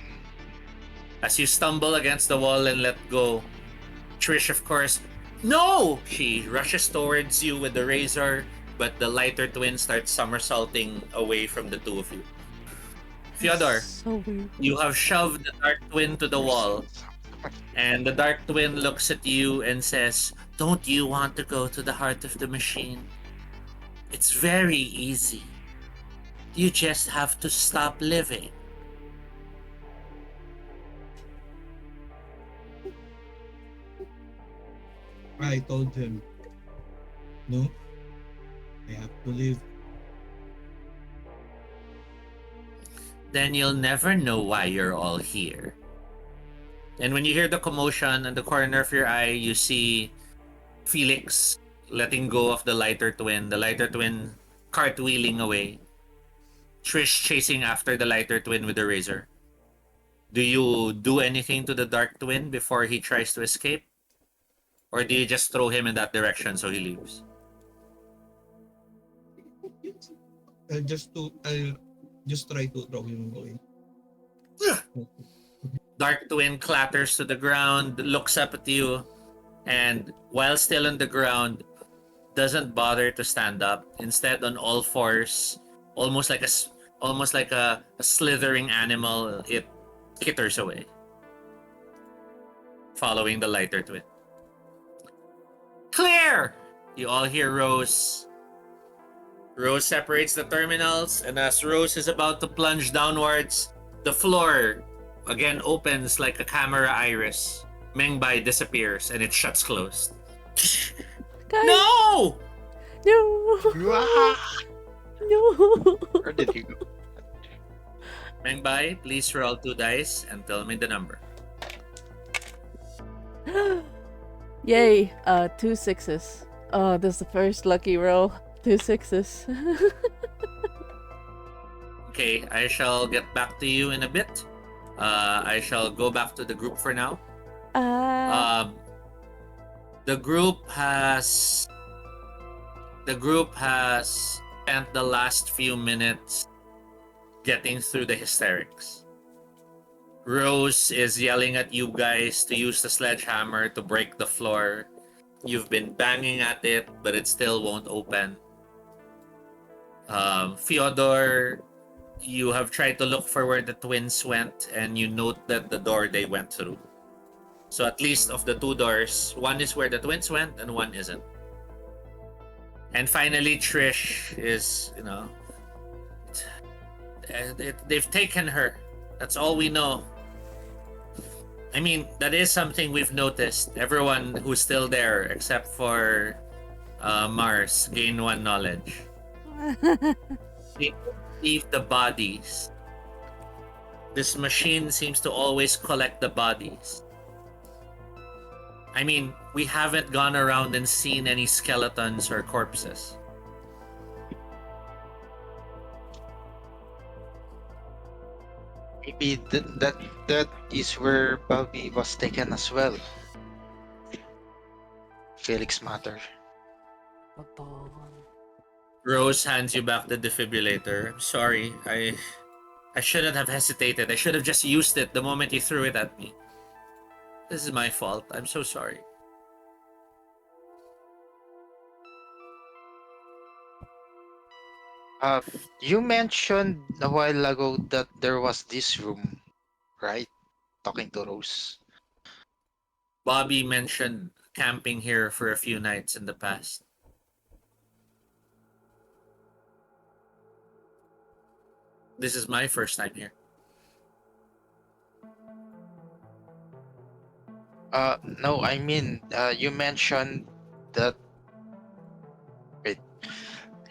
you stumble against the wall and let go, Trish, of course, no! She rushes towards you with the razor, but the lighter twin starts somersaulting away from the two of you. Fyodor, So weird. you have shoved the dark twin to the wall. And the Dark Twin looks at you and says, "Don't you want to go to the heart of the machine? It's very easy. You just have to stop living." I told him, no, I have to leave. Then you'll never know why you're all here. And when you hear the commotion in the corner of your eye, you see Felix letting go of the lighter twin cartwheeling away. Trish chasing after the lighter twin with the razor. Do you do anything to the dark twin before he tries to escape? Or do you just throw him in that direction so he leaves? I'll just try to throw him away. Dark twin clatters to the ground, looks up at you, and while still on the ground, doesn't bother to stand up. Instead, on all fours, almost like a slithering animal, it kitters away, following the lighter twin. Clear! You all hear Rose. Rose separates the terminals, and as Rose is about to plunge downwards, the floor again opens like a camera iris. Mengbai disappears, and it shuts closed. Guys, No! no, Ah, no. where did he go? Mengbai, please roll 2 dice and tell me the number. Yay! 2 6s. Oh, this is the first lucky roll. 2 6s. Okay, I shall get back to you in a bit. I shall go back to the group for now. The group has spent the last few minutes getting through the hysterics. Rose is yelling at you guys to use the sledgehammer to break the floor. You've been banging at it, but it still won't open. Fyodor, you have tried to look for where the twins went, and you note that the door they went through. So at least of the 2 doors, one is where the twins went and one isn't. And finally, Trish is, they've taken her. That's all we know. I mean, that is something we've noticed. Everyone who's still there, except for Mars, gain 1 knowledge. They leave the bodies. This machine seems to always collect the bodies. I mean, we haven't gone around and seen any skeletons or corpses. Maybe that is where Bobby was taken as well. Felix Matter. Rose hands you back the defibrillator. I'm sorry. I shouldn't have hesitated. I should have just used it the moment you threw it at me. This is my fault. I'm so sorry. You mentioned a while ago that there was this room, right? Talking to Rose. Bobby mentioned camping here for a few nights in the past. This is my first time here. No, I mean, you mentioned that. Wait,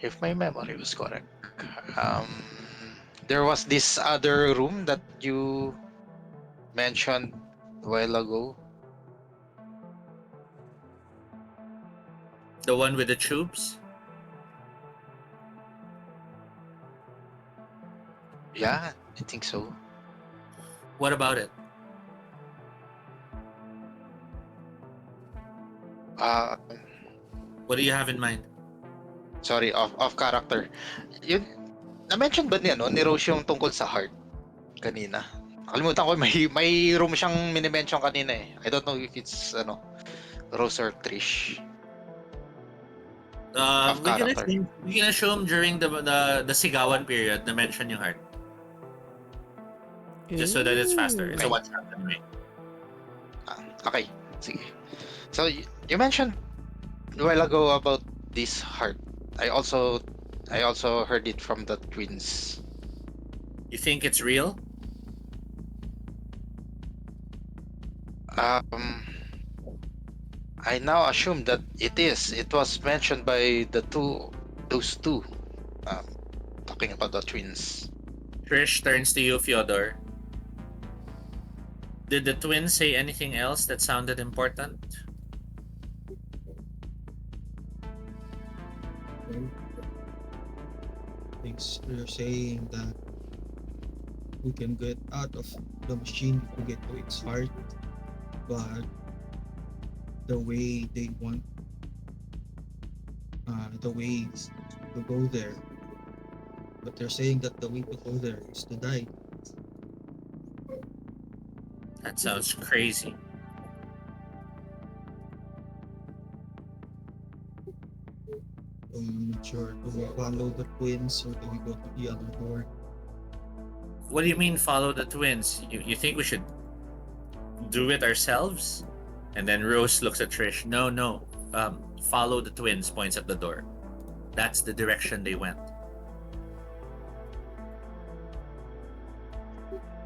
if my memory was correct, um, there was this other room that you mentioned a while ago. The one with the tubes? Yeah, I think so. What about it? Uh, What do you have in mind? sorry, off character. Yun, na-mention ba ni Rose yung tungkol sa heart kanina? Nakalimutan ko, may room siyang mini-mention kanina eh. I don't know if it's Rose or Trish. Off character. We can assume during the sigawan period na mention yung heart. Just so that it's faster. It's a one shot anyway. Okay, sige. So you mentioned a while ago about this heart. I also I also heard it from the twins. You think it's real? Um, I now assume that it is. It was mentioned by those two, um, talking about the twins. Trish turns to you, Fyodor. Did the twins say anything else that sounded important? Well, they're saying that we can get out of the machine if we get to its heart, but the way they want, the way to go there. But they're saying that the way to go there is to die. That sounds crazy. So I'm not sure. Do we follow the twins or do we go to the other door? What do you mean follow the twins? You think we should do it ourselves? And then Rose looks at Trish. No, no. Follow the twins, points at the door. That's the direction they went.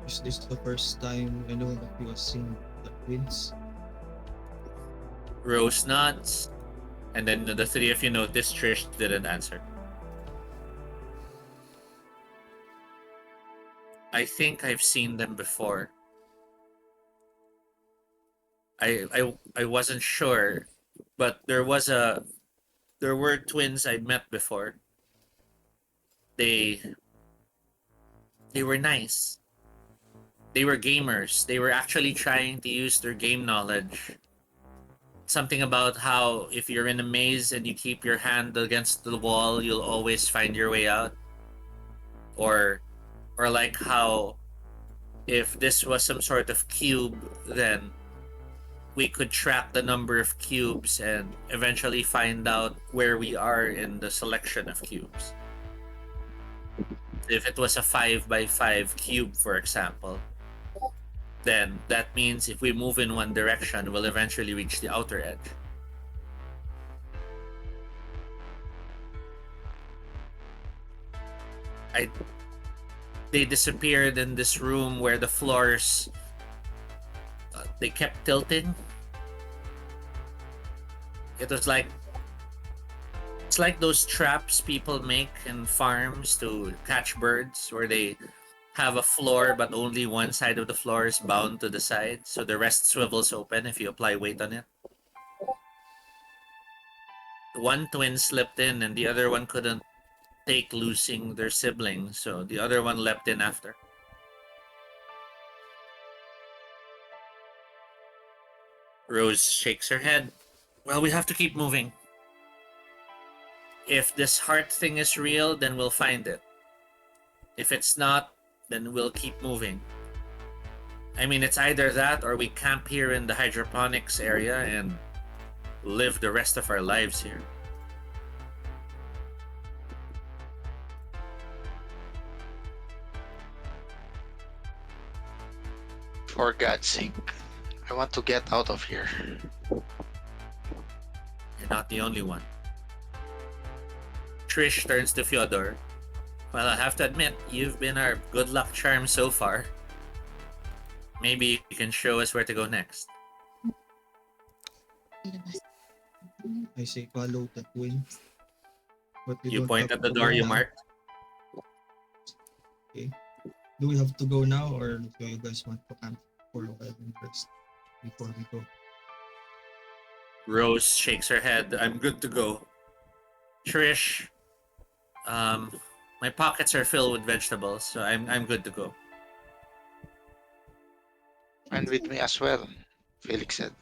Is this the first time I know that you have seen the twins? Rose nods, and then the three of you notice Trish didn't answer. I think I've seen them before. I wasn't sure, but there were twins I met before. They they were nice. They were gamers. They were actually trying to use their game knowledge. Something about how if you're in a maze and you keep your hand against the wall, you'll always find your way out. Or or like how if this was some sort of cube, then we could track the number of cubes and eventually find out where we are in the selection of cubes. If it was a 5 by 5 cube, for example, then that means if we move in one direction, we'll eventually reach the outer edge. I They disappeared in this room where the floors they kept tilting. It was like it's like those traps people make in farms to catch birds where they have a floor but only one side of the floor is bound to the side so the rest swivels open if you apply weight on it. One twin slipped in and the other one couldn't take losing their sibling, so the other one leapt in after. Rose shakes her head. Well, we have to keep moving. If this heart thing is real, then we'll find it. If it's not, then we'll keep moving. I mean, it's either that or we camp here in the hydroponics area and live the rest of our lives here. For God's sake, I want to get out of here. You're not the only one. Trish turns to Fyodor. Well, I have to admit, you've been our good luck charm so far. Maybe you can show us where to go next. I say follow the twin. But we You don't point have at the to door go you now. marked. Do we have to go now or do you guys want to camp for a while first before we go? Rose shakes her head. I'm good to go. Trish, my pockets are filled with vegetables, so I'm good to go. And with me as well, Felix said.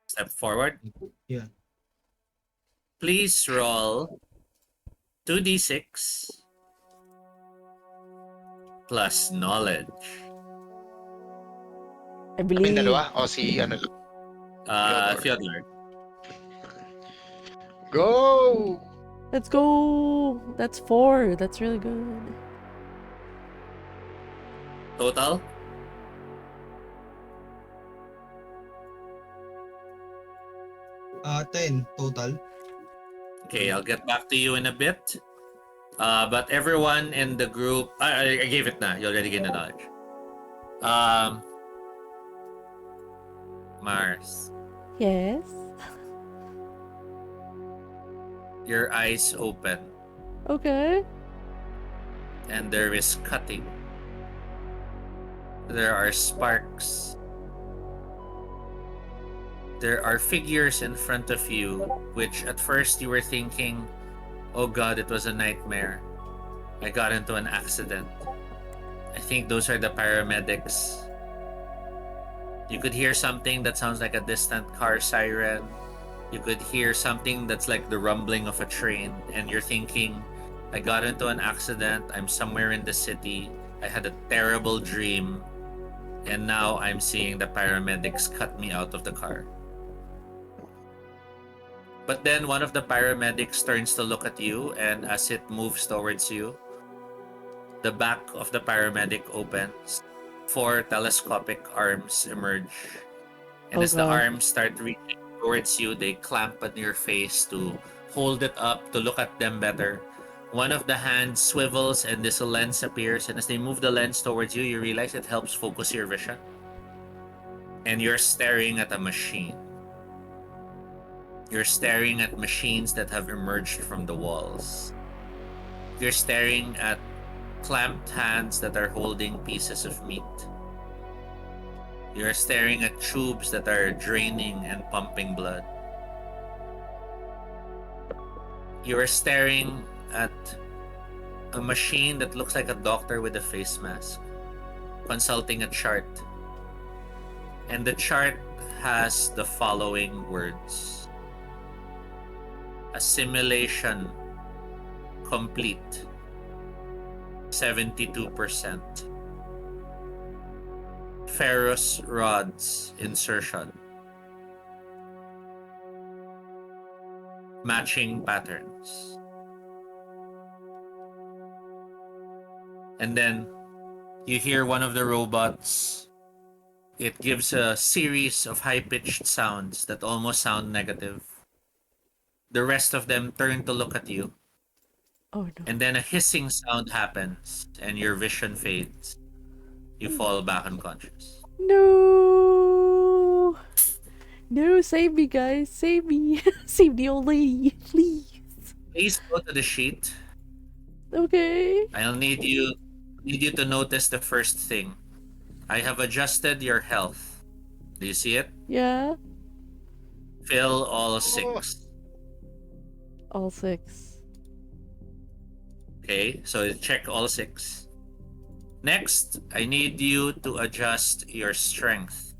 Step forward. Yeah. Please roll 2d6 plus knowledge. I Kaming believe. dalawa? O si ano lang? Fyodor. Fyodor. Go! Let's go. That's 4. That's really good. Total? 10 total. Okay, I'll get back to you in a bit. But everyone in the group, I gave it na. You already gained the knowledge. Um, Mars, Yes. your eyes open, Okay. and there is cutting. There are sparks. There are figures in front of you, which at first you were thinking, oh god, it was a nightmare. I got into an accident. I think those are the paramedics. You could hear something that sounds like a distant car siren. You could hear something that's like the rumbling of a train, and you're thinking, I got into an accident. I'm somewhere in the city. I had a terrible dream, and now I'm seeing the paramedics cut me out of the car. But then one of the paramedics turns to look at you, and as it moves towards you, the back of the paramedic opens. 4 telescopic arms emerge. And Oh as the god. arms start reaching towards you, they clamp on your face to hold it up to look at them better. One of the hands swivels and this lens appears, and as they move the lens towards you, you realize it helps focus your vision. And you're staring at a machine. You're staring at machines that have emerged from the walls. You're staring at clamped hands that are holding pieces of meat. You're staring at tubes that are draining and pumping blood. You're staring at a machine that looks like a doctor with a face mask, consulting a chart. And the chart has the following words: assimilation complete, 72%. Ferrous rods insertion. Matching patterns. And then you hear one of the robots. It gives a series of high-pitched sounds that almost sound negative. The rest of them turn to look at you. Oh no. And then a hissing sound happens and your vision fades. You fall back unconscious. No. No, save me, guys. Save me. Save the old lady, please. Please go to the sheet. Okay. I'll need you to notice the first thing. I have adjusted your health. Do you see it? Yeah. Fill all 6. All 6. Okay, so check all 6. Next, I need you to adjust your strength.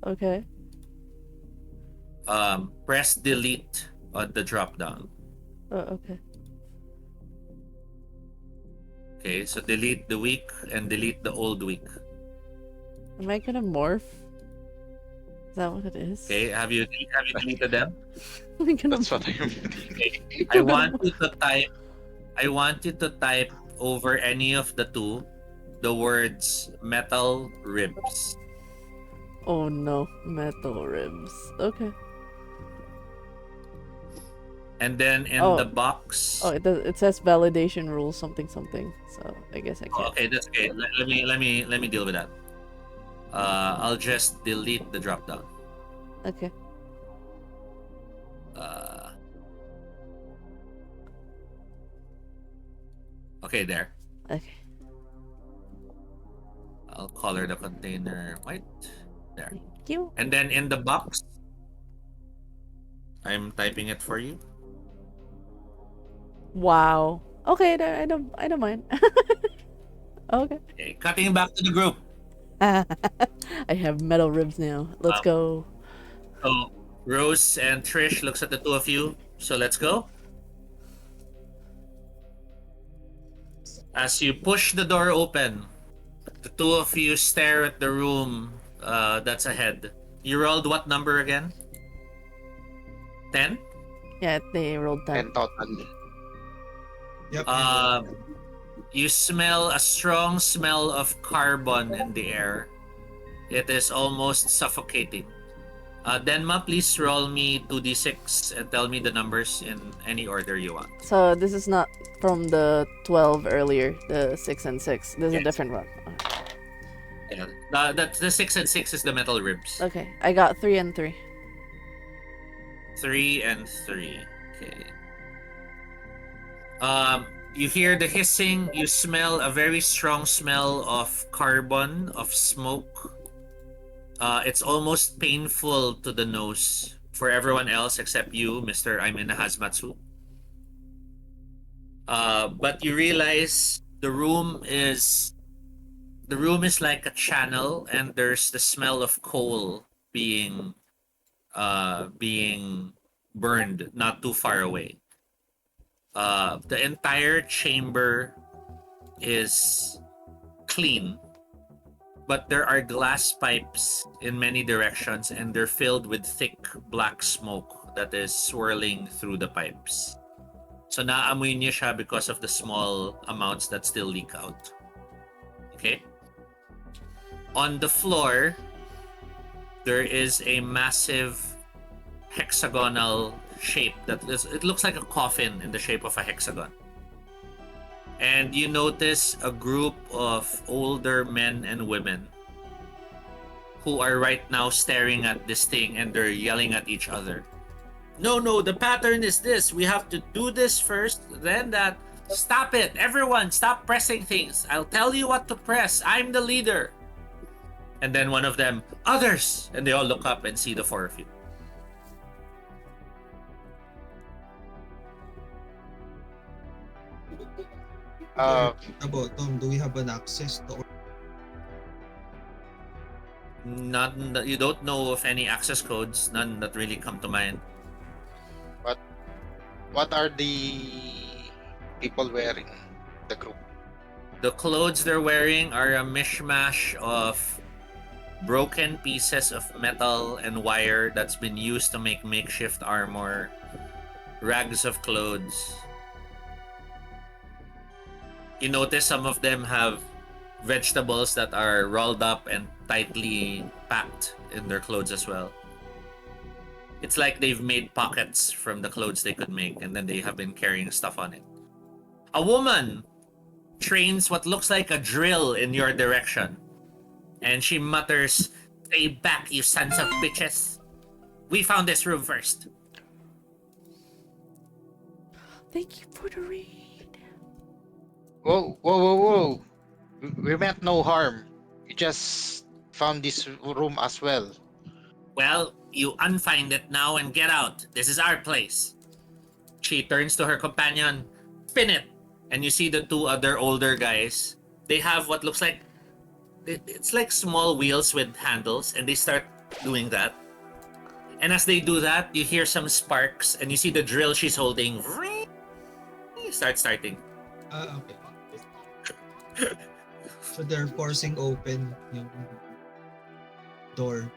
Okay. Press delete on the drop down. Okay. Okay, so delete the weak and delete the old weak. Am I gonna morph? Is that what it is? Okay, have you deleted them? Am I gonna That's what I'm thinking. Okay. I want you to type over any of the 2 the words metal ribs. Oh no, metal ribs. Okay. And then in Oh. the box. Oh, it says validation rules something something. So I guess I Oh, can't. okay, that's okay. Let me deal with that. I'll just delete the drop down. Okay. Okay, there. Okay. I'll color the container white. There. Thank you. And then in the box, I'm typing it for you. Wow. Okay, I don't mind. Okay. Okay, cutting back to the group. I have metal ribs now. Let's go. So Rose and Trish looks at the 2 of you. So let's go. As you push the door open, the 2 of you stare at the room that's ahead. You rolled what number again? 10? Yeah, they rolled 10. And total. Yep. You smell a strong smell of carbon in the air. It is almost suffocating. Denma, please roll me 2d6 and tell me the numbers in any order you want. So this is not from the 12 earlier, the 6 and 6. This is a Yes. different one. Yeah, the 6 and 6 is the metal ribs. Okay, I got 3 and 3. 3 and 3. Okay. You hear the hissing. You smell a very strong smell of carbon, of smoke. It's almost painful to the nose for everyone else except you, Mister. I'm in a hazmat suit. But you realize the room is like a channel, and there's the smell of coal being burned not too far away. The entire chamber is clean, but there are glass pipes in many directions, and they're filled with thick black smoke that is swirling through the pipes. So naamoy niyo siya because of the small amounts that still leak out. Okay? On the floor, there is a massive hexagonal shape it looks like a coffin in the shape of a hexagon. And you notice a group of older men and women who are right now staring at this thing, and they're yelling at each other. No, the pattern is this. We have to do this first, then that. Stop it. Everyone, stop pressing things. I'll tell you what to press. I'm the leader. And then one of them, others. And they all look up and see the four of you. About Tom, do we have an access to? None that you don't know of any access codes, none that really come to mind. What are the people wearing? The group. The clothes they're wearing are a mishmash of broken pieces of metal and wire that's been used to make makeshift armor, rags of clothes. You notice some of them have vegetables that are rolled up and tightly packed in their clothes as well. It's like they've made pockets from the clothes they could make, and then they have been carrying stuff on it. A woman trains what looks like a drill in your direction, and she mutters, "Stay back, you sons of bitches. We found this room first." Thank you for the raid. Whoa. We meant no harm. You just found this room as well. Well, you unfind it now and get out. This is our place. She turns to her companion, spin it, and you see the two other older guys. They have what looks like it's like small wheels with handles, and they start doing that. And as they do that, you hear some sparks, and you see the drill she's holding starting. Okay. So they're forcing open yung door.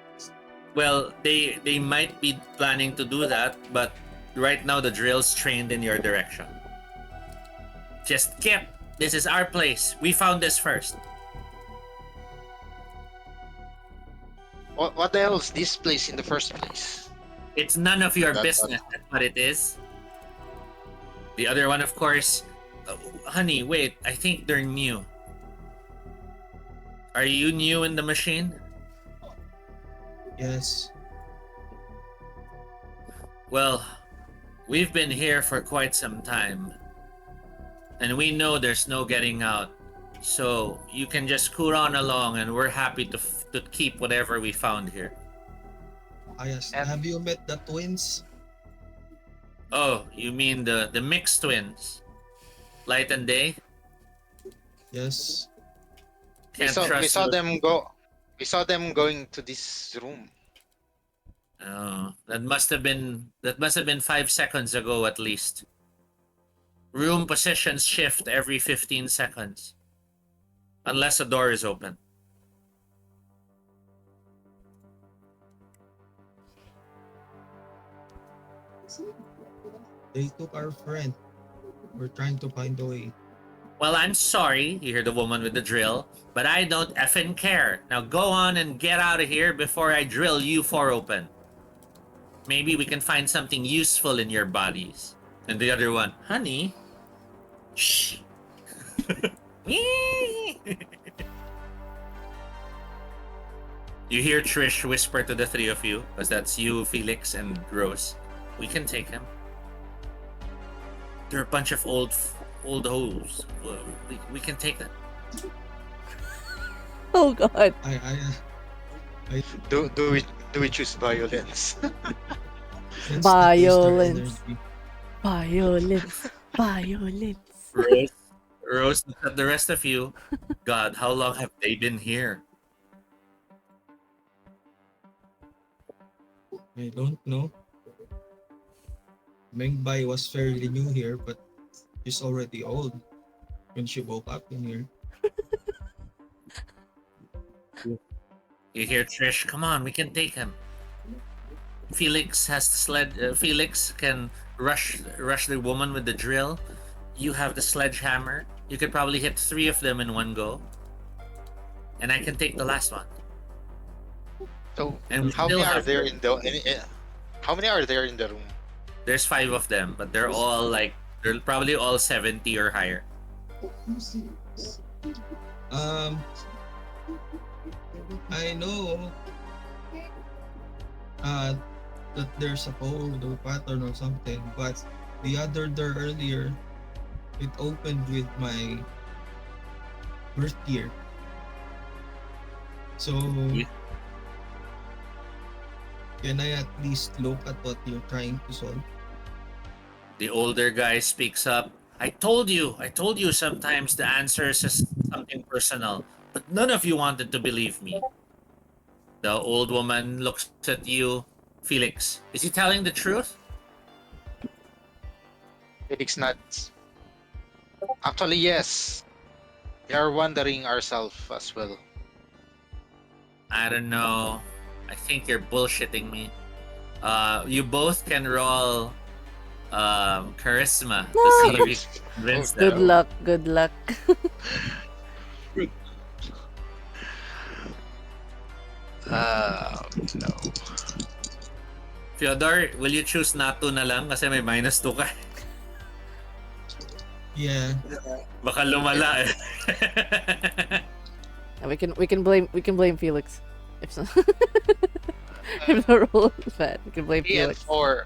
Well, they might be planning to do that, but right now the drill's trained in your direction. Just skip. This is our place. We found this first. What the hell is this place in the first place? It's none of your That's business. That's what it is. The other one, of course. Honey, wait. I think they're new. Are you new in the machine? Yes. Well, we've been here for quite some time. And we know there's no getting out. So you can just scoot on along, and we're happy to keep whatever we found here. Yes. And- Have you met the twins? Oh, you mean the mixed twins? Light and Day? Yes. We Can't saw trust those- them go. We saw them going to this room. Oh, that must have been 5 seconds ago at least. Room positions shift every 15 seconds. Unless a door is open. They took our friend. We're trying to find a way. Well, I'm sorry, you hear the woman with the drill, but I don't effing care. Now go on and get out of here before I drill you four open. Maybe we can find something useful in your bodies. And the other one, honey, shh. You hear Trish whisper to the three of you, because that's you, Felix, and Rose. We can take him. They're a bunch of old hoes. We can take them. Oh God. Do we choose violence? Let's not waste our Violence. energy. Violence. Violence. Rose, look at the rest of you. God, how long have they been here? I don't know. Mengbai was fairly new here, but she's already old when she woke up in here. You hear Trish, come on, we can take him. Felix has the sled. Felix can rush the woman with the drill. You have the sledgehammer. You could probably hit 3 of them in one go. And I can take the last one. So And we how still many are have there in the how many are there in the room? There's 5 of them, but they're probably all 70 or higher. I know that there's a code or pattern or something, but the other door earlier, it opened with my birth year. So can I at least look at what you're trying to solve? The older guy speaks up. I told you sometimes the answer is just something personal, but none of you wanted to believe me. The old woman looks at you. Felix, is he telling the truth? Felix nuts. Actually, yes. We are wondering ourselves as well. I don't know. I think you're bullshitting me. You both can roll charisma to see if you can convince Good them. luck. Good luck. No. Fyodor, will you choose not to na lang kasi may -2 ka? Yeah. Baka lumala eh. And we can blame Felix. If so, if the roll is bad, we can blame 3 and Felix. 4.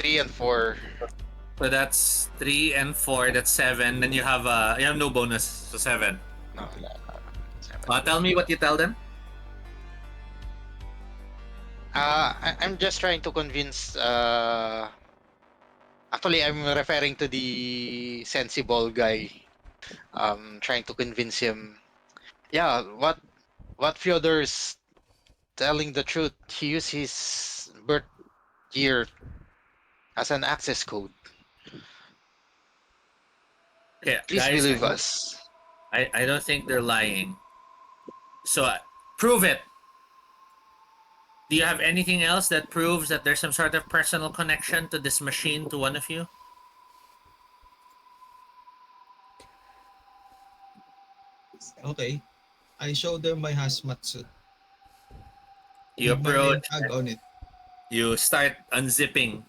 3 and 4. So that's 3 and 4. That's 7. Then you have no bonus, so 7. No. 7. Tell me what you tell them. I'm just trying to convince. Actually, I'm referring to the sensible guy. Trying to convince him. Yeah, what Fyodor's telling the truth. He used his birth year as an access code. Okay, Please guys, believe us. I don't think they're lying. So prove it. Do you have anything else that proves that there's some sort of personal connection to this machine to one of you? Okay. I show them my hazmat suit. You With my name approach, tag on it. you start unzipping.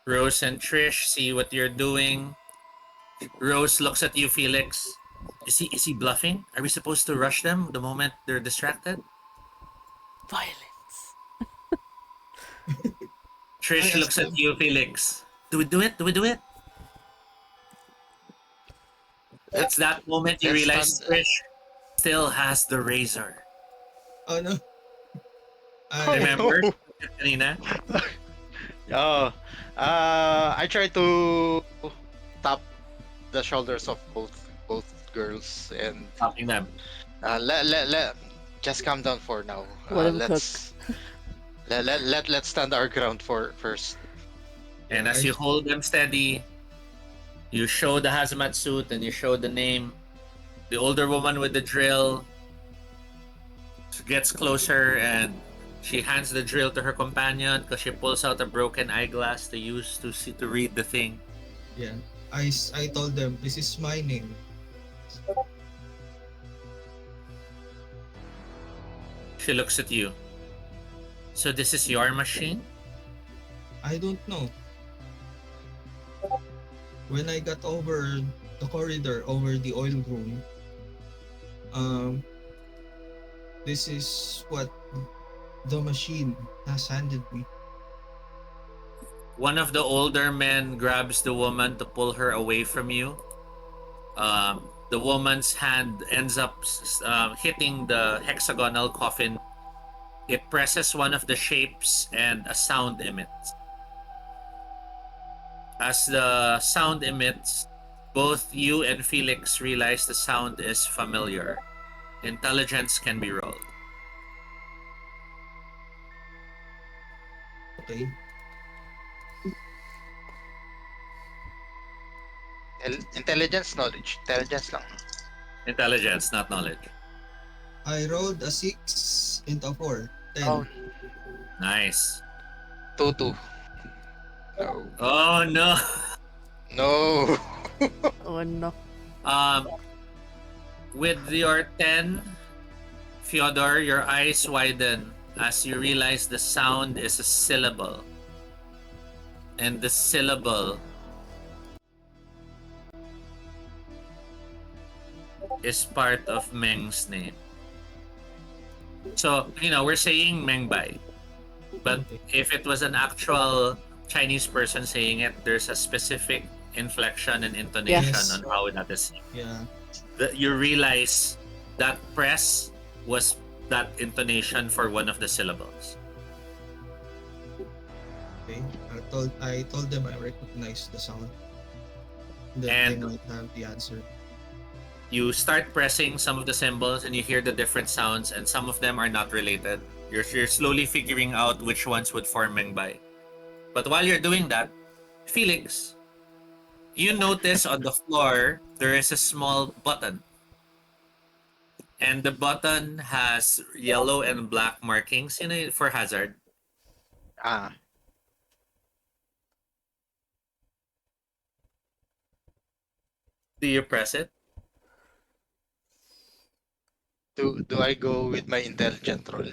Rose and Trish see what you're doing. Rose looks at you, Felix. Is he bluffing? Are we supposed to rush them the moment they're distracted? Violence. Trish I looks asked at them. you, Felix. Do we do it? Do we do it? It's that moment you Let's realize not- Trish still has the razor. Oh no. Remember? Kanina? Oh, I try to tap the shoulders of both girls and Stopping them. let just calm down for now. Let him Let's stand our ground for first. And as you hold them steady, you show the hazmat suit and you show the name. The older woman with the drill gets closer and she hands the drill to her companion because she pulls out a broken eyeglass to use to read the thing. Yeah. I told them this is my name. She looks at you. So this is your machine? I don't know. When I got over the corridor, over the oil room, um, this is what the machine has handed me. One of the older men grabs the woman to pull her away from you. The woman's hand ends up hitting the hexagonal coffin. It presses one of the shapes and a sound emits. As the sound emits, both you and Felix realize the sound is familiar. Intelligence can be rolled. Okay. Intelligence, knowledge. Intelligence lang. Intelligence, not knowledge. I rolled a 6 and a 4. 10. Oh, Nice. 2-2. No. Oh no. No. Oh no. Um, with your 10, Fyodor, your eyes widen as you realize the sound is a syllable. And the syllable is part of Meng's name. So, we're saying Meng Bai. But if it was an actual Chinese person saying it, there's a specific inflection and intonation Yes. on how that is. Yeah. You realize that press was that intonation for one of the syllables. Okay. I told them I recognized the sound. That And- they might have the answer. You start pressing some of the symbols and you hear the different sounds, and some of them are not related. You're slowly figuring out which ones would form Meng Bai. But while you're doing that, Felix, you notice on the floor there is a small button. And the button has yellow and black markings in it for hazard. Ah. Do you press it? Do I go with my intelligent roll?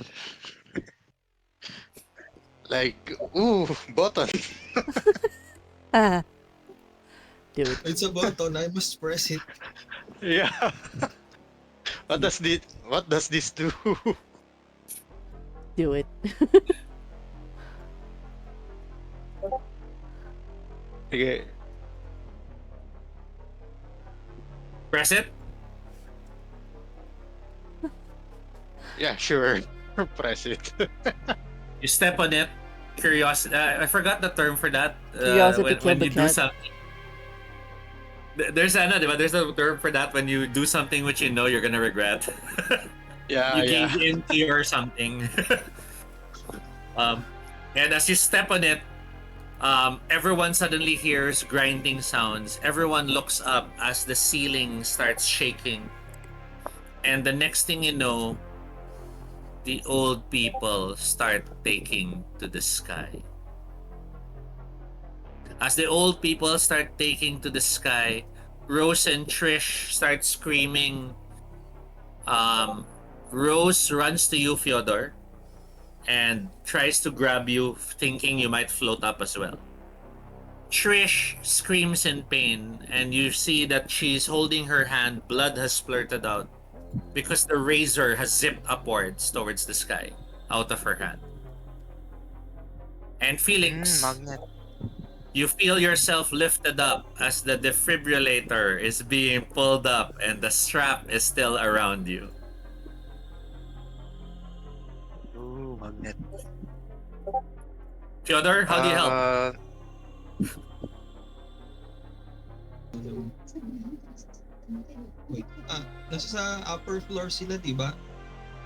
Like, ooh, button. Ah. Do it. It's a button. I must press it. Yeah. What does this do? Do it. Okay. Press it? Yeah, sure. Press it. You step on it. Curiosity. I forgot the term for that. Curiosity when killed the you do cat. something. There's there's a term for that when you do something which you know you're gonna regret. Yeah, You yeah. gave into or something. And as you step on it, everyone suddenly hears grinding sounds. Everyone looks up as the ceiling starts shaking. And the next thing you know, the old people start taking to the sky. As the old people start taking to the sky, Rose and Trish start screaming. Rose runs to you, Fyodor, and tries to grab you, thinking you might float up as well. Trish screams in pain, and you see that she's holding her hand. Blood has splurted out because the razor has zipped upwards towards the sky out of her hand. And Felix, Magnet. you feel yourself lifted up as the defibrillator is being pulled up and the strap is still around you. Ooh, magnet. Fyodor, how do you help? Wait. Nasa sa upper floor sila, di ba?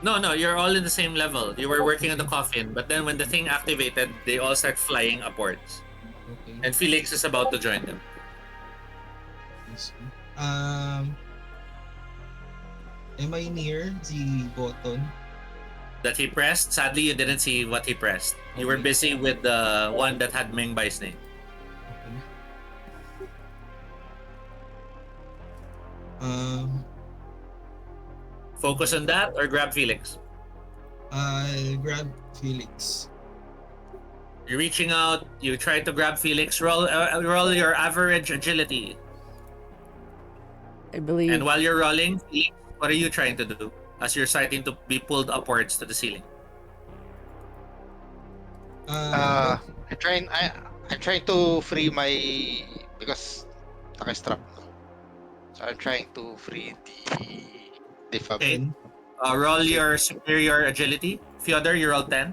No, you're all in the same level. You were working on the coffin, but then when the thing activated, they all start flying upwards. Okay. And Felix is about to join them. I see. Am I near the button? That he pressed, sadly you didn't see what he pressed. You were Okay. busy with the one that had Meng Bai's name. Okay. Focus on that or grab Felix. I'll grab Felix. You're reaching out. You try to grab Felix. Roll your average agility. I believe. And while you're rolling, Felix, what are you trying to do as you're starting to be pulled upwards to the ceiling? Uh, I'm trying to free my because naka-strap. So I'm trying to free the fab. Okay. 10. Roll your superior agility. Fyodor, you roll 10.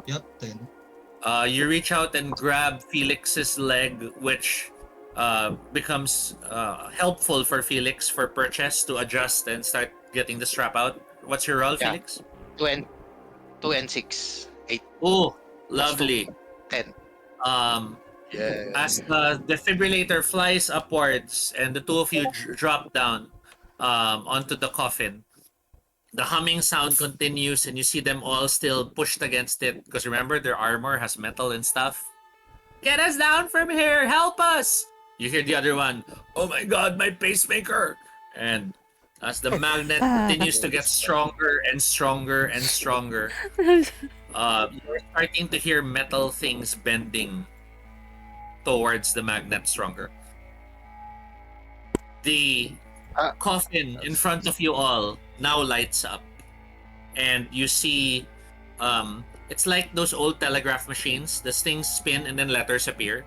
Yep, 10. You reach out and grab Felix's leg, which becomes helpful for Felix for purchase to adjust and start getting the strap out. What's your roll, Yeah. Felix? 2 and 6, 8, Oh, lovely. 10. Yeah. As the defibrillator flies upwards and the two of you drop down onto the coffin, the humming sound continues and you see them all still pushed against it because remember their armor has metal and stuff. Get us down from here! Help us! You hear the other one, oh my god, my pacemaker! And as the magnet continues to get stronger and stronger and stronger, you're starting to hear metal things bending towards the magnet stronger. The coffin in front of you all now lights up. And you see, it's like those old telegraph machines. The things spin and then letters appear.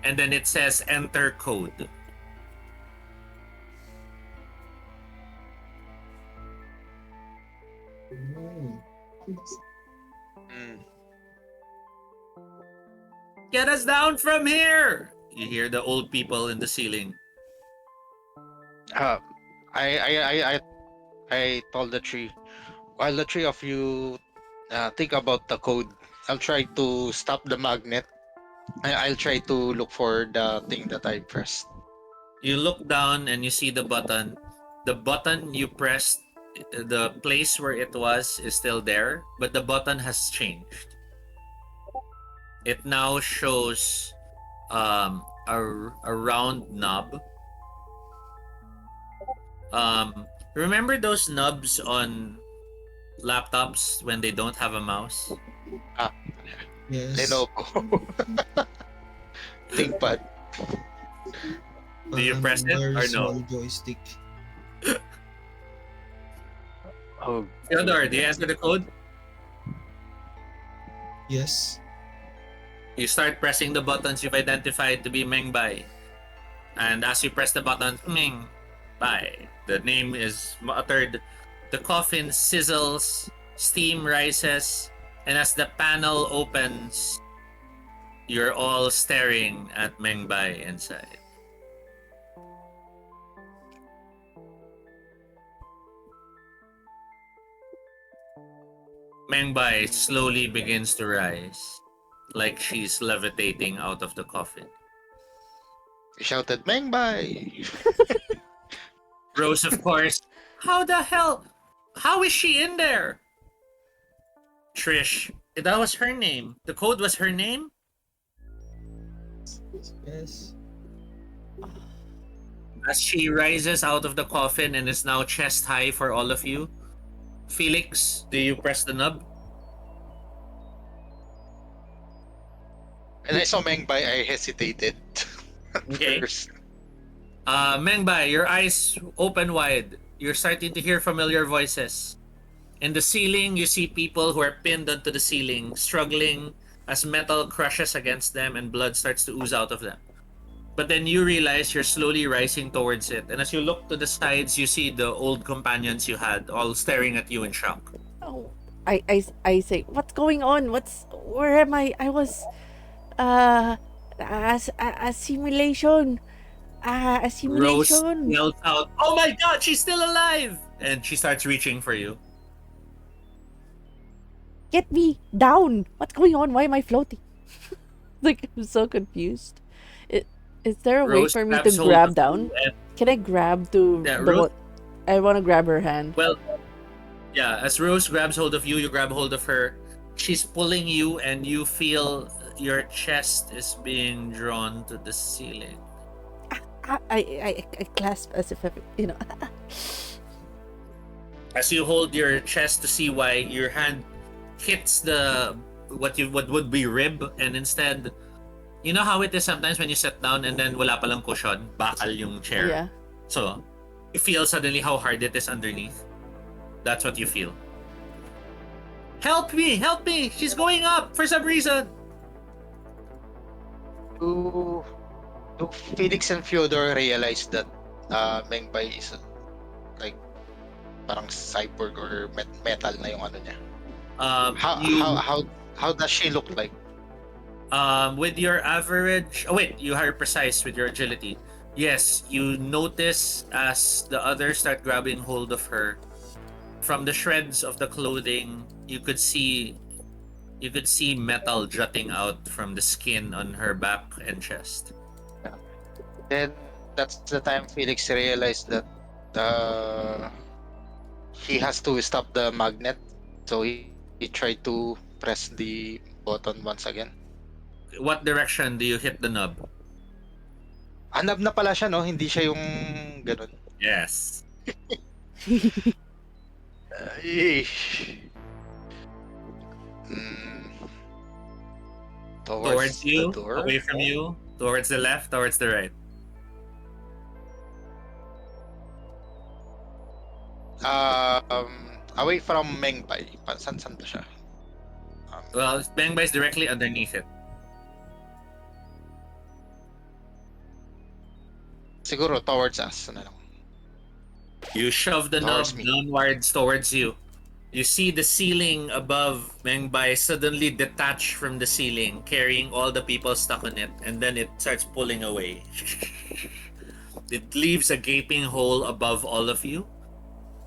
And then it says enter code. Ooh. Mm. Get us down from here! You hear the old people in the ceiling. Uh, I told the tree, while the three of you think about the code, I'll try to stop the magnet. I'll try to look for the thing that I pressed. You look down and you see the button. The button you pressed, the place where it was is still there, but the button has changed. It now shows a round knob. Remember those nubs on laptops when they don't have a mouse? Yes. Lenovo. ThinkPad. Do you press it or Very no? small joystick. Oh, Theodore, do you enter the code? Yes. You start pressing the buttons you've identified to be Meng Bai. And as you press the button, Meng Bai, the name is uttered. The coffin sizzles, steam rises, and as the panel opens, you're all staring at Meng Bai inside. Meng Bai slowly begins to rise, like she's levitating out of the coffin. he shouted, Meng Bai! Rose, of course, how the hell? How is she in there? Trish, that was her name. The code was her name? Yes. As she rises out of the coffin and is now chest high for all of you, Felix, do you press the knob? And I saw Meng Bai, I hesitated. Okay. First. Meng Bai, your eyes open wide. You're starting to hear familiar voices. In the ceiling, you see people who are pinned onto the ceiling, struggling as metal crushes against them and blood starts to ooze out of them. But then you realize you're slowly rising towards it, and as you look to the sides, you see the old companions you had all staring at you in shock. Oh, I say, what's going on? Where am I? I was, a simulation. A Rose simulation. yells out, "Oh my god, she's still alive!" And she starts reaching for you. Get me down. What's going on? Why am I floating? Like, I'm so confused. Is there a way Rose for me to grabs hold grab of down? you and- Can I grab to Yeah, the Rose- I want to grab her hand. Well, yeah, as Rose grabs hold of you, you grab hold of her. She's pulling you, and you feel your chest is being drawn to the ceiling. I clasp as if, As you hold your chest to see why, your hand hits the what would be rib, and instead, you know how it is sometimes when you sit down and then wala palang cushion, bakal yung chair. Yeah. So you feel suddenly how hard it is underneath. That's what you feel. Help me! Help me! She's going up for some reason. Do, do Felix and Fyodor realize that Mengbai is like parang cyborg or metal na yung ano niya? How You how how how does she look like? with your average, oh wait, you are precise with your agility. Yes, you notice as the others start grabbing hold of her. From the shreds of the clothing, you could see metal jutting out from the skin on her back and chest. Then that's the time Felix realized that he has to stop the magnet. So he tried to press the button once again. What direction do you hit the nub? Hanap na pala siya, no? Hindi siya yung ganun. Yes. Eesh. Mm, Towards the you, door. away from you, towards the left, towards the right. Away from Mengbai. San ba siya? Well, Bangbai is directly underneath it. Siguro towards us. Ano lang. You shove the nub Towards me. downwards towards you. You see the ceiling above Mengbai suddenly detach from the ceiling, carrying all the people stuck on it, and then it starts pulling away. It leaves a gaping hole above all of you,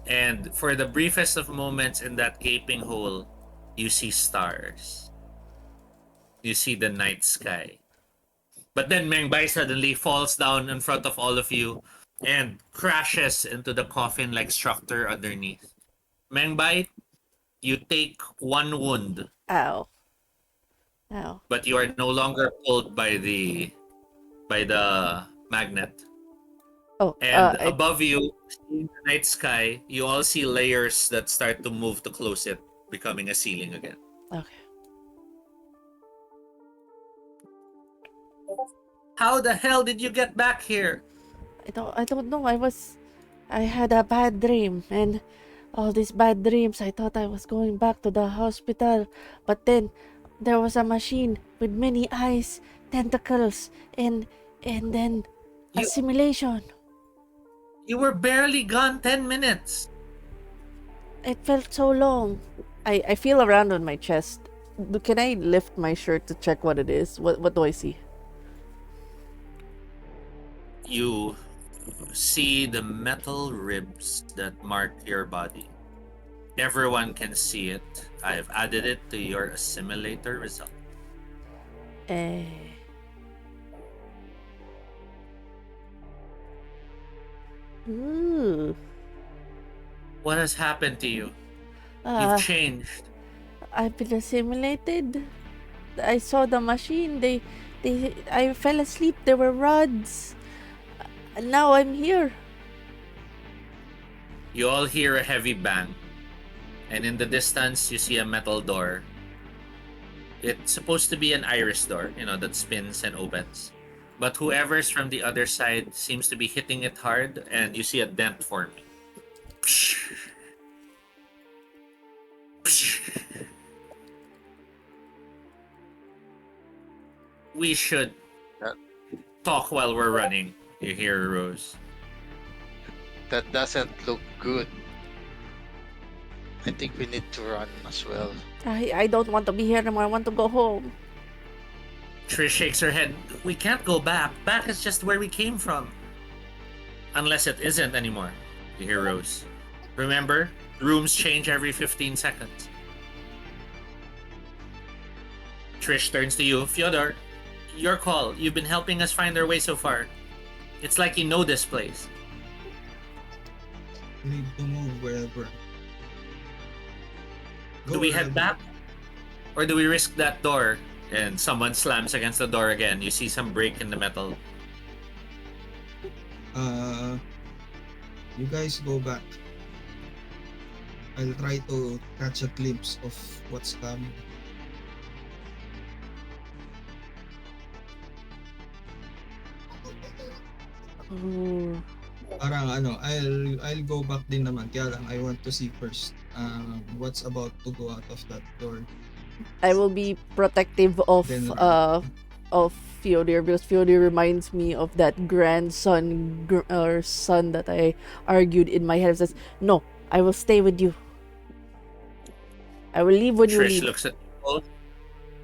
and for the briefest of moments in that gaping hole, you see stars. You see the night sky. But then Mengbai suddenly falls down in front of all of you and crashes into the coffin-like structure underneath. Mengbai, you take one wound, Ow. Ow. but you are no longer pulled by the magnet. Oh, And above you, in the night sky, you all see layers that start to move to close it, becoming a ceiling again. okay. How the hell did you get back here? I don't know. I had a bad dream, and all these bad dreams, I thought I was going back to the hospital, but then there was a machine with many eyes, tentacles, and then a You- simulation. You were barely gone 10 minutes. It felt so long. I feel around on my chest. Can I lift my shirt to check what it is? What do I see? You see the metal ribs that mark your body. Everyone can see it. I've added it to your assimilator result. Eh. Ooh. What has happened to you? Uh, You've changed. I've been assimilated. I saw the machine. I fell asleep. There were rods. And now I'm here. You all hear a heavy bang, and in the distance, you see a metal door. It's supposed to be an iris door, that spins and opens. But whoever's from the other side seems to be hitting it hard, and you see a dent forming. We should talk while we're running. You hear Rose. That doesn't look good. I think we need to run as well. I don't want to be here anymore. I want to go home. Trish shakes her head. We can't go back. Back is just where we came from. Unless it isn't anymore. You hear Rose. Remember, rooms change every 15 seconds. Trish turns to you. Fyodor, your call. You've been helping us find our way so far. It's like you know this place. We need to move wherever. Do we head back? Or do we risk that door? And someone slams against the door again. You see some break in the metal. You guys go back. I'll try to catch a glimpse of what's coming. Oh. Parang ano, I'll go back din naman. Kaya lang, I want to see first what's about to go out of that door. I will be protective Then, of Fyodor, because Fyodor reminds me of that grandson or son that I argued in my head. Says, "No, I will stay with you. I will leave when you Trish leave." looks at you both,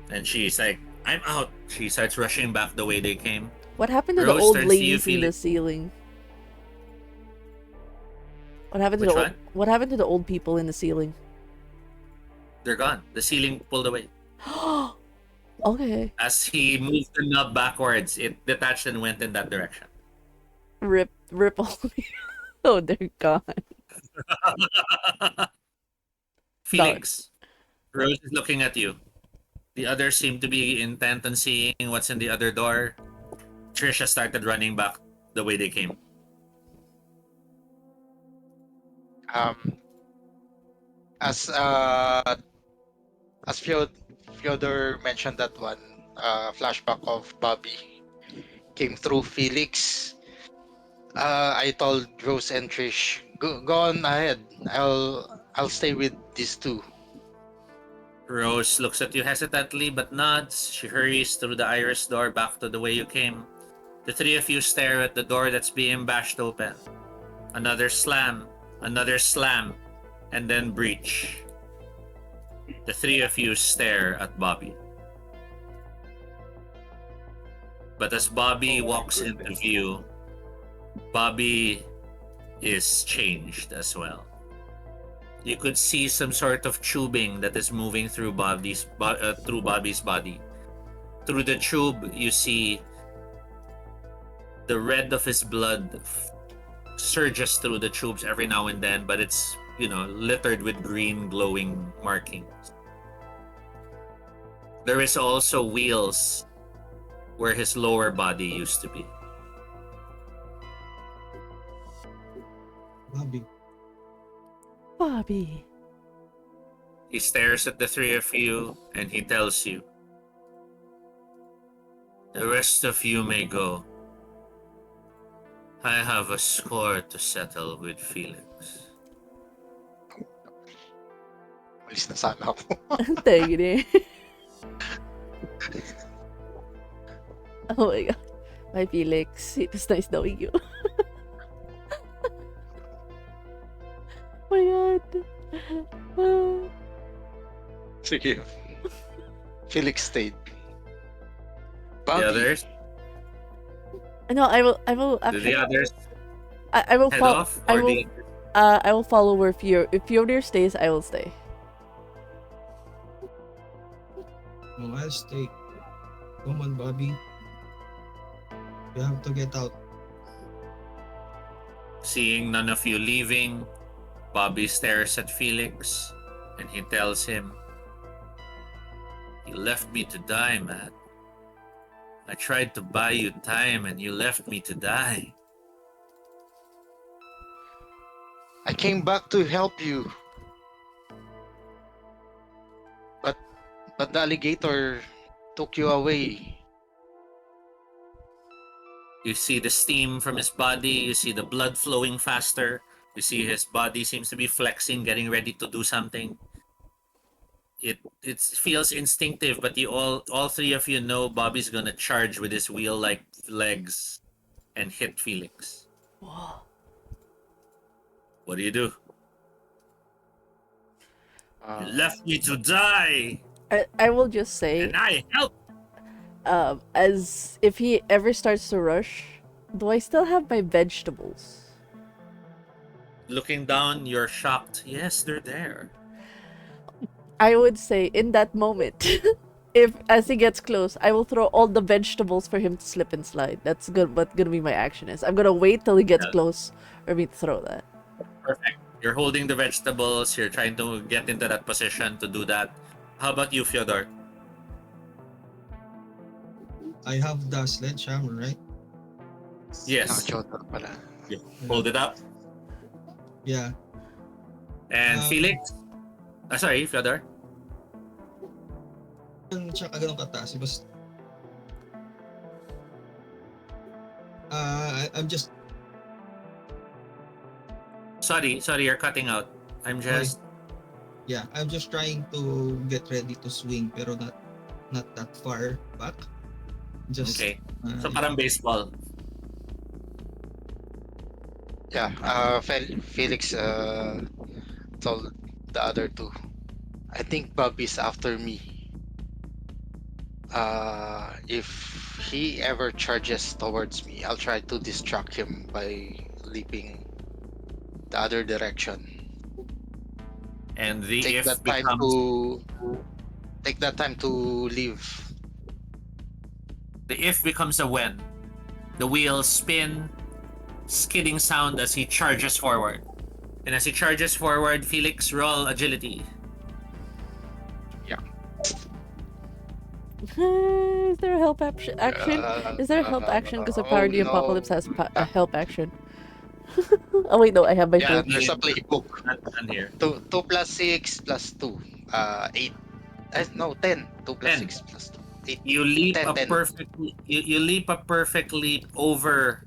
and she's like, "I'm out." She starts rushing back the way they came. What happened to the Rose old turns to you, ladies in the feeling ceiling? What happened to which one? what happened to the old people in the ceiling? They're gone. The ceiling pulled away. Okay. As he moved the knob backwards, it detached and went in that direction. Rip all. Oh, they're gone. Dog. Felix, Rose is looking at you. The others seem to be intent on seeing what's in the other door. Trisha started running back the way they came. Um, as as Fyodor mentioned that one flashback of Bobby came through Felix. I told Rose and Trish, go on ahead. I'll stay with these two. Rose looks at you hesitantly but nods. She hurries through the iris door back to the way you came. The three of you stare at the door that's being bashed open. Another slam, and then breach. The three of you stare at Bobby. But as Bobby walks into view, Bobby is changed as well. You could see some sort of tubing that is moving through Bobby's body. Through the tube, you see the red of his blood surges through the tubes every now and then, but it's, littered with green glowing markings. There is also wheels where his lower body used to be. Bobby. Bobby. He stares at the three of you and he tells you, "The rest of you may go. I have a score to settle with Felix." Malis na sana ako. Take it in. Oh my god. Bye, Felix. It was nice knowing you. Oh my god. Sige. Felix stayed. The Bobby, others? No, I will Do the actually others I will head follow off? Or I will follow where if Fyodor stays, I will stay. No, I'll stay. Come on, Bobby. You have to get out. Seeing none of you leaving, Bobby stares at Felix and he tells him, "You left me to die, man. I tried to buy you time and you left me to die." I came back to help you. But the alligator took you away. You see the steam from his body, you see the blood flowing faster, you see his body seems to be flexing, getting ready to do something. It feels instinctive, but you all three of you know Bobby's gonna charge with his wheel-like legs and hit Felix. Whoa. What do you do? Uh, You left me to die, I will just say, and I helped. as if he ever starts to rush, do I still have my vegetables? Looking down, you're shocked. Yes, they're there. I would say in that moment, if as he gets close, I will throw all the vegetables for him to slip and slide. That's good. What gonna be my action is. I'm gonna wait till he gets Yeah. close for me to throw that. Perfect. You're holding the vegetables. You're trying to get into that position to do that. How about you, Fyodor? I have the sledgehammer, right? Yes. Joker pala. Hold it up. Yeah. And Felix? Sorry, Fyodor? Siya ka ganun kataas. Basta, I'm just, Sorry, you're cutting out. I'm just... yeah, I'm just trying to get ready to swing pero not that far back. Just, Okay. So parang baseball. Yeah, Felix told the other two, I think Bobby's after me. If he ever charges towards me, I'll try to distract him by leaping the other direction. And the Take if that time becomes... to leave. The if becomes a when. The wheels spin, skidding sound as he charges forward. And as he charges forward, Felix, roll agility. Is there a help action? Is there a help action? Because apparently no. Apocalypse has a help action. Oh wait, no, I have my Yeah, phone. there's a playbook. Not done here. 2 plus 6 plus 2. 8. No, 10. 2 plus 10. 6 plus 2. 8. You leap 10, a 10. perfect you leap a perfect leap over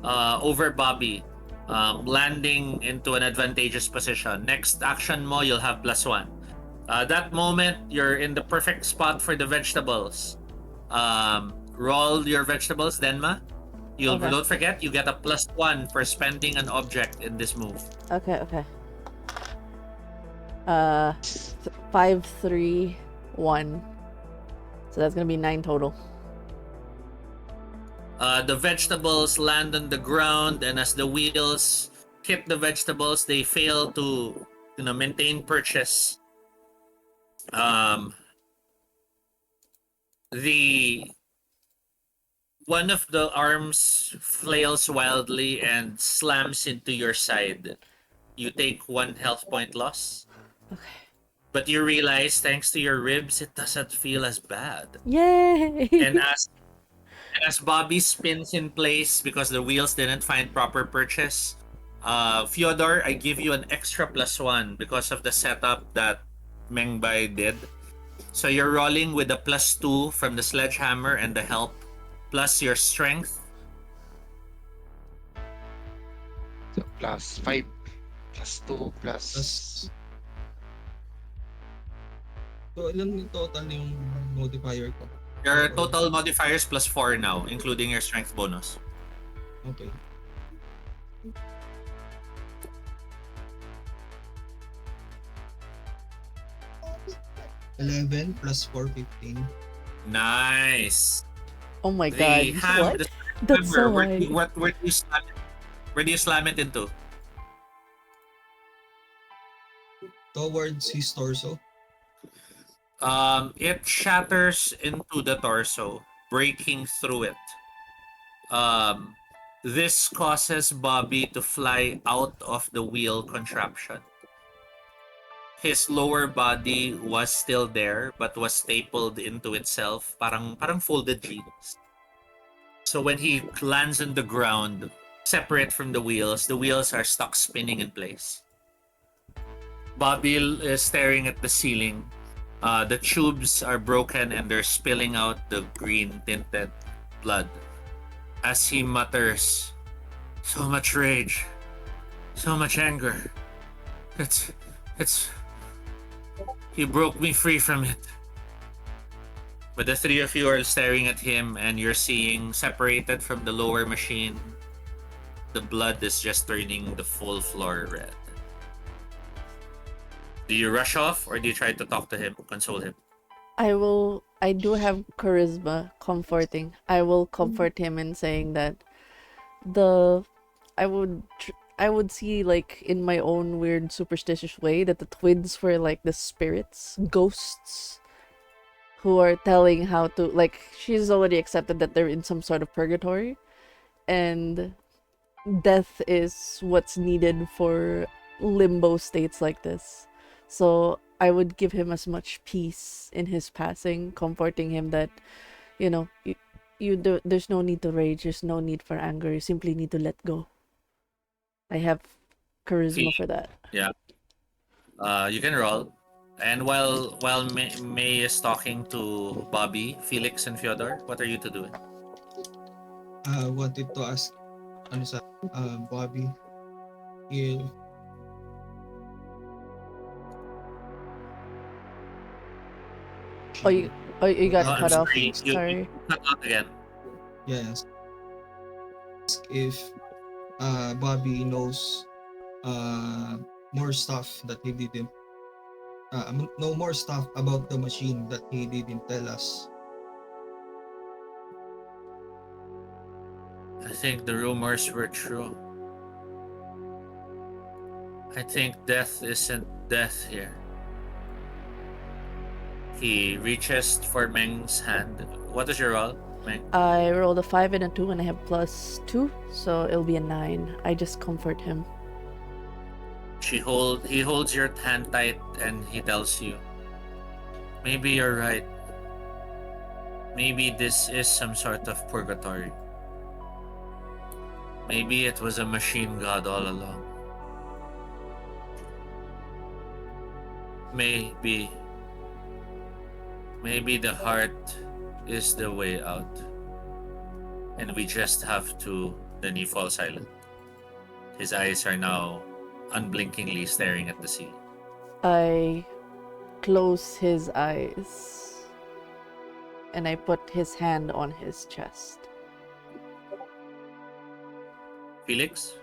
Bobby, landing into an advantageous position. Next action mo, you'll have +1. That moment, you're in the perfect spot for the vegetables. Roll your vegetables, Denma. Okay. Don't forget, you get a +1 for spending an object in this move. Okay. 5, 3, 1. So that's gonna be 9 total. The vegetables land on the ground, and as the wheels hit the vegetables, they fail to, maintain purchase. The one of the arms flails wildly and slams into your side. You take 1 health point loss. Okay. But you realize, thanks to your ribs, it doesn't feel as bad. Yay! And as Bobby spins in place because the wheels didn't find proper purchase, Fyodor, I give you an extra +1 because of the setup that Mengbei did. So you're rolling with a +2 from the sledgehammer and the help, plus your strength. So plus 5 plus 2 plus... So, ilan yung total yung modifier ko? Your total modifiers +4 now, including your strength bonus. Okay. $11 plus 4, 15. Nice. Oh my The god. ham, What? the That's so hammer, high. where do you slam it? Where do you slam it into? Towards his torso. It shatters into the torso, breaking through it. This causes Bobby to fly out of the wheel contraption. His lower body was still there, but was stapled into itself, parang folded jeans. So when he lands on the ground, separate from the wheels are stuck spinning in place. Bobby is staring at the ceiling. The tubes are broken and they're spilling out the green tinted blood. As he mutters, "So much rage, so much anger. It's... He broke me free from it." But the three of you are staring at him and you're seeing, separated from the lower machine, the blood is just turning the full floor red. Do you rush off or do you try to talk to him, console him? I do have charisma, comforting. I will comfort him in saying that I would see, like, in my own weird superstitious way, that the twins were like the spirits, ghosts, who are telling how to, like, she's already accepted that they're in some sort of purgatory, and death is what's needed for limbo states like this. So I would give him as much peace in his passing, comforting him that, there's no need to rage, there's no need for anger, you simply need to let go. I have charisma for that. Yeah. You can roll. And while May is talking to Bobby, Felix, and Fyodor, what are you two doing? Wanted to ask ano sa Bobby if Oh, she you got Oh, have I'm cut off. sorry. things. You Sorry. cut out again. Yes, if Bobby knows more stuff that he didn't know more stuff about the machine that he didn't tell us. I think the rumors were true. I think death isn't death here. He reaches for Meng's hand. What is your roll, Meng? I rolled a 5 and a 2, and I have +2, so it'll be a 9. I just comfort him. He holds your hand tight and he tells you, maybe you're right. Maybe this is some sort of purgatory. Maybe it was a machine god all along. Maybe the heart is the way out. And we just have to. Then he falls silent. His eyes are now unblinkingly staring at the ceiling. I close his eyes, and I put his hand on his chest. Felix?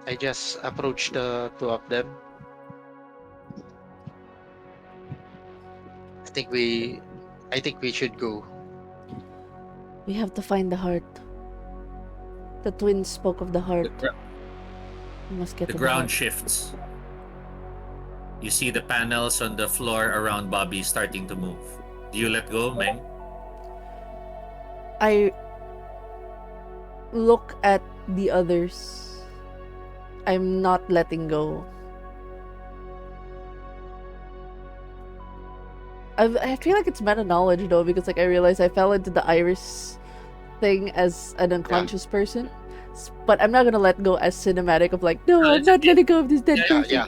I just approached the two of them. I think we should go. We have to find the heart. The twins spoke of the heart. We must get The to ground the heart. shifts. You see the panels on the floor around Bobby starting to move. Do you let go, Meng? I look at the others. I'm not letting go. I feel like it's meta knowledge though, because like I realized I fell into the iris thing as an unconscious person, but I'm not gonna let go as cinematic of like, no, I'm not letting go of this dead Yeah, person. yeah.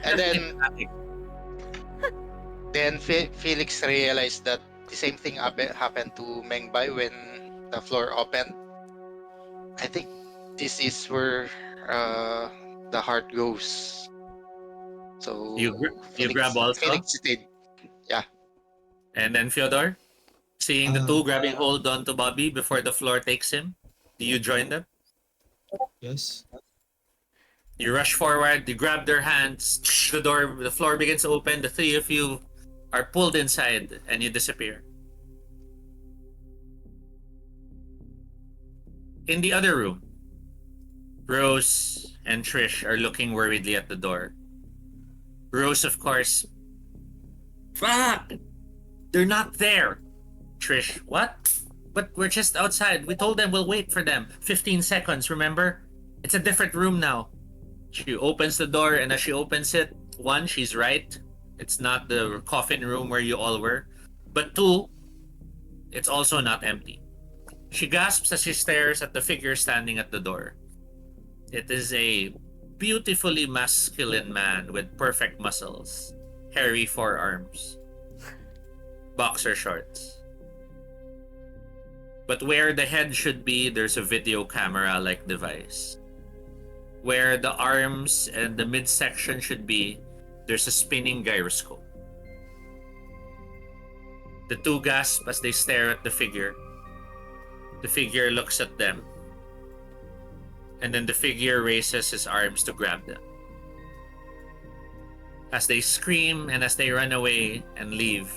And then Felix realized that the same thing happened to Mengbai when the floor opened. I think this is where the heart goes. So You grab also, Felix did. Yeah. and then Fyodor, seeing the Um, two grabbing hold onto Bobby before the floor takes him. Do you join them? yes. You rush forward, you grab their hands, the floor begins to open, the three of you are pulled inside, and you disappear. In the other room, Rose and Trish are looking worriedly at the door. Rose, of course, fuck! They're not there! Trish, what? But we're just outside. We told them we'll wait for them. 15 seconds, remember? It's a different room now. She opens the door, and as she opens it, one, she's right. It's not the coffin room where you all were. But two, it's also not empty. She gasps as she stares at the figure standing at the door. It is a beautifully masculine man with perfect muscles, hairy forearms, boxer shorts. But where the head should be, there's a video camera-like device. Where the arms and the midsection should be, there's a spinning gyroscope. The two gasp as they stare at the figure. The figure looks at them. And then the figure raises his arms to grab them. As they scream and as they run away and leave,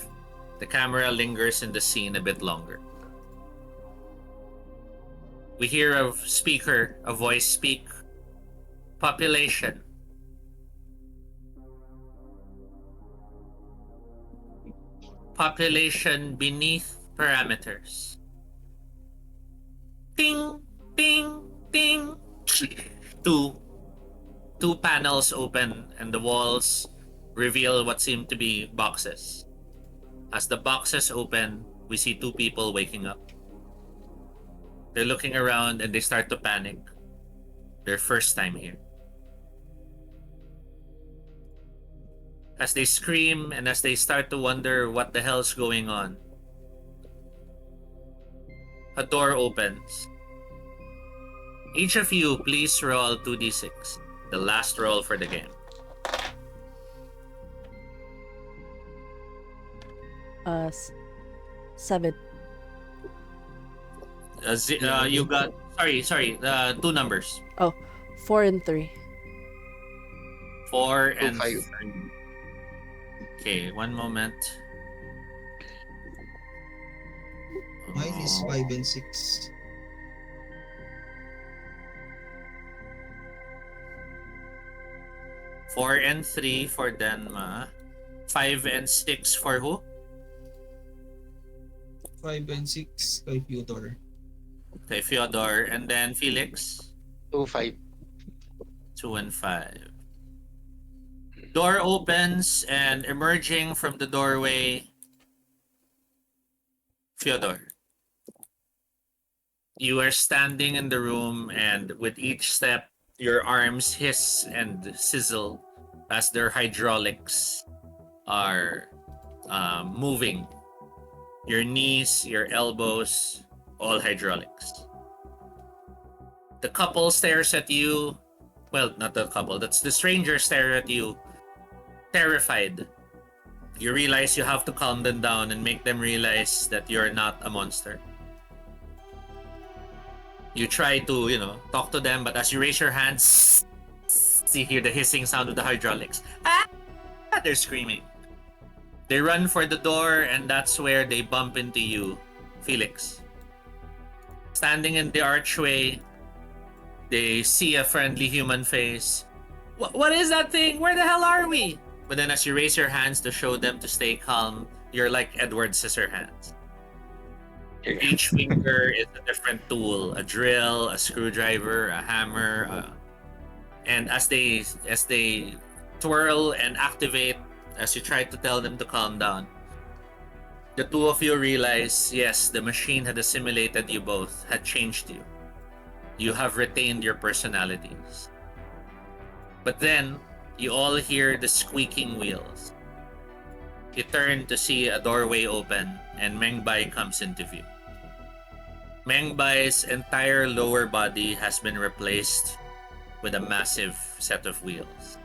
the camera lingers in the scene a bit longer. We hear a voice speak. Population. Population beneath parameters. Ding, ding, ding. Two panels open and the walls reveal what seem to be boxes. As the boxes open, we see two people waking up. They're looking around and they start to panic. Their first time here. As they scream and as they start to wonder what the hell's going on, a door opens. Each of you, please roll 2d6. The last roll for the game. Uh, 7. You got... Sorry. Two numbers. Oh, 4 and 3. 4 Two, and 5. 3. Okay, one moment. Mine is 5 and 6. 4 and 3 for Denma. 5 and 6 for who? 5 and 6 kay Fyodor. Okay, Fyodor. And then Felix? 2, 5. 2 and 5. Door opens and emerging from the doorway, Fyodor. You are standing in the room, and with each step, your arms hiss and sizzle as their hydraulics are moving. Your knees, your elbows, all hydraulics. The couple stares at you. Well, not the couple, that's the stranger stare at you, terrified. You realize you have to calm them down and make them realize that you're not a monster. You try to, talk to them, but as you raise your hands, you hear the hissing sound of the hydraulics. Ah! They're screaming. They run for the door, and that's where they bump into you, Felix. Standing in the archway, they see a friendly human face. What is that thing? Where the hell are we? But then as you raise your hands to show them to stay calm, you're like Edward Scissorhands. Each finger is a different tool: a drill, a screwdriver, a hammer. And as they twirl and activate, as you try to tell them to calm down, the two of you realize, yes, the machine had assimilated you both, had changed you. You have retained your personalities. But then, you all hear the squeaking wheels. You turn to see a doorway open, and Mengbei comes into view. Mengbai's entire lower body has been replaced with a massive set of wheels.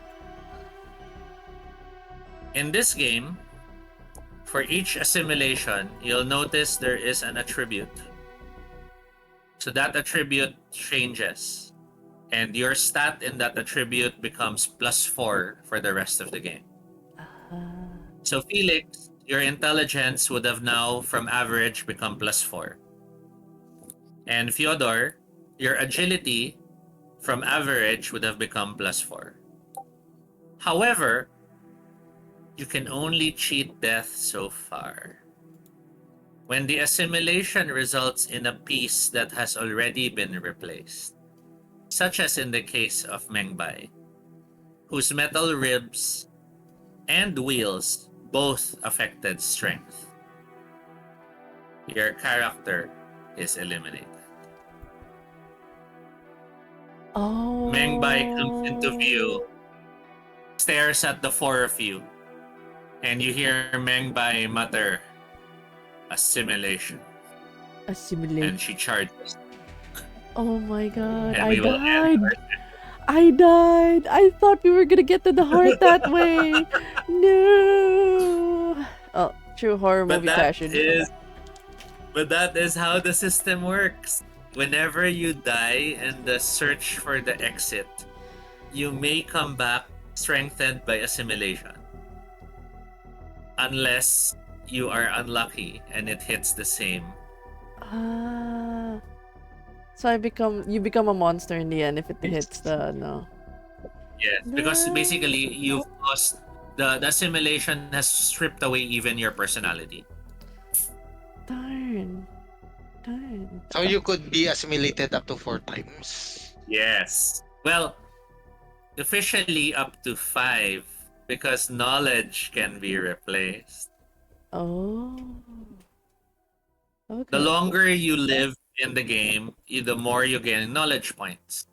In this game, for each assimilation, you'll notice there is an attribute. So that attribute changes, and your stat in that attribute becomes +4 for the rest of the game. So Felix, your intelligence would have now from average become +4. And Fyodor, your agility from average would have become +4. However, you can only cheat death so far. When the assimilation results in a piece that has already been replaced, such as in the case of Mengbei, whose metal ribs and wheels both affected strength, your character is eliminated. Oh. Mengbei comes into view, stares at the four of you, and you hear Mengbei mutter, "Assimilation." Assimilate. And she charges. Oh my god, And I we will died. end our I died. I thought we were gonna get to the heart that way. No. Oh, true horror But movie that fashion. is how the system works. Whenever you die in the search for the exit, you may come back strengthened by assimilation. Unless you are unlucky and it hits the same. Ah. So you become a monster in the end if it hits the no. Yes, because basically you've lost the assimilation has stripped away even your personality. Darn. So you could be assimilated up to 4 times. Yes. Well, officially up to 5 because knowledge can be replaced. Oh. Okay. The longer you live in the game, the more you gain knowledge points.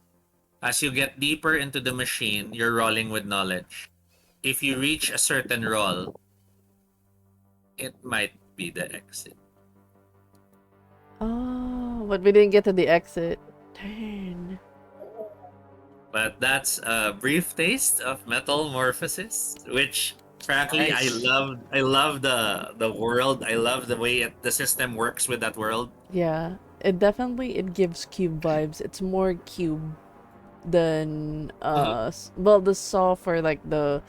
As you get deeper into the machine, you're rolling with knowledge. If you reach a certain roll, it might be the exit. Oh, but we didn't get to the exit. Darn. But that's a brief taste of Metal-Morphosis, which frankly Nice. I love the world. I love the way the system works with that world. Yeah, it gives cube vibes. It's more cube than Mhm. well, the saw for like the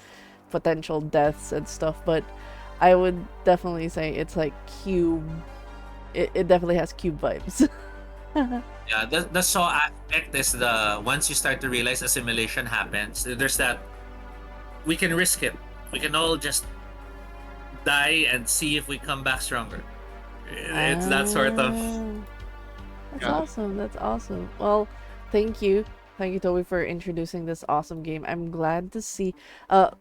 potential deaths and stuff, but I would definitely say it's like cube. It definitely has cube vibes. Yeah, the saw aspect is the once you start to realize assimilation happens, there's that we can risk it. We can all just die and see if we come back stronger. It's that sort of Ah. That's Yeah. awesome. That's awesome. Well, thank you. Thank you, Toby, for introducing this awesome game. I'm glad to see.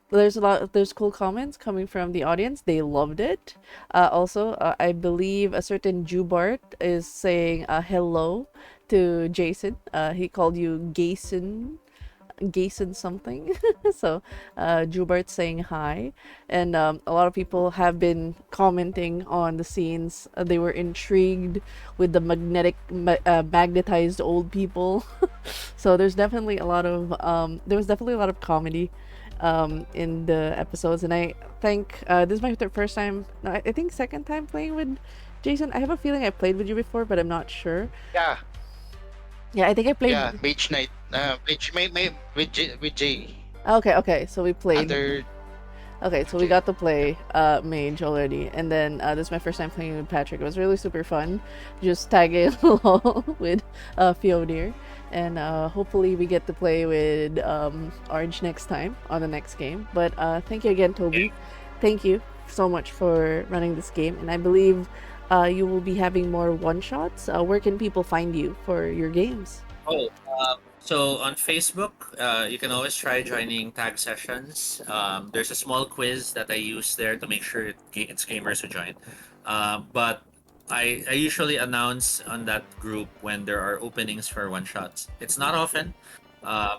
There's cool comments coming from the audience. They loved it. Also, I believe a certain Jubart is saying hello to Jason. He called you Gayson something. So, Jubert saying hi. And a lot of people have been commenting on the scenes. They were intrigued with the magnetized old people. So there was definitely a lot of comedy in the episodes. And I think this is my first time, no, I think second time playing with Jason. I have a feeling I played with you before, but I'm not sure. Yeah. Yeah, I think I played. Yeah. Mage Knight. With Jay. Okay, okay, so we played. Under Okay, so we Jay. got to play Mage already, and then this is my first time playing with Patrick. It was really super fun, just tagging along with Fiodir, and hopefully we get to play with Arj next time on the next game. But thank you again, Toby. Thank you so much for running this game, and I believe you will be having more one shots. Where can people find you for your games? oh. So on Facebook, you can always try joining tag sessions. There's a small quiz that I use there to make sure it's gamers who join. But I usually announce on that group when there are openings for one shots. It's not often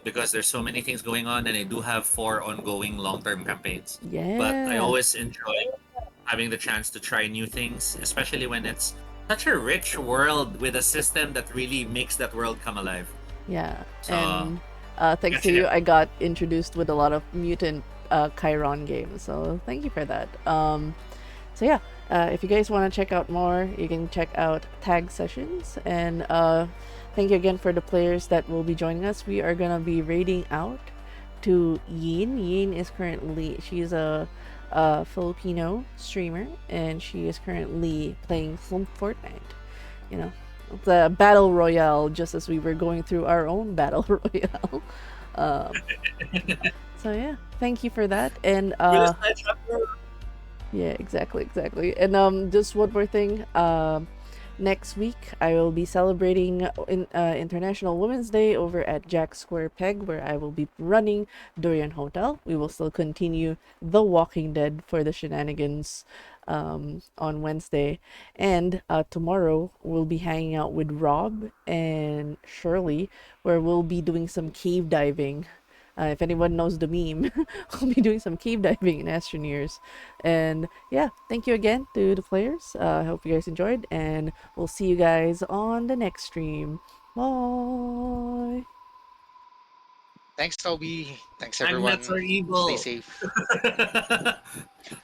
because there's so many things going on, and I do have 4 ongoing long-term campaigns. But I Yeah, always enjoy having the chance to try new things, especially when it's such a rich world with a system that really makes that world come alive. yeah, So and thanks to gotcha. you, I got introduced with a lot of mutant Chiron games. So thank you for that. So yeah, if you guys want to check out more, you can check out Tag Sessions. And thank you again for the players that will be joining us. We are gonna be raiding out to Yin. Yin is currently she's a Filipino streamer, and she is currently playing some Fortnite. You know, the battle royale, just as we were going through our own battle royale. Um, so yeah, thank you for that. And With a side shopper. yeah, exactly, exactly. And just one more thing. Next week I will be celebrating International Women's Day over at Jack Square Peg, where I will be running Dorian Hotel. We will still continue The Walking Dead for the shenanigans on Wednesday, and tomorrow we'll be hanging out with Rob and Shirley, where we'll be doing some cave diving. If anyone knows the meme, we'll be doing some cave diving in Astroneers. And yeah, thank you again to the players. I hope you guys enjoyed, and we'll see you guys on the next stream. Bye. Thanks, Toby. Thanks, Magnets everyone. are Stay evil. safe.